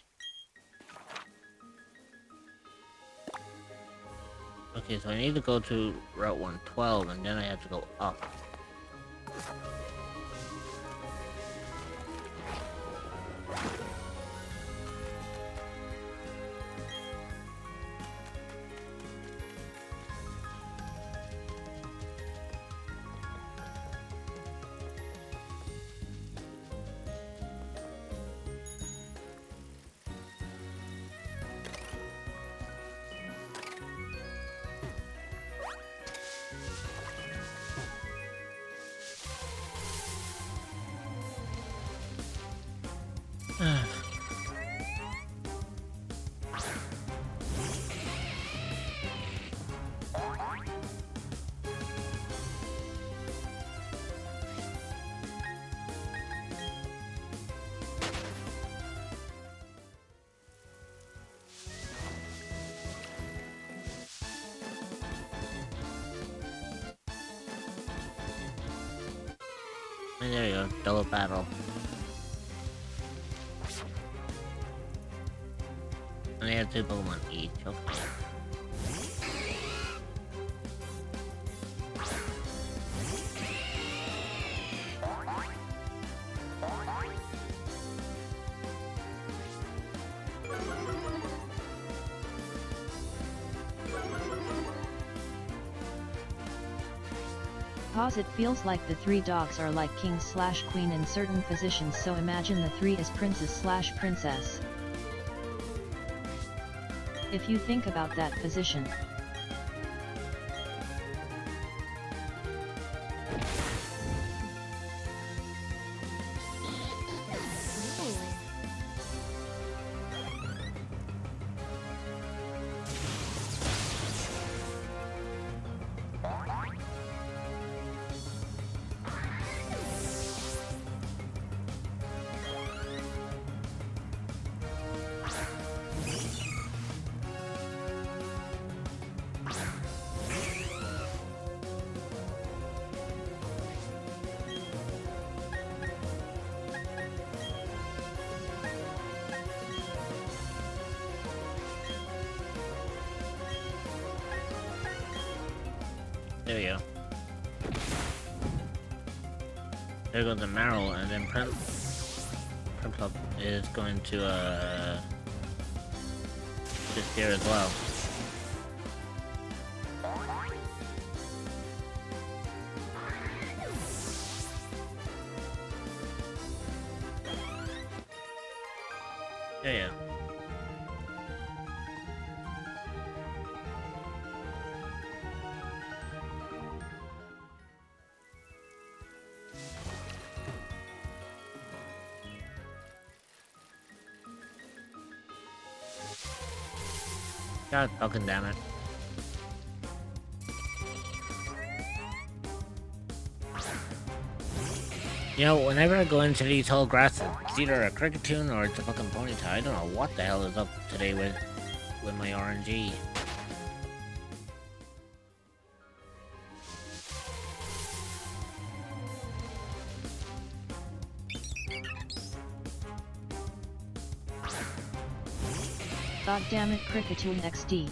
Okay, so I need to go to Route 112, and then I have to go up. And there you go, double battle. And they have 2 Pokemon each, okay. Pause. It feels like the 3 dogs are like king/queen in certain positions, so imagine the 3 is princess/princess. If you think about that position. There we go. There goes the Marrow, and then Prinplup is going to disappear as well. Yeah. God fucking damn it. You know, whenever I go into these whole grasses, it's either a cricket tune or it's a fucking ponytail. I don't know what the hell is up today with my RNG. God damn it, Cricketune XD.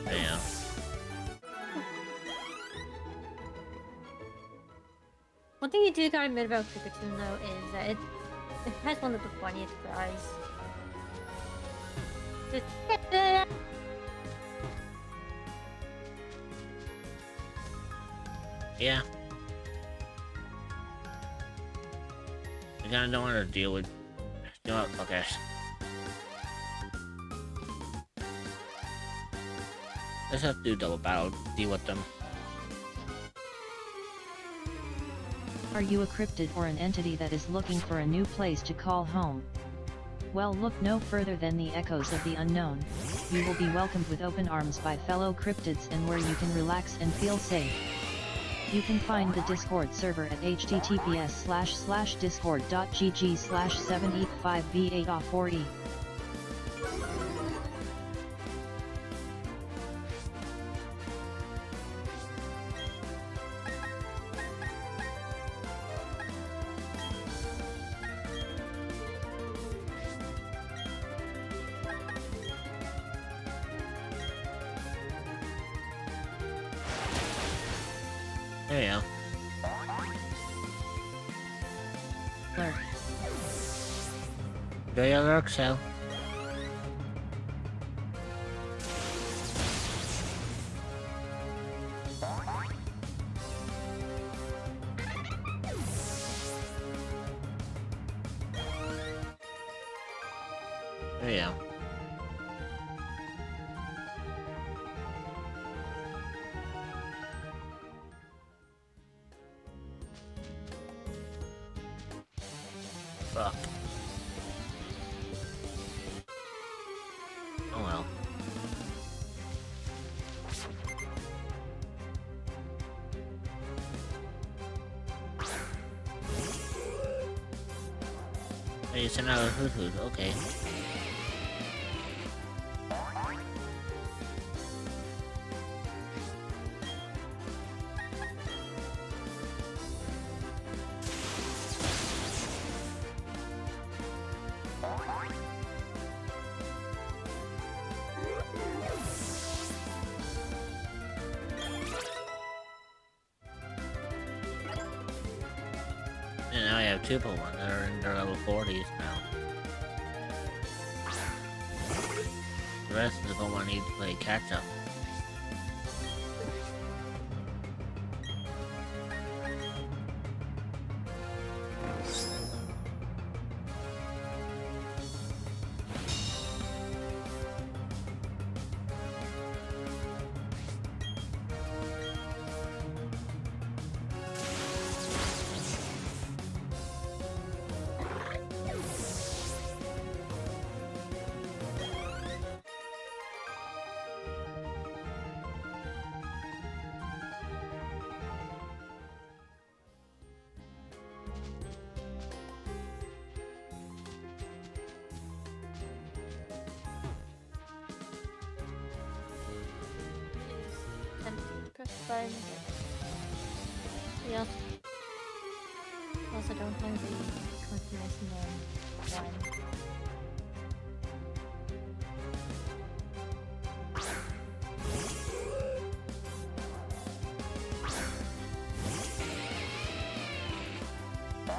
Yeah. One thing you do gotta admit about Cricketune though is that it has one of the funniest cries. Just Yeah. I kinda don't want to deal with... You know what, fuck it. Let's have to do double battle, deal with them. Are you a cryptid or an entity that is looking for a new place to call home? Well, look no further than the echoes of the unknown. You will be welcomed with open arms by fellow cryptids and where you can relax and feel safe. You can find the Discord server at https://discord.gg/7e5v8off4e. There you go. Lurk. Enjoy your lurk, Sal. There you go. Fuck. Oh well. Hey, it's another hoot hoot, okay. And now I have two Pokemon that are in their level 40s now. The rest of the Pokemon need to play catch up. press the button. We also don't have the confirmation one.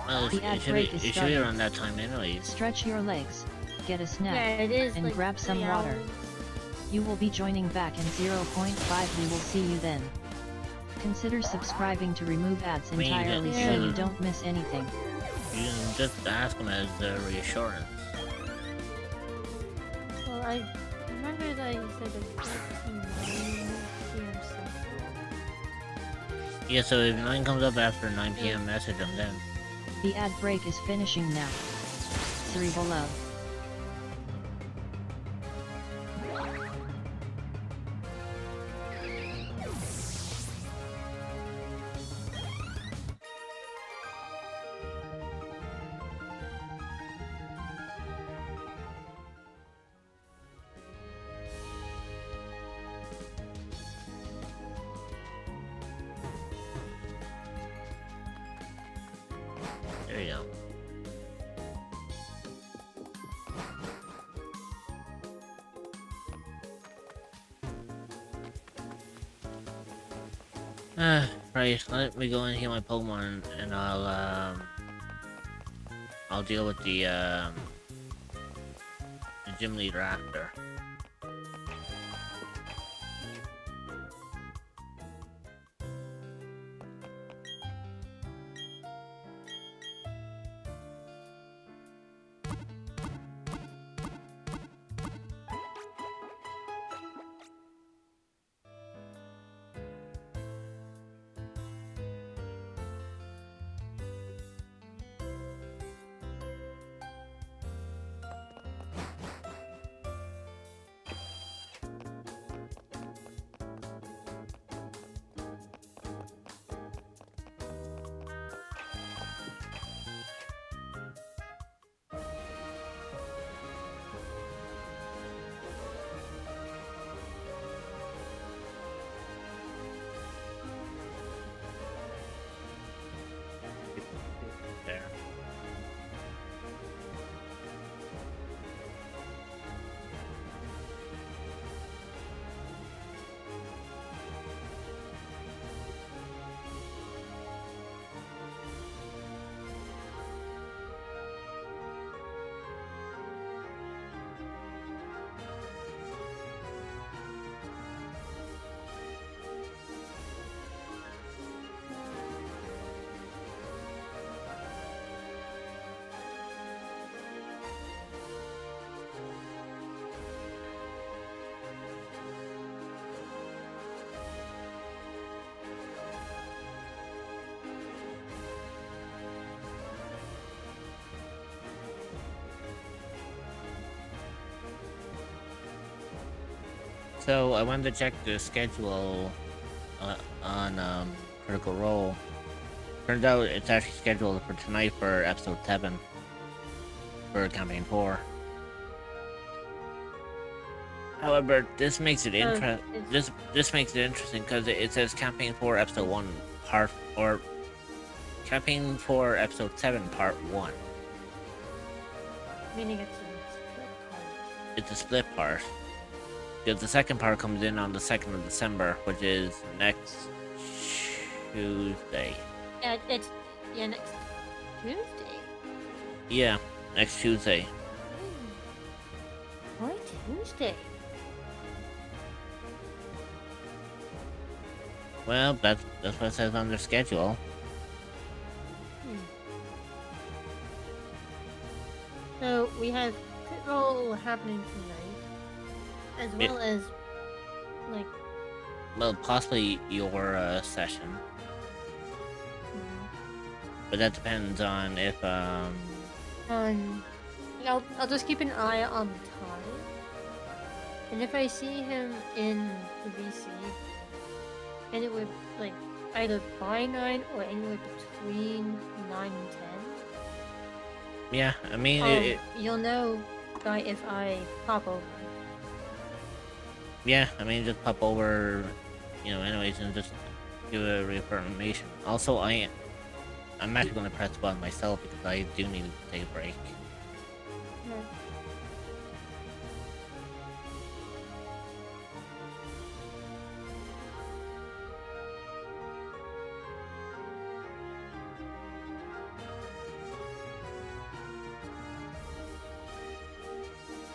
Well, The ad it should break be, is it should be starting. around that time anyways. Stretch your legs, get a snack, Yeah, it is. and like grab some 3 water. hours. You will be joining back in 0.5. We will see you then. Consider subscribing to remove ads mean, entirely so yeah. you don't miss anything. You can just ask him as a reassurance. Well, I remember that you said that 9 p.m. Central. Yeah, so if 9 comes up after 9 p.m., message him then. The ad break is finishing now. Cerebral love. There you go. Right, let me go and heal my Pokemon and I'll deal with the gym leader after. There. So I wanted to check the schedule on Critical Role. Turns out it's actually scheduled for tonight for episode 7 for campaign 4. However, this makes it this makes it interesting because it says campaign 4 episode 1 part or campaign 4 episode 7 part 1. Meaning it's a split part. It's a split part. Because the second part comes in on the 2nd of December, which is next Tuesday. It's next Tuesday. Yeah, next Tuesday. Why Tuesday? Well, that's what it says on their schedule. So we have crit roll happening tonight, as well as like. Well, possibly your session, but that depends on if I'll just keep an eye on the time, and if I see him in the VC, anywhere like either by 9 or anywhere between 9 and 10. yeah, I mean you'll know by if I pop over. yeah, I mean just pop over, anyways, and just give a reaffirmation. Also, I'm actually going to press the button myself because I do need to take a break.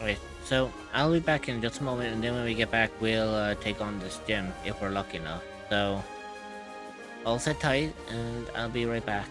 Wait, So I'll be back in just a moment, and then when we get back, we'll take on this gym if we're lucky enough. So I'll sit tight, and I'll be right back.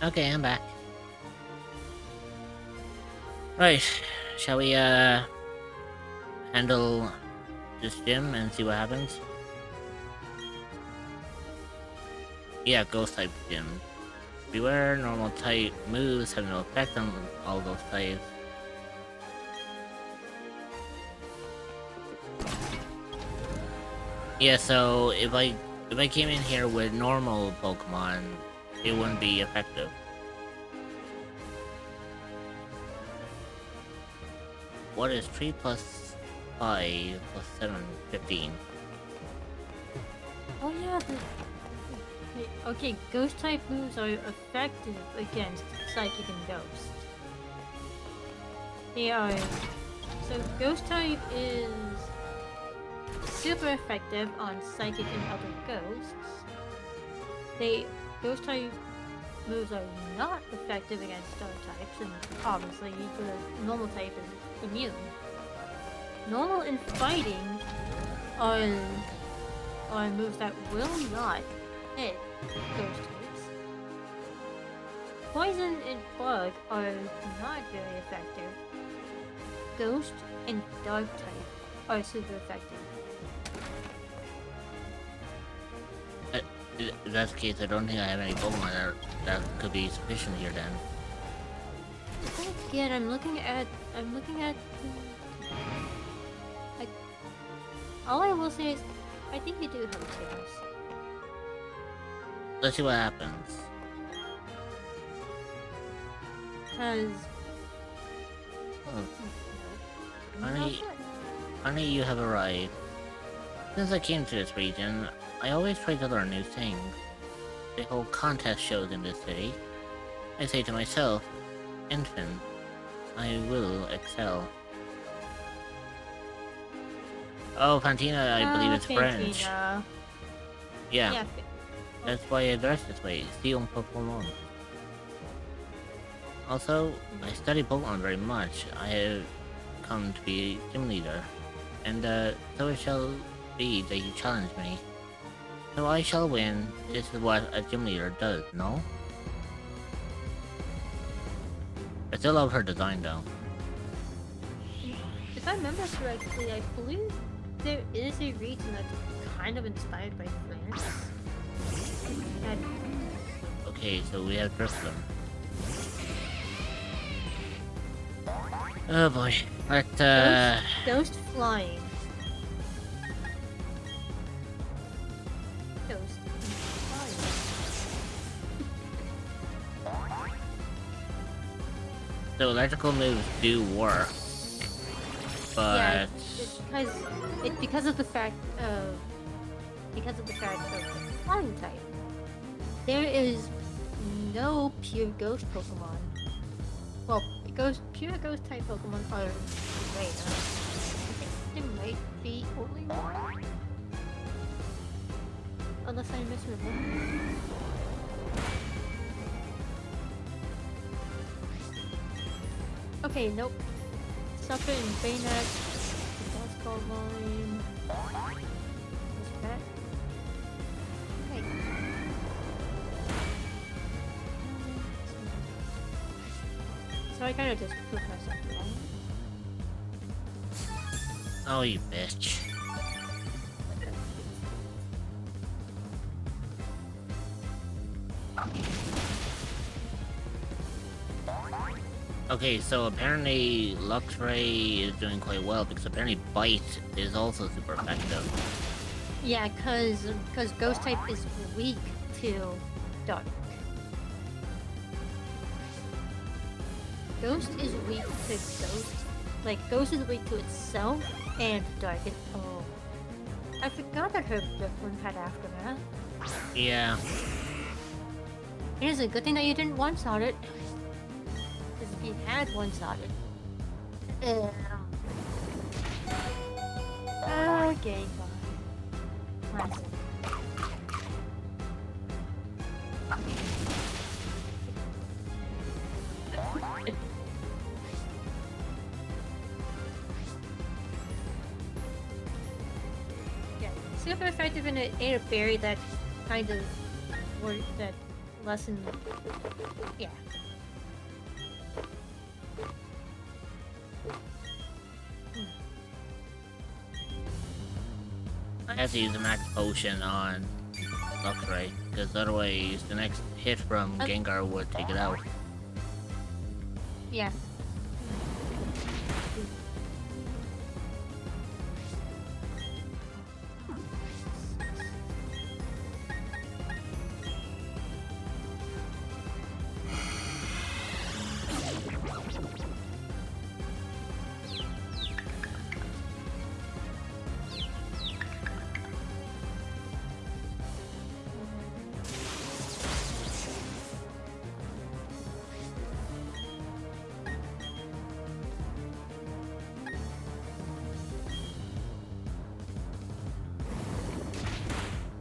Okay, I'm back. Right, shall we handle this gym and see what happens? Yeah, ghost type gym. Beware, normal type moves have no effect on all those types. Yeah, so if I came in here with normal Pokemon, it wouldn't be effective. What is 3 plus 5 plus 7, 15? Oh yeah, okay, ghost type moves are effective against psychic and ghost. They are. So ghost type is super effective on psychic and other ghosts. Ghost type moves are not effective against dark types, and obviously the normal type is immune. Normal and fighting are moves that will not hit ghost types. Poison and bug are not very effective. Ghost and dark type are super effective. If that's the case, I don't think I have any Pokemon that could be sufficient here then. Again, I'm looking at. All I will say is, I think you do have a chance. Let's see what happens. Cause. Oh. Honey, you have arrived. Since I came to this region, I always try to learn new things. They hold contest shows in this city. I say to myself, infant, I will excel. Oh, Fantina, I believe it's French. Fantina. Yeah, that's why I dress this way. See un Pokemon. Also, I study Pokemon very much. I have come to be gym leader, and so it shall be that you challenge me. So I shall win. This is what a gym leader does, no? I still love her design though. If I remember correctly, I believe there is a region that's kind of inspired by France. And Okay, so we have Drifloon. Oh boy. Let's ghost flying. Ghost flying. So electrical moves do work. Yeah, But it's because of the fact of the flying type. There is no pure ghost Pokemon. Well, pure ghost type Pokemon are rare. I think there might be only one. Unless I misremember. Okay, nope. Sucker and Baynet. Basketball volume. What's that? Hey. So I kind of just put myself wrong. oh, you bitch. Okay, so apparently Luxray is doing quite well because apparently Bite is also super effective. Yeah, cause Ghost type is weak to Dark. Ghost is weak to Ghost. Like, Ghost is weak to itself and Dark. Oh. I forgot that her different had Aftermath. Yeah. It is a good thing that you didn't one-shot it. Because if you had one-shot it... Okay, fine. Classic. Yeah, super effective in an Air Fairy that kind of lessen. Yeah. I have to use a max potion on Luxray, because otherwise the next hit from Gengar would take it out. Yeah.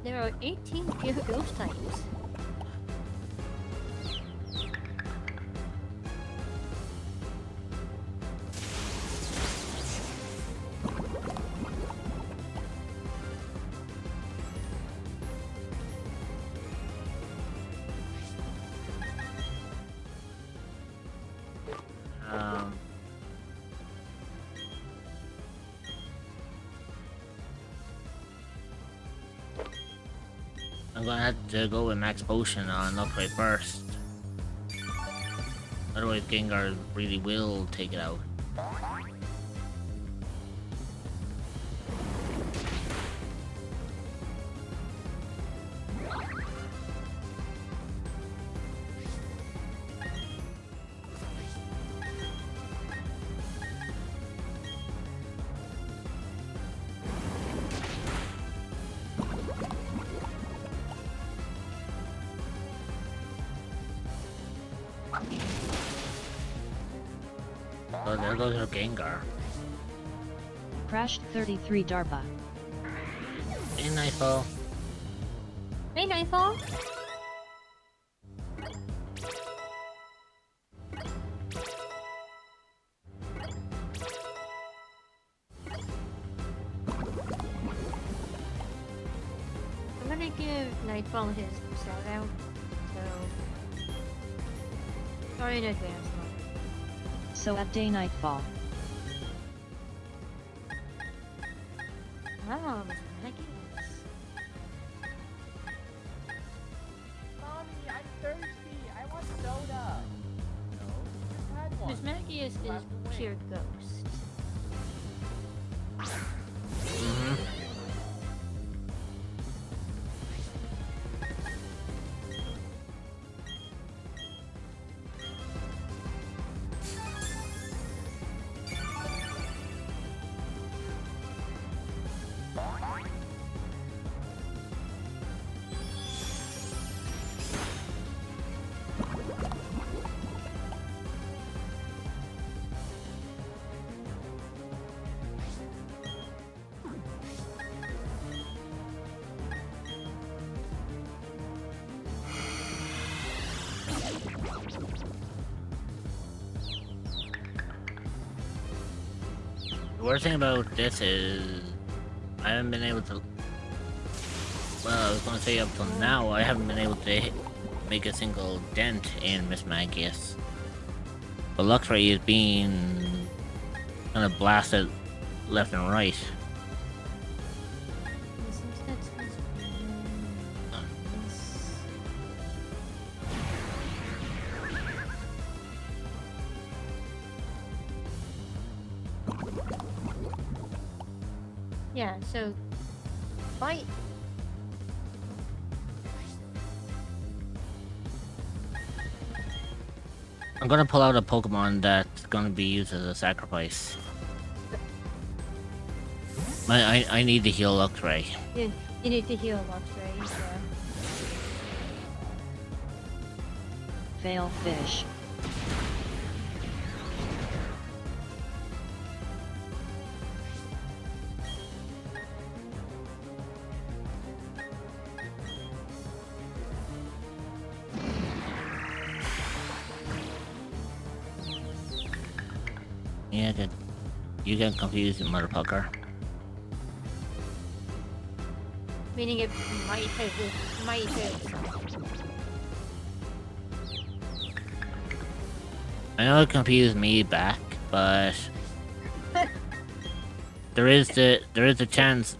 There are 18 pure ghost types. Um, I'm gonna have to go with max potion on Luxray first. Otherwise Gengar really will take it out. So there goes our Gengar. Crashed 33 DARPA. Hey Nightfall. Hey, Nightfall. I'm gonna give Nightfall his shout out. So, sorry in advance, Mom. So at day nightfall. Wow, Miss Maggie. Mommy, I'm thirsty. I want soda. No, you just had one. Miss Maggie is pure ghost. Mm-hmm. The worst thing about this is I haven't been able to. Well, I was gonna say up till now, I haven't been able to make a single dent in Miss Magius. But Luxray is being kind of blasted left and right. Yeah, so fight. I'm gonna pull out a Pokemon that's gonna be used as a sacrifice. I need to heal Luxray. You need to heal Luxray. Yeah. Fail fish. Yeah, you get confused, motherfucker. Meaning it might have. I know it confused me back, but there is the chance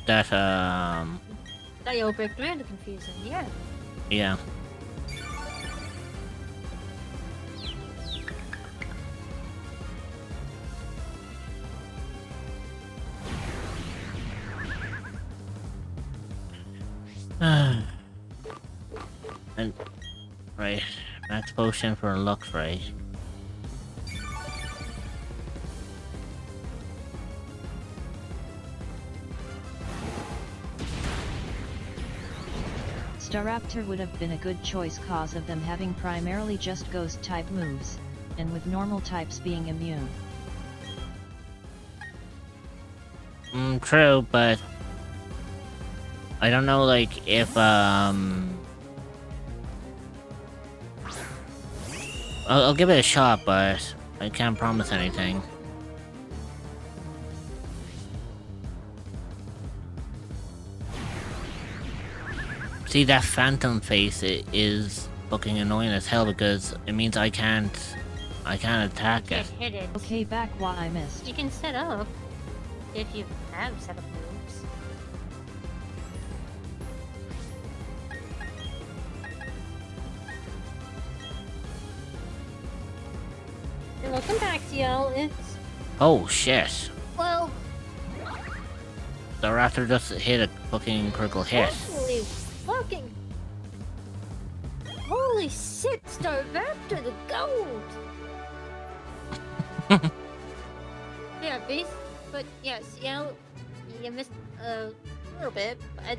that That you'll break through the confusion, yeah. yeah. And right, max potion for Lux, right? Staraptor would have been a good choice cause of them having primarily just ghost type moves, and with normal types being immune. True, but I don't know, like, if, I'll give it a shot, but I can't promise anything. See, that phantom face is fucking annoying as hell because it means I can't attack Can't it. hit it. Okay, back why I missed. You can set up if you have set up moves. And welcome back, TL. It's Oh shit! well, The Raptor just hit a fucking critical hit. holy fucking, holy shit! Staraptor the goat. Yeah, base, but yeah, CL, you missed a little bit, but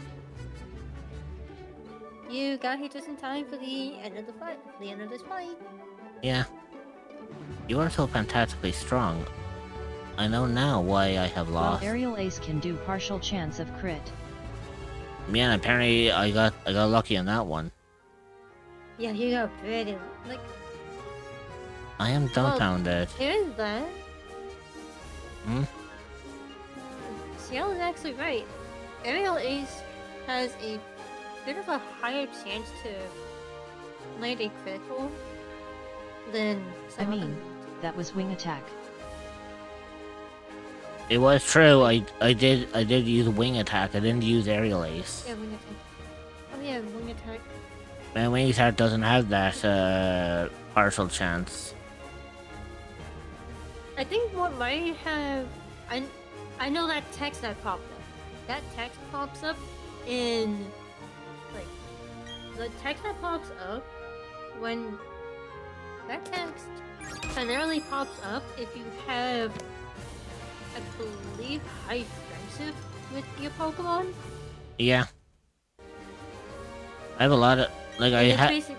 you got here just in time for the end of the fight. The end of this fight. Yeah. You are so fantastically strong. I know now why I have Well, lost. Aerial Ace can do partial chance of crit. Yeah, apparently I got lucky on that one. Yeah, you got pretty like I am dumbfounded. there is that. Hmm? CL is actually right. Aerial Ace has a bit of a higher chance to land a critical than I some other mean, moves. that was wing attack. It was true. I did use wing attack. I didn't use aerial ace. Yeah, wing attack. Oh yeah, wing attack. And wing attack doesn't have that partial chance. I think what might have I know that text that popped up. That text pops up in like the text that pops up when that text primarily pops up if you have I believe high friendship with your Pokemon. Yeah. I have a lot of like I And it's have basic-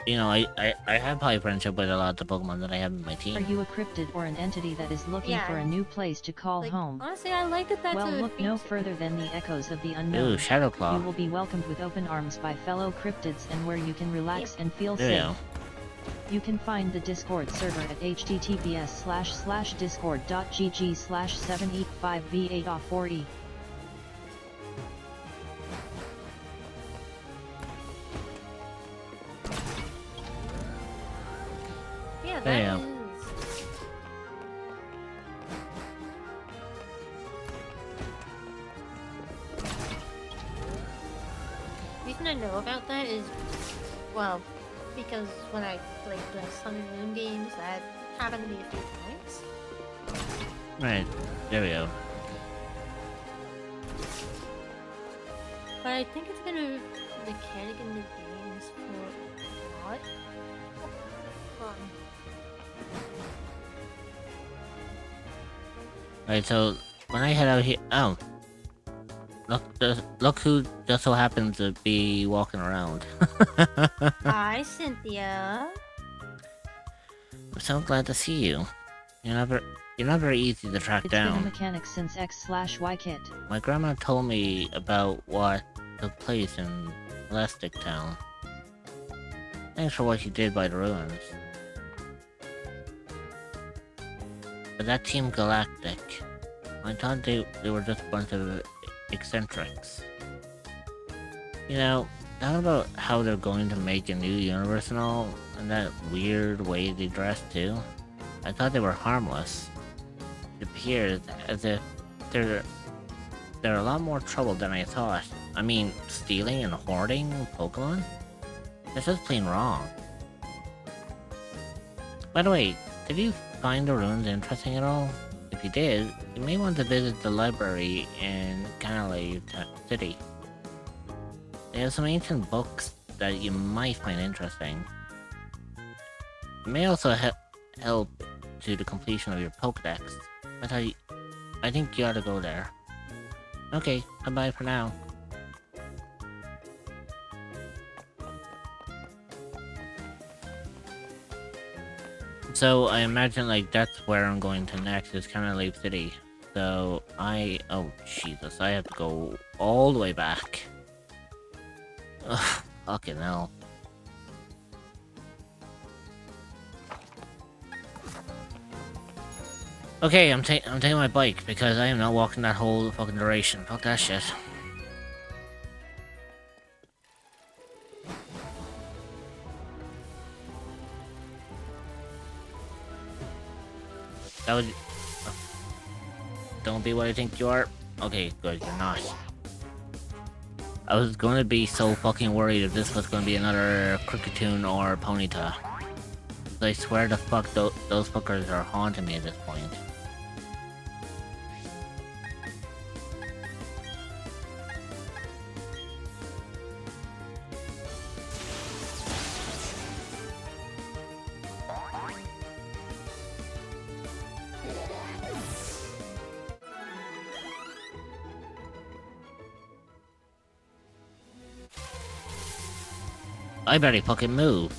you know I have high friendship with a lot of the Pokemon that I have in my Are team. you a cryptid or an entity that is looking Yeah. for a new place to call like, home? honestly, I like that that's Well, a look no feature. further than the echoes of the unknown. Ooh, Shadow You Claw. will be welcomed with open arms by fellow cryptids and where you can relax and feel There you safe. go. You can find the Discord server at https://discord.gg/785v8off4e. Yeah, Damn. that is. The reason I know about that is, well, because when I played the Sun and Moon games, that happened to me a few times. Right. There we go. But I think it's been a mechanic in the games for a lot. Fun. Right, so when I head out here, oh, look who just so happens to be walking around. Hi, Cynthia. I'm so glad to see you. You're not very easy to track It's been a down. mechanic since X/Y kit. My grandma told me about what took place in Elastic Town. Thanks for what you did by the ruins. But that Team Galactic, I thought they were just a bunch of eccentrics. You know, talking about how they're going to make a new universe and all, And that weird way they dress too. I thought they were harmless. It appears as if they're a lot more trouble than I thought. I mean, stealing and hoarding Pokemon? That's just plain wrong. By the way, did you find the ruins interesting at all? If you did, you may want to visit the library in Canalave City. They have some ancient books that you might find interesting. It may also help to the completion of your Pokedex. I think you ought to go there. Okay, bye-bye for now. So I imagine like that's where I'm going to next is Canalave City. So oh Jesus, I have to go all the way back. Ugh, fucking hell. Okay, I'm taking my bike because I am not walking that whole fucking duration. Fuck that shit. That was... Don't be what I think you are. Okay, good, you're not. I was gonna be so fucking worried if this was gonna be another Kricketune or Ponyta. I swear the fuck those fuckers are haunting me at this point. I better fucking move.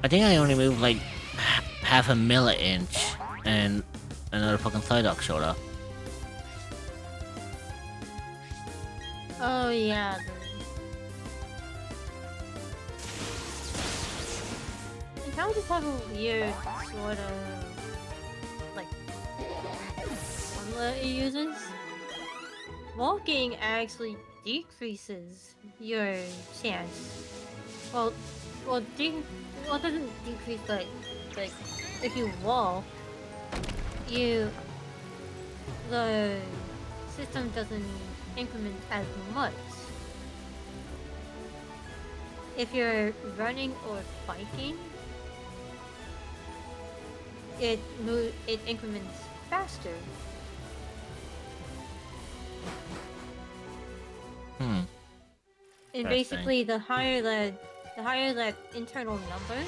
I think I only moved like half a milli-inch and another fucking Psyduck showed up. Oh yeah. It kind of just have a weird sort of like formula it uses. Walking actually decreases your chance. Well, it doesn't decrease, but like if you walk, the system doesn't increment as much. If you're running or biking, it increments faster. And basically, the higher that internal number,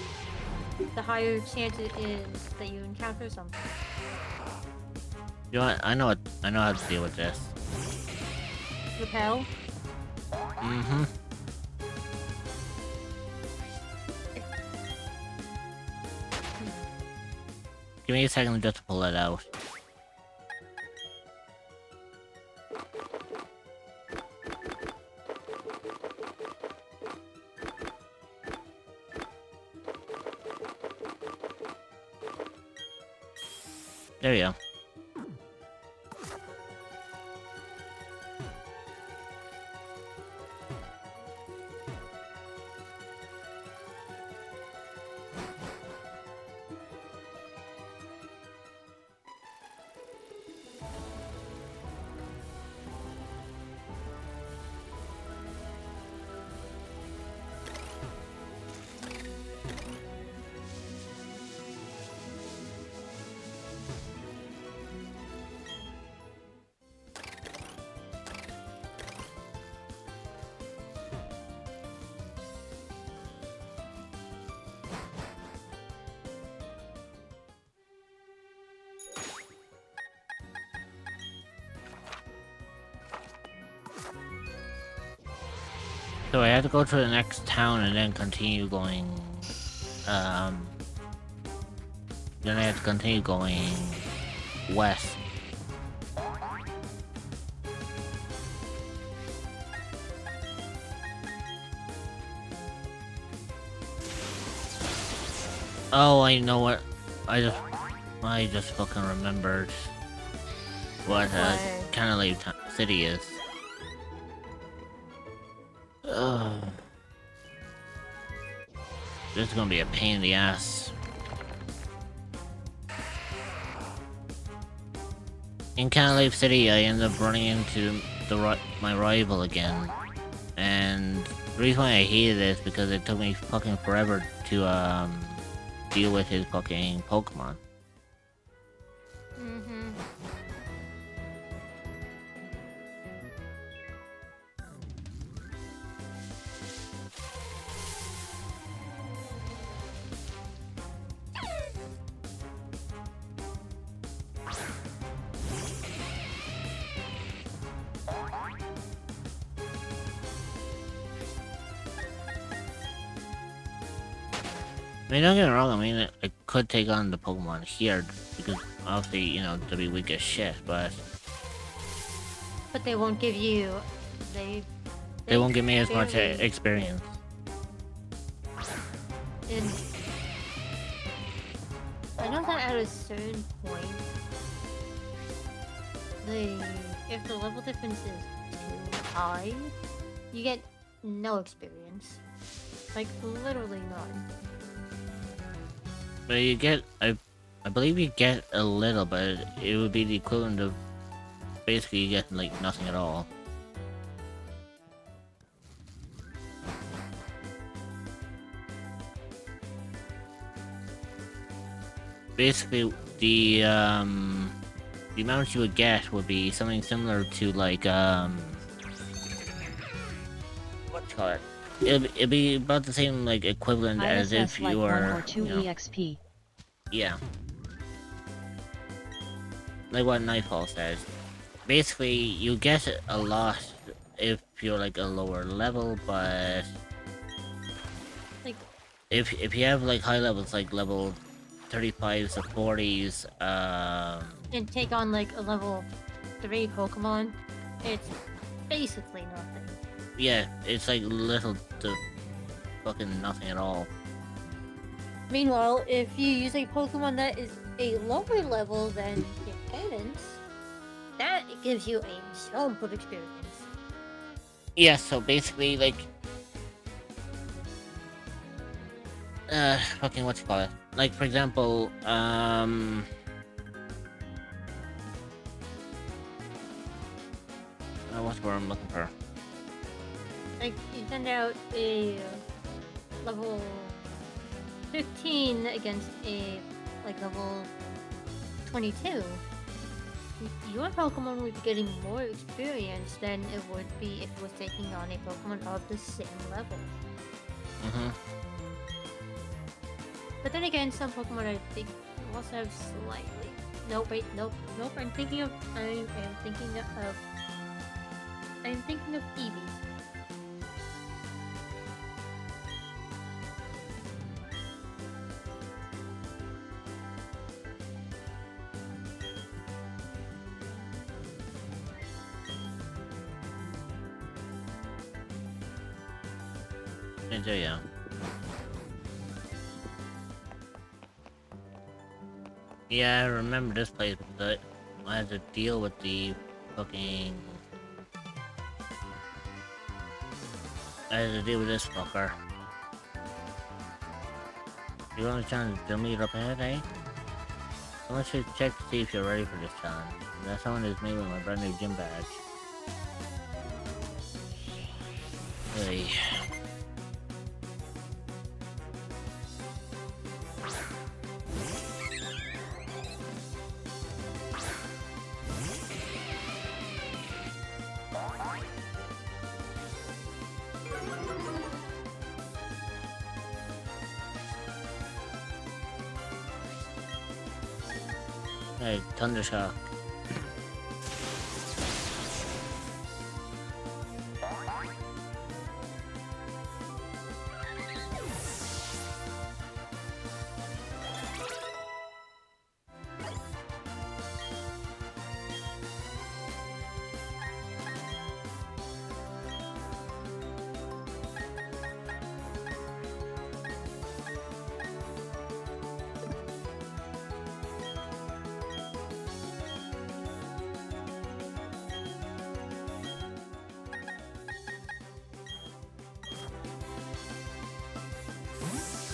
the higher chance it is that you encounter something. You know what? I know how to deal with this. Repel? Mm-hmm. Give me a second just to pull that out. There we go. So I have to go to the next town and then continue going, then I have to continue going west. Oh, I know what, I just fucking remembered what Canalave City is. Ugh. This is gonna be a pain in the ass. In Canalave City, I ended up running into my rival again, and the reason why I hated it is because it took me fucking forever to deal with his fucking Pokemon. Mm-hmm. I mean, don't get me wrong, I mean, I could take on the Pokemon here, because obviously, you know, they'll be weak as shit, but But they won't give you. they won't give me as much barely- experience. And I know that at a certain point, if the level difference is too high, you get no experience. Like literally none. But you get, I believe you get a little, but it would be the equivalent of basically you get like nothing at all. Basically, the amount you would get would be something similar to like what you call it? It'd be about the same like equivalent as ISS if like you 1 were, or 2 you know, EXP. yeah. Like what Nightfall says. Basically, you get a lot if you're like a lower level, but Like if you have like high levels, like level 35s or 40s, and take on like a level 3 Pokemon, it's basically nothing. yeah, it's like little to fucking nothing at all. Meanwhile, if you use a Pokemon that is a lower level than the opponents, that gives you a jump of experience. Yeah, so basically, like, fucking what you call it? Like, for example, what's the word I'm looking for? Like, you send out a level 15 against a, like, level 22. Your Pokemon would be getting more experience than it would be if it was taking on a Pokemon of the same level. Mm-hmm. But then again, some Pokemon I think also have slightly. Nope, wait, nope. I'm thinking of Eevee. Yeah. Yeah, I remember this place because I had to deal with the fucking. I had to deal with this fucker. You want to challenge to meet up ahead, eh? Someone should check to see if you're ready for this challenge. That someone is me with my brand new gym badge. Hey. Hey, Thundershock.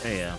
There you go.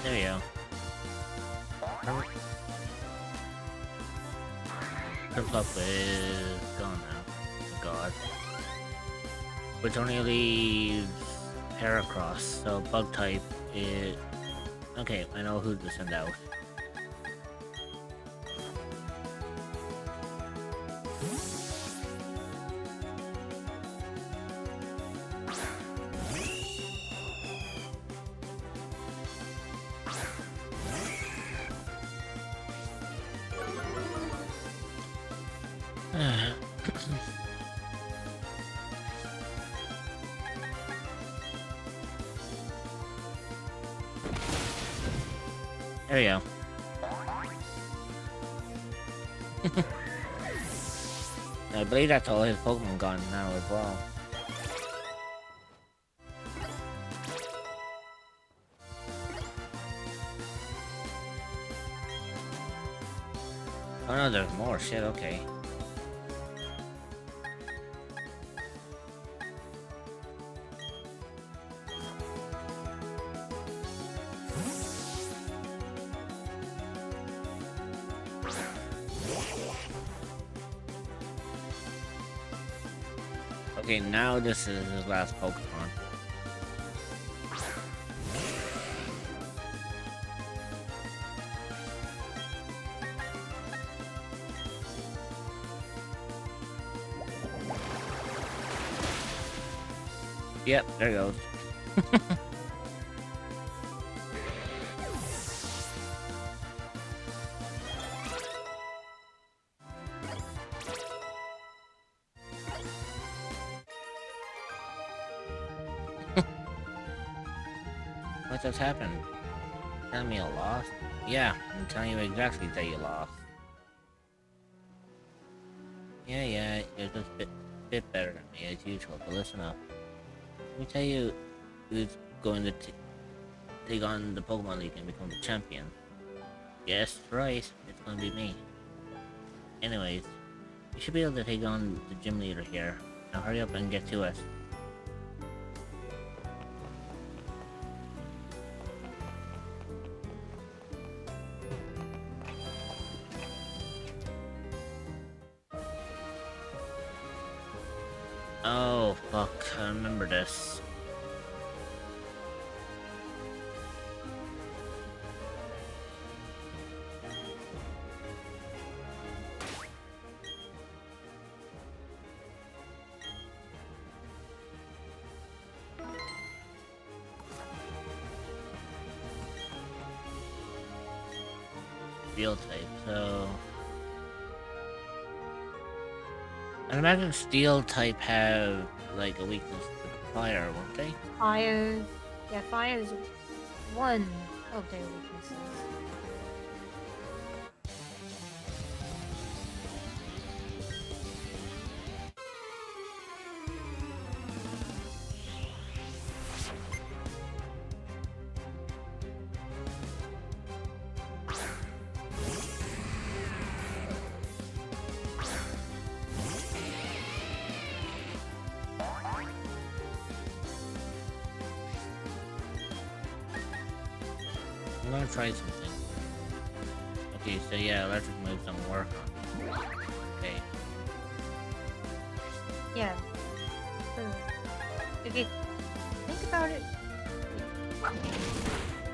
There you go. Purplup is gone now. Oh god. Which only leaves Heracross, so bug type is... Okay, I know who to send out. There we go. I believe that's all his Pokemon gone now as well. Oh no, there's more. Shit, okay. Okay, now this is his last Pokemon. Yep, there it goes. What just happened? Telling me you lost? Yeah, I'm telling you exactly that you lost. Yeah, you're just a bit better than me as usual, but listen up. Let me tell you who's going to take on the Pokemon League and become the champion. Yes, right, it's going to be me. Anyways, you should be able to take on the gym leader here. Now hurry up and get to it. Oh, fuck, I remember this. Steel type, so... I imagine Steel type have, like, a weakness to fire, won't they? Fire. Yeah, fire is one of their weaknesses. I'm gonna try something. Okay, so yeah, electric moves don't work on. Okay. Yeah. Okay, think about it.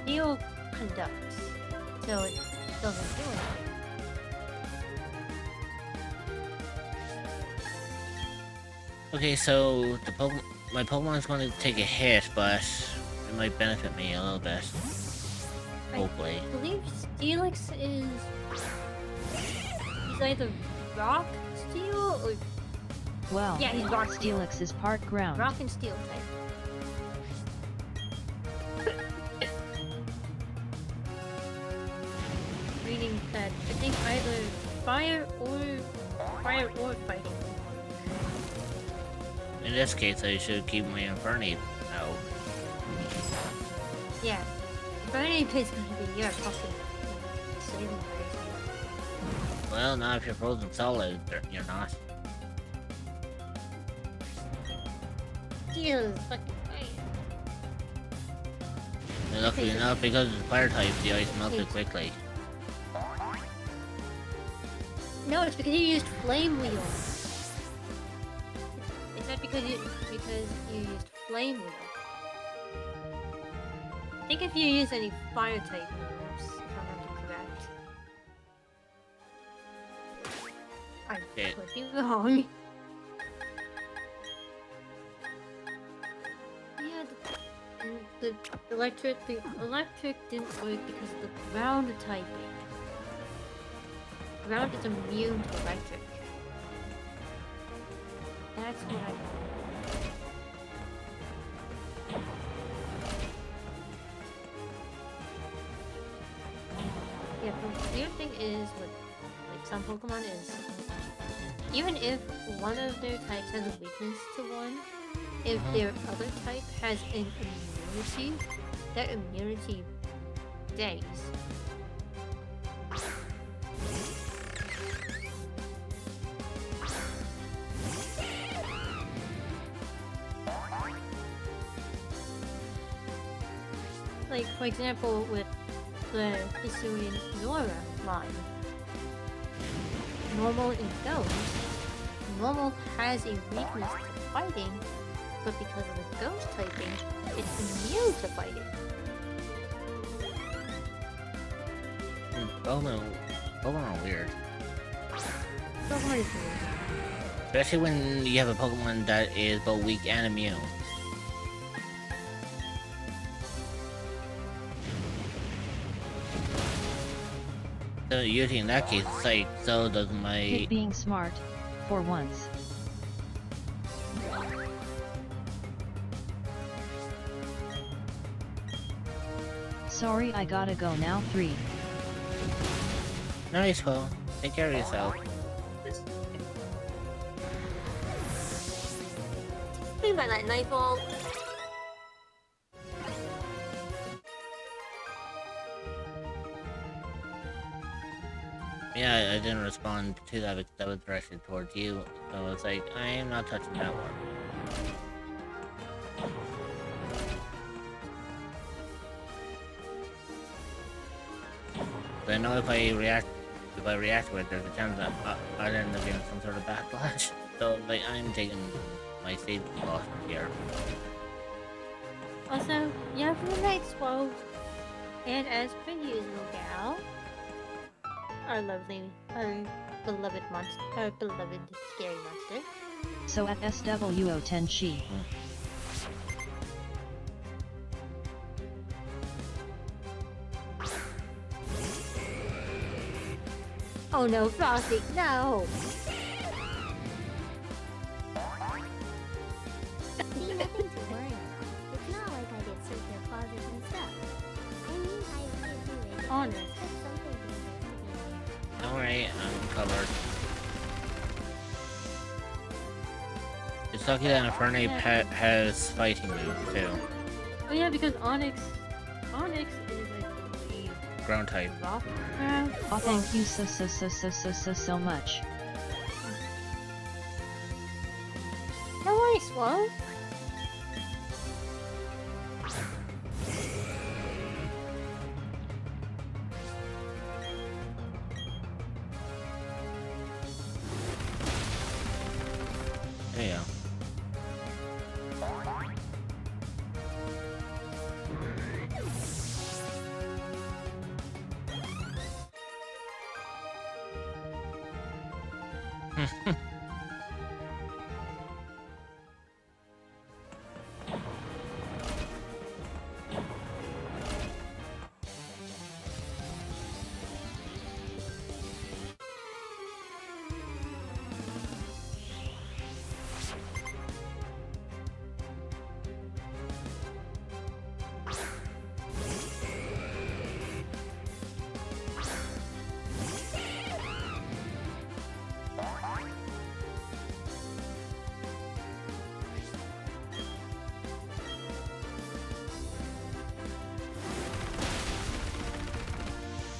Steel conducts, so it doesn't do anything. Okay, so my Pokemon's going to take a hit, but it might benefit me a little bit. Hopefully. I believe Steelix is... He's either rock, steel, or... Well, Yeah, he's rock. Steelix is part ground. Rock and steel type. Reading that I think either fire or fighting. In this case, I should keep my Infernape out. Yeah. Infernape is gonna be your fucking saving grace. Well, not if you're frozen solid, you're not. Steel is fucking fire. And luckily enough, because it's fire type, the ice melted quickly. No, it's because you used flame wheel. It's not because you used flame wheel. I think if you use any fire type moves, if I'm not correct. I Okay. could be wrong. Yeah, the electric didn't work because of the ground typing. Ground is immune to electric. That's what I Yeah, but the weird thing is with like some Pokemon is even if one of their types has a weakness to one, if their other type has an immunity, that immunity stays. Like, for example, with the Hisuian Zora line. Normal and Ghost. Normal has a weakness to fighting, but because of the Ghost typing, it's immune to fighting. Pokemon are weird. Pokemon is weird. Especially when you have a Pokemon that is both weak and immune. So usually in that case, it's like, so does my... Hit being smart, for once. Sorry, I gotta go now. 3. Nice, well, take care of yourself. Think about that Nightfall. Yeah, I didn't respond to that because that was directed towards you. So it's like, I am not touching that one. But I know if I react to it, there's a chance that I'll end up getting some sort of backlash. So like, I'm taking my safe loss here. Also, you have the Night Swell. And as per usual, gal, our beloved monster, our beloved scary monster. So at SWO 10 Chi. Oh no, Frosty, no! See, nothing to worry about. It's not like I did search your closets and stuff. I mean, I did do it. Honest. That's something to investigate. Don't worry, I'm covered. It's lucky that Infernape has fighting moves too. Oh yeah, because Onyx is, I believe, Ground type. rock. Oh, thank you so much. No worries, Swell. There you go.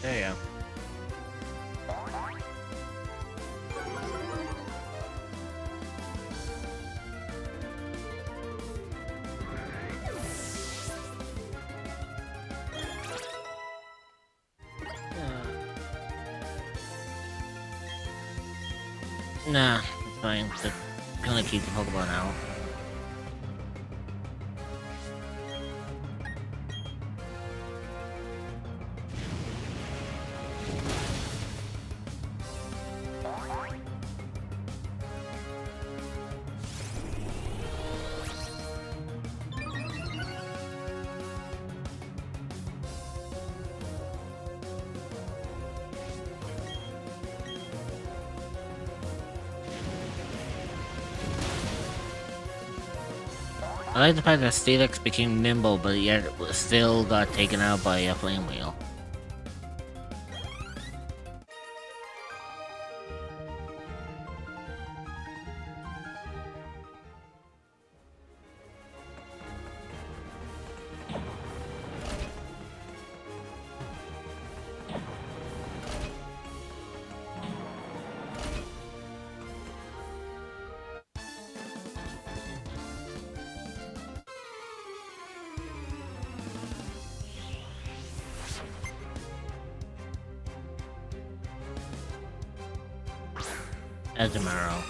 There you go. Nah, it's fine. Just gonna keep the Pokeball now. I like the fact that Steelix became nimble, but yet still got taken out by a Flame Wheel. Azumarill.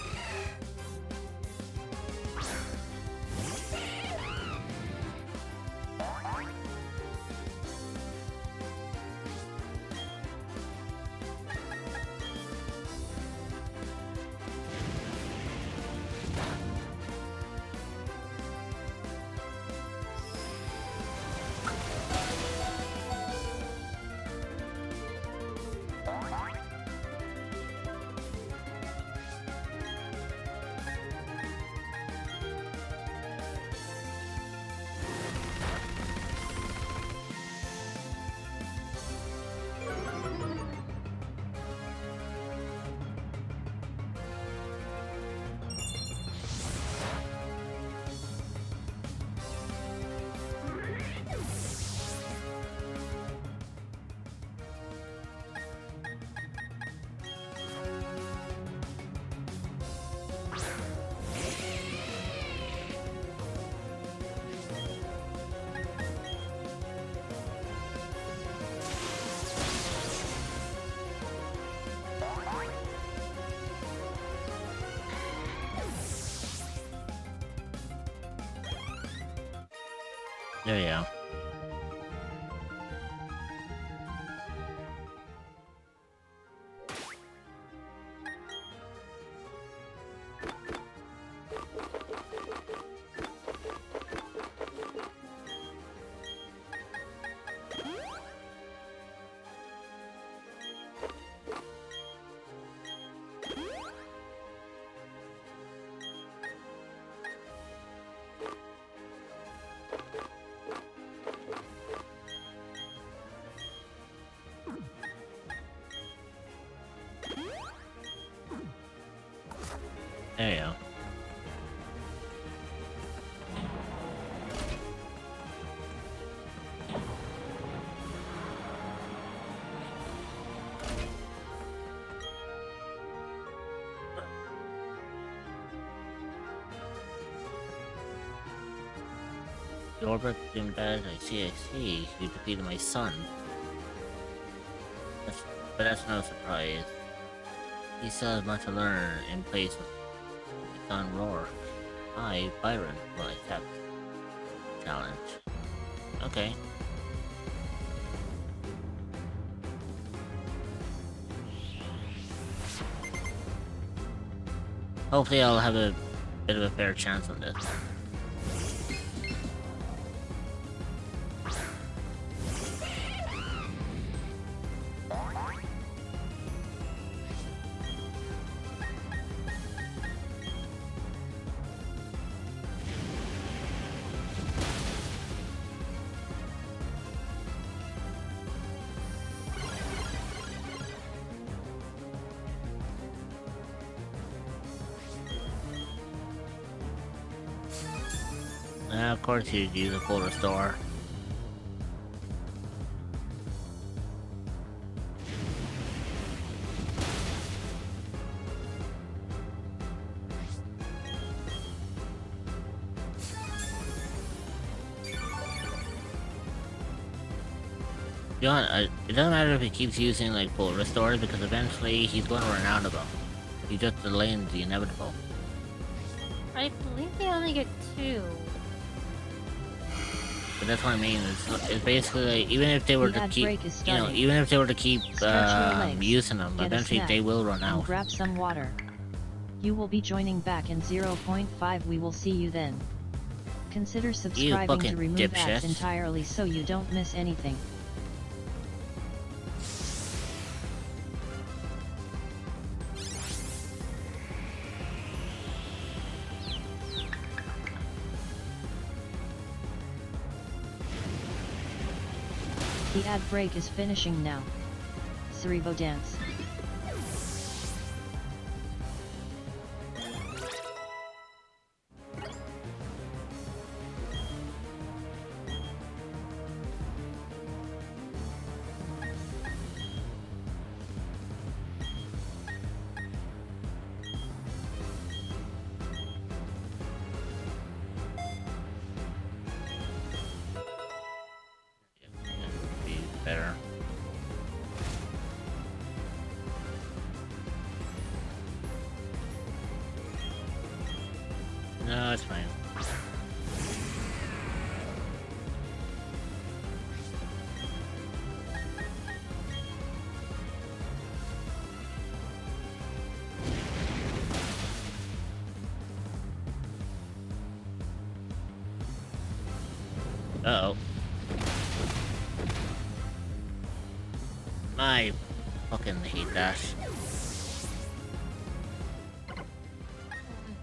There you go. There you go. Your work in bad, I see. You defeated my son. But that's no surprise. He still has much to learn in place with Sunroar. I, Byron, will accept challenge. Okay. Hopefully I'll have a bit of a fair chance on this. Of course you'd use a full restore. You know what, it doesn't matter if he keeps using like full restores because eventually he's going to run out of them. He's just delaying the inevitable. I believe they only get 2. But that's what I mean. It's basically like, even if they were The to ad keep, break is you know, starting. even if they were to keep Stretch your legs, using them, get a eventually snack, they will run and out. grab some water. You will be joining back in 0.5. We will see you then. Consider subscribing fucking to remove dipshit. ads entirely so you don't miss anything. The ad break is finishing now. Cerevo dance. Be better. No, it's fine. Uh-oh. I fucking hate that.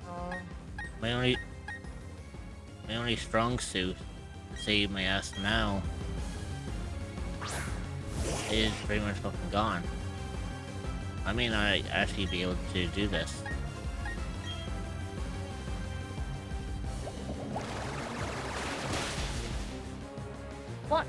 Oh, My only strong suit to save my ass now is pretty much fucking gone. I may not actually be able to do this. what?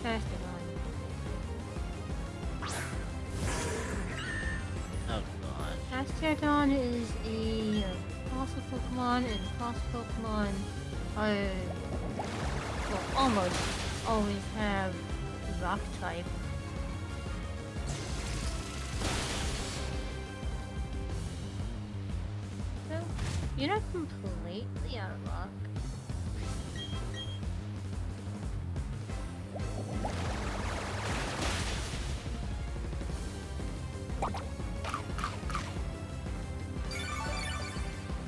Mastodon. Oh god. Mastodon is a fossil Pokemon, and fossil Pokemon will almost always have rock type. So, you're not completely out of luck.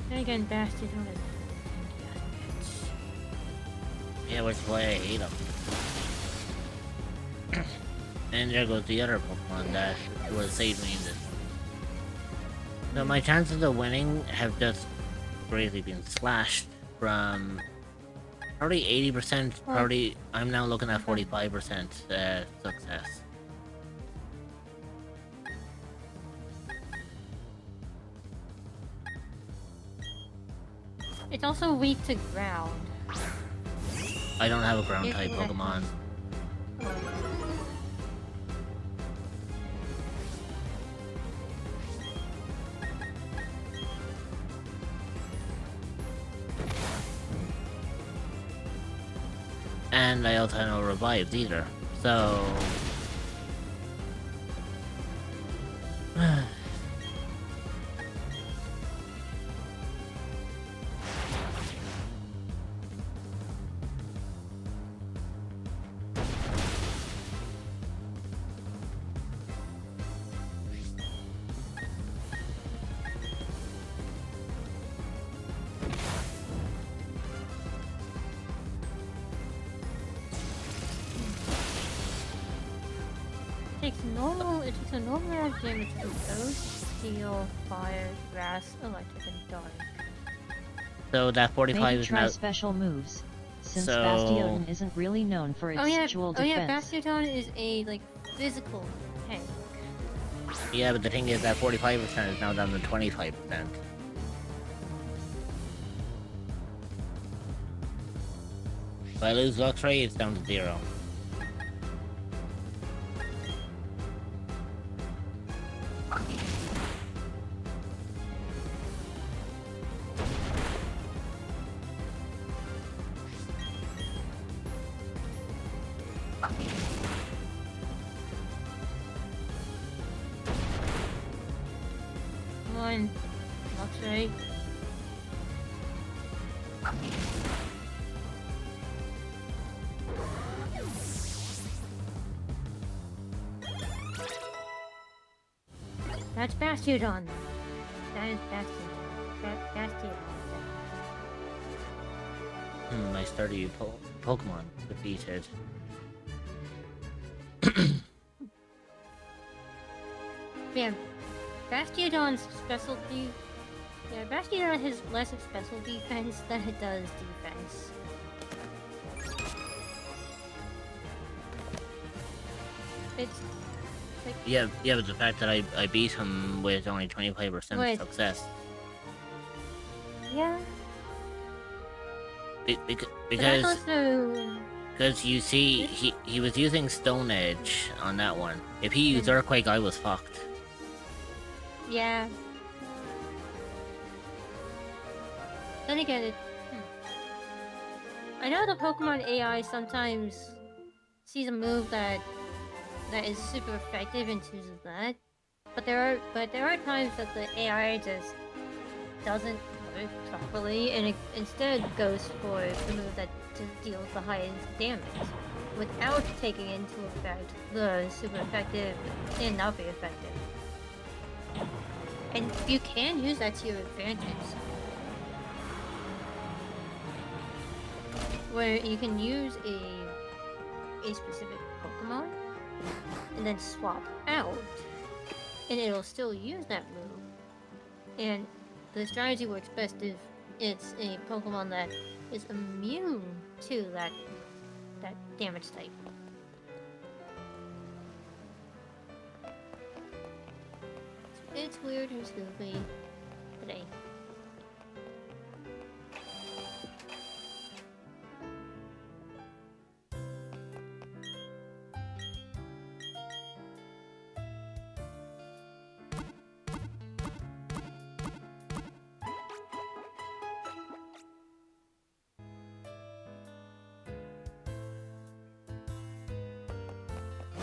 Then again, Bastiodon is tanky ass bitch. Yeah, which is why I hate him. And there goes the other Pokemon that would save me in this one. So my chances of winning have just greatly been slashed from probably 80%, probably I'm now looking at 45% success. It's also weak to ground. I don't have a ground It- type Pokemon. And I also had no revives either. So... It takes a normal amount of damage from ghost, steel, fire, grass, electric, and dark. So that 45 Maybe is try now... special moves, since So- Bastiodon isn't really known for its dual Oh yeah, defense. Bastiodon is a like physical tank. Yeah, but the thing is that 45% is now down to 25%. If I lose Luxray, it's down to 0. Come on, Luxray. That's Bastiodon. That is Bastiodon. Bastiodon. My sturdy Pokemon defeated. Man, Bastiodon's specialty. Yeah, Bastiodon has less of special defense than it does defense. It's like Yeah, but the fact that I beat him with only 25% Wait. success. yeah. But Because that's also you see, he was using Stone Edge on that one. If he used Earthquake, I was fucked. yeah. Then again, I know the Pokemon AI sometimes sees a move that is super effective and chooses that, but there are times that the AI just doesn't work properly and it instead goes for the move that just deals the highest damage without taking into effect the super effective and not very effective. And you can use that to your advantage. Where you can use a specific Pokemon and then swap out and it'll still use that move. And the strategy works best if it's a Pokemon that is immune to that damage type. It's weird and goofy today.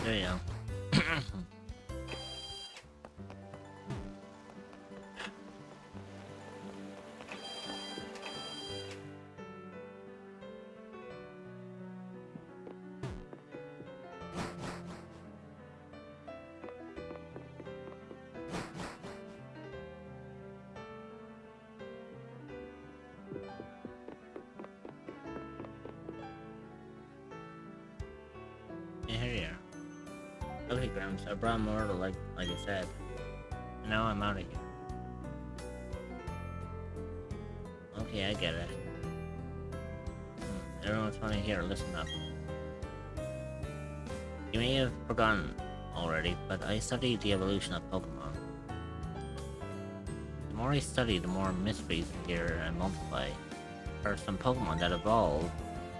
There you go. Yeah, here you are. Okay, Grams, I brought more to like I said. And now I'm out of here. Okay, I get it. Everyone's funny here, listen up. You may have forgotten already, but I studied the evolution of Pokemon. The more I study, the more mysteries appear and multiply. There are some Pokemon that evolve,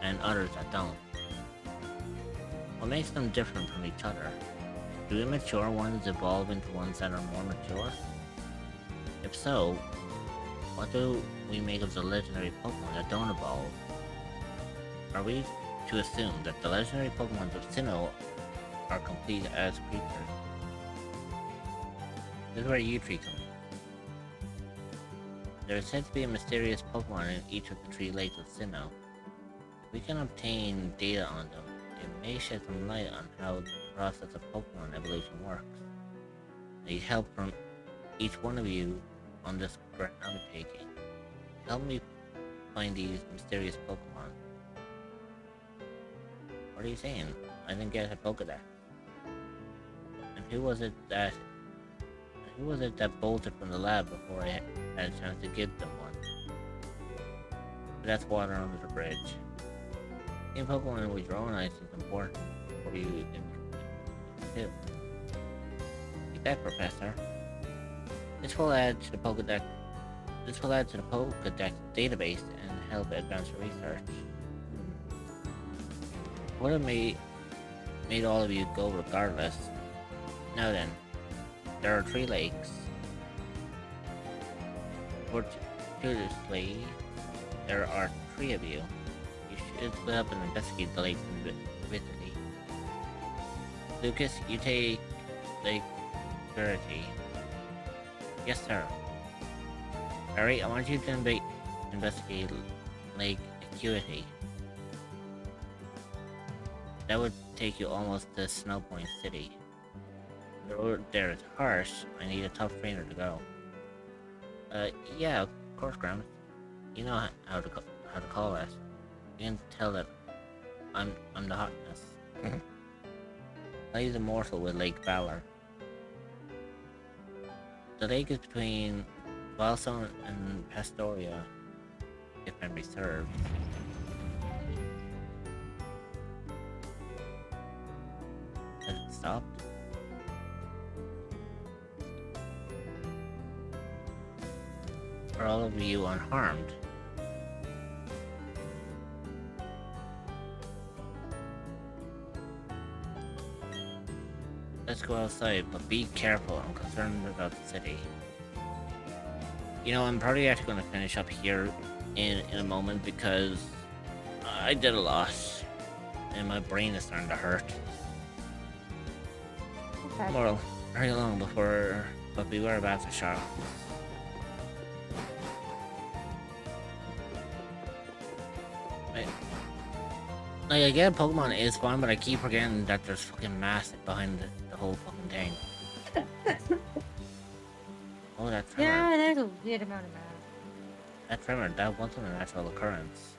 and others that don't. What makes them different from each other? Do immature ones evolve into ones that are more mature? If so, what do we make of the legendary Pokemon that don't evolve? Are we to assume that the legendary Pokemon of Sinnoh are complete as creatures. This is where Utree comes in. There is said to be a mysterious Pokemon in each of the 3 lakes of Sinnoh. If we can obtain data on them, it may shed some light on how the process of Pokemon evolution works. I need help from each one of you on this grand undertaking. Help me find these mysterious Pokemon. What are you saying? I didn't get a Pokedex. And who was it that bolted from the lab before I had a chance to give them one? But that's water under the bridge. Seeing Pokemon with your own eyes is important for you too. Take that, Professor. This will add to the Pokedex. This will add to the Pokedex database and help advance your research. What have made all of you go regardless? Now then, there are 3 lakes. Fortuitously, there are 3 of you. You should split up and investigate the lakes individually. Lucas, you take Lake Verity. Yes, sir. Harry, I want you to investigate Lake Acuity. That would take you almost to Snow Point City. The road there is harsh. I need a tough trainer to go. Yeah, of course, Grams. You know how to call us. You can tell that I'm the hotness. I use a morsel with Lake Valor. The lake is between Valstone and Pastoria, if memory serves. Has it stopped? Are all of you unharmed? Let's go outside, but be careful. I'm concerned about the city. You know, I'm probably actually going to finish up here in a moment because I did a lot and my brain is starting to hurt. Okay. Moral, hurry along but beware of Aftershock. Like, I get Pokemon is fun, but I keep forgetting that there's fucking massive behind the whole fucking thing. Oh, that tremor. Yeah, there's a weird amount of that. That tremor, that wasn't a natural occurrence.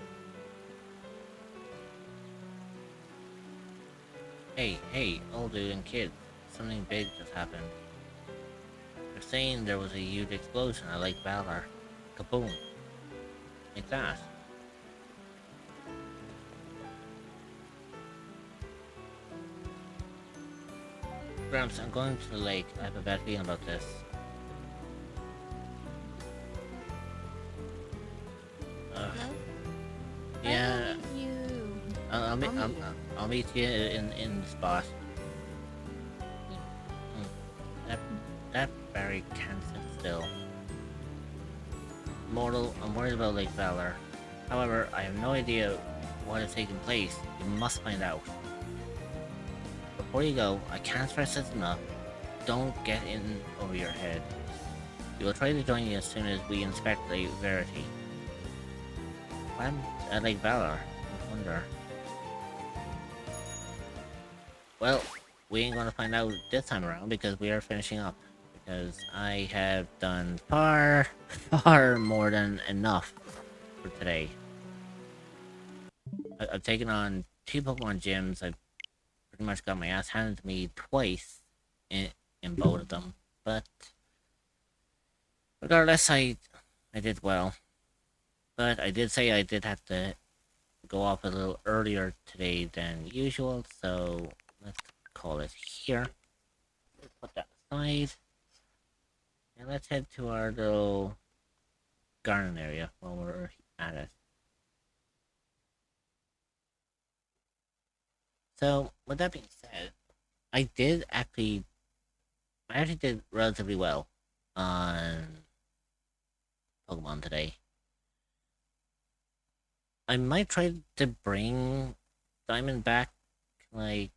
Hey, old dude and kid. Something big just happened. They're saying there was a huge explosion at Lake Valor. Kaboom. Like that. Gramps, I'm going to the lake. I have a bad feeling about this. Yeah. I'll meet you in the spot. That berry can't sit still. Mortal, I'm worried about Lake Valor. However, I have no idea what is taking place. You must find out. Before you go, I can't stress this enough. Don't get in over your head. We will try to join you as soon as we inspect Lake Verity. What happened at Lake Valor? I wonder. Well, we ain't gonna find out this time around because we are finishing up. Because I have done far more than enough for today. I've taken on 2 Pokemon gyms. I've pretty much got my ass handed to me twice in both of them. But regardless, I did well. But I did say I did have to go off a little earlier today than usual, so let's call it here. Put that aside. And let's head to our little garden area while we're at it. So, with that being said, I actually did relatively well on Pokemon today. I might try to bring Diamond back, like,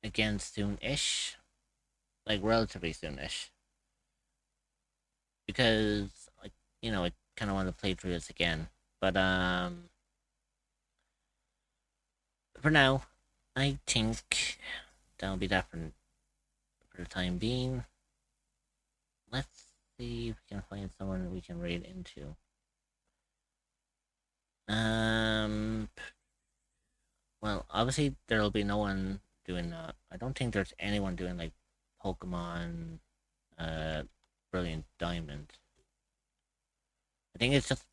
again soon-ish. Like, relatively soon-ish. Because, like, I kind of want to play through this again. But, for now, I think that'll be that for the time being. Let's see if we can find someone we can raid into. Well, obviously there'll be no one doing. I don't think there's anyone doing like Pokemon, Brilliant Diamond. I think it's just.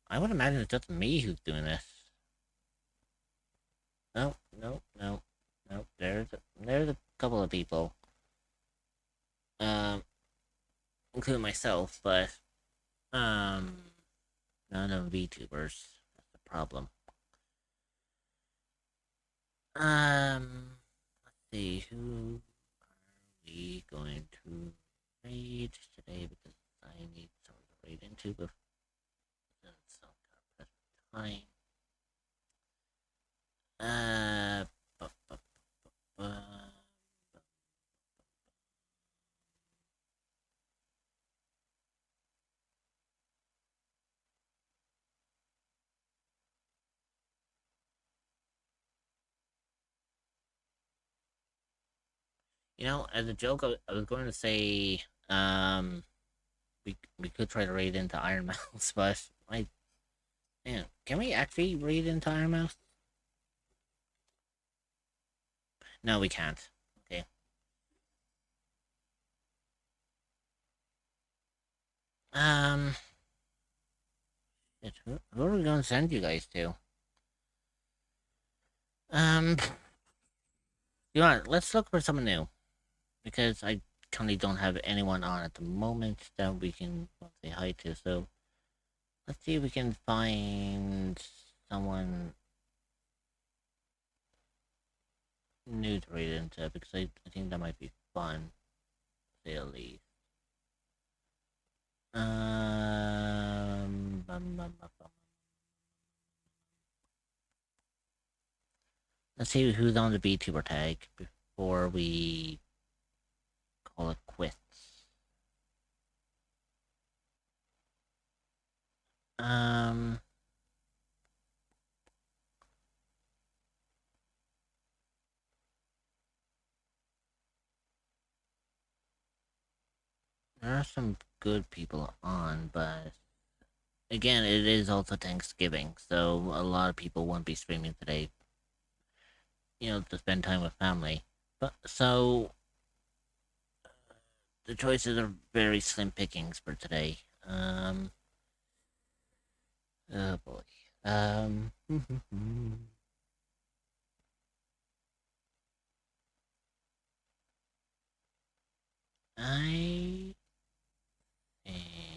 I would imagine it's just me who's doing this. No. There's a couple of people, including myself, but none of them VTubers. That's the problem. Let's see, who are we going to raid today? Because I need someone to raid into before some time. Bu- bu- bu- as a joke, I was going to say, we could try to raid into Iron Mouse, but can we actually raid into Iron Mouse? No, we can't. Okay. Who are we going to send you guys to? Let's look for someone new. Because I currently don't have anyone on at the moment that we can say hi to, so let's see if we can find someone new to raid into, because I think that might be fun, to say the least. Let's see who's on the VTuber tag before we call it quits. There are some good people on, but again, it is also Thanksgiving, so a lot of people won't be streaming today, to spend time with family. But so the choices are very slim pickings for today. Oh boy. I think.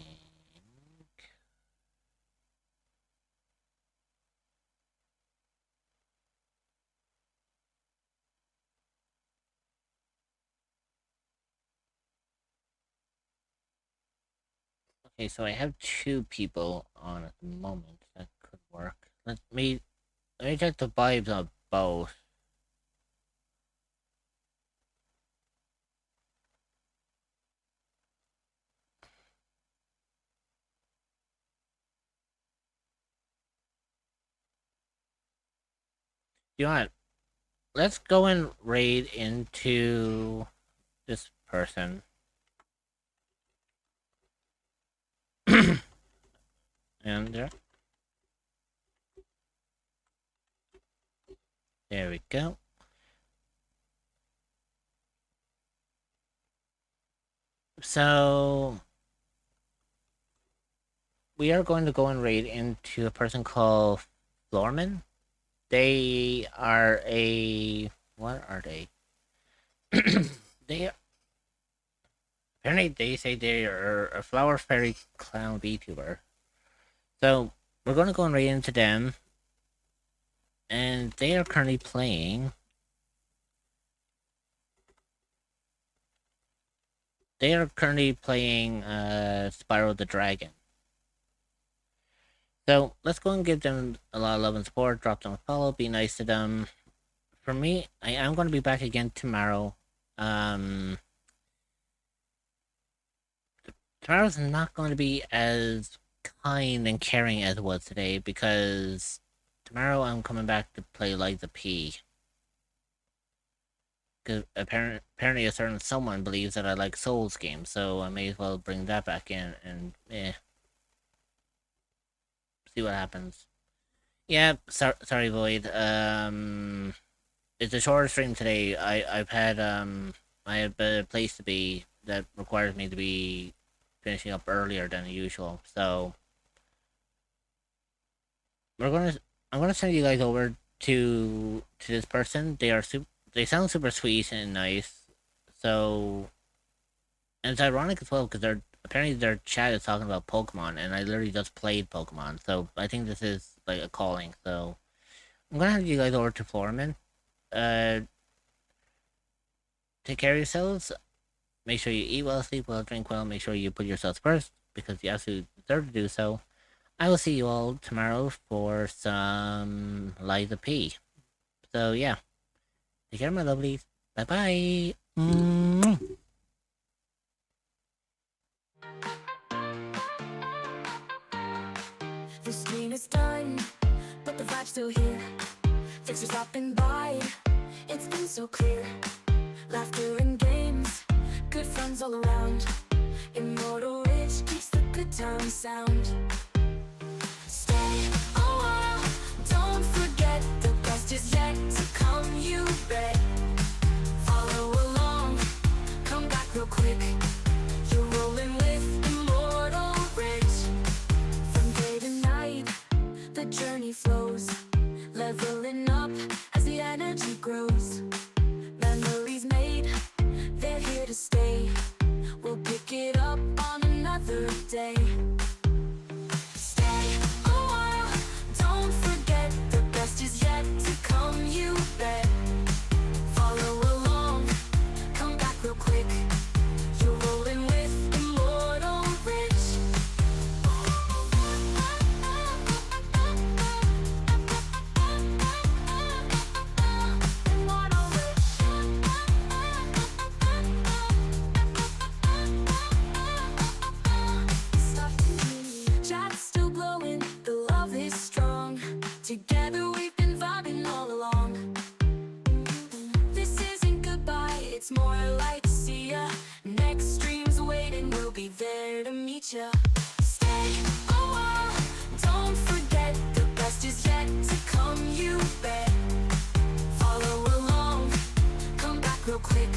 Okay, so I have two people on at the moment. That could work. Let me check the vibes of both. You know what? Let's go and raid into this person. And there we go. So we are going to go and raid into a person called Florman. They are what are they? Apparently they say they are a flower fairy clown VTuber. So we're going to go and raid into them, and they are currently playing. They are currently playing Spyro the Dragon. So let's go and give them a lot of love and support. Drop them a follow. Be nice to them. for me, I am going to be back again tomorrow. Tomorrow's not going to be as kind and caring as it was today because tomorrow I'm coming back to play Lies of P. Because apparently a certain someone believes that I like Souls games, so I may as well bring that back in and see what happens. Yeah, sorry Void. It's a shorter stream today. I have a place to be that requires me to be finishing up earlier than usual. So I'm gonna send you guys over to this person. They sound super sweet and nice. So, and it's ironic as well because apparently their chat is talking about Pokemon, and I literally just played Pokemon. So I think this is like a calling. So I'm gonna hand you guys over to Floorman. Take care of yourselves. Make sure you eat well, sleep well, drink well. Make sure you put yourselves first because you absolutely deserve to do so. I will see you all tomorrow for some Lies of P. So yeah, take care, my lovelies. Bye bye. The stream is done, but the vibe's still here. Thanks for stopping by. It's been so clear. Laughter and games, good friends all around. Immortal Ridge keeps the good times sound. Stay a while, don't forget the best is yet to come, you bet. Follow along, come back real quick. You're rolling with Immortal Ridge. From day to night, the journey flows, leveling up as the energy grows. Memories made, they're here to stay. We'll pick it up on another day. Stay a while, don't forget the best is yet to come, you bet. Follow along, come back real quick. You're rolling with Immortal Ridge. Chat's still glowing, the love is strong. Together we've been vibing all along. This isn't goodbye, it's more like see ya. Next stream's waiting, we'll be there to meet ya. Stay a while, don't forget the best is yet to come, you bet. Follow along, come back real quick.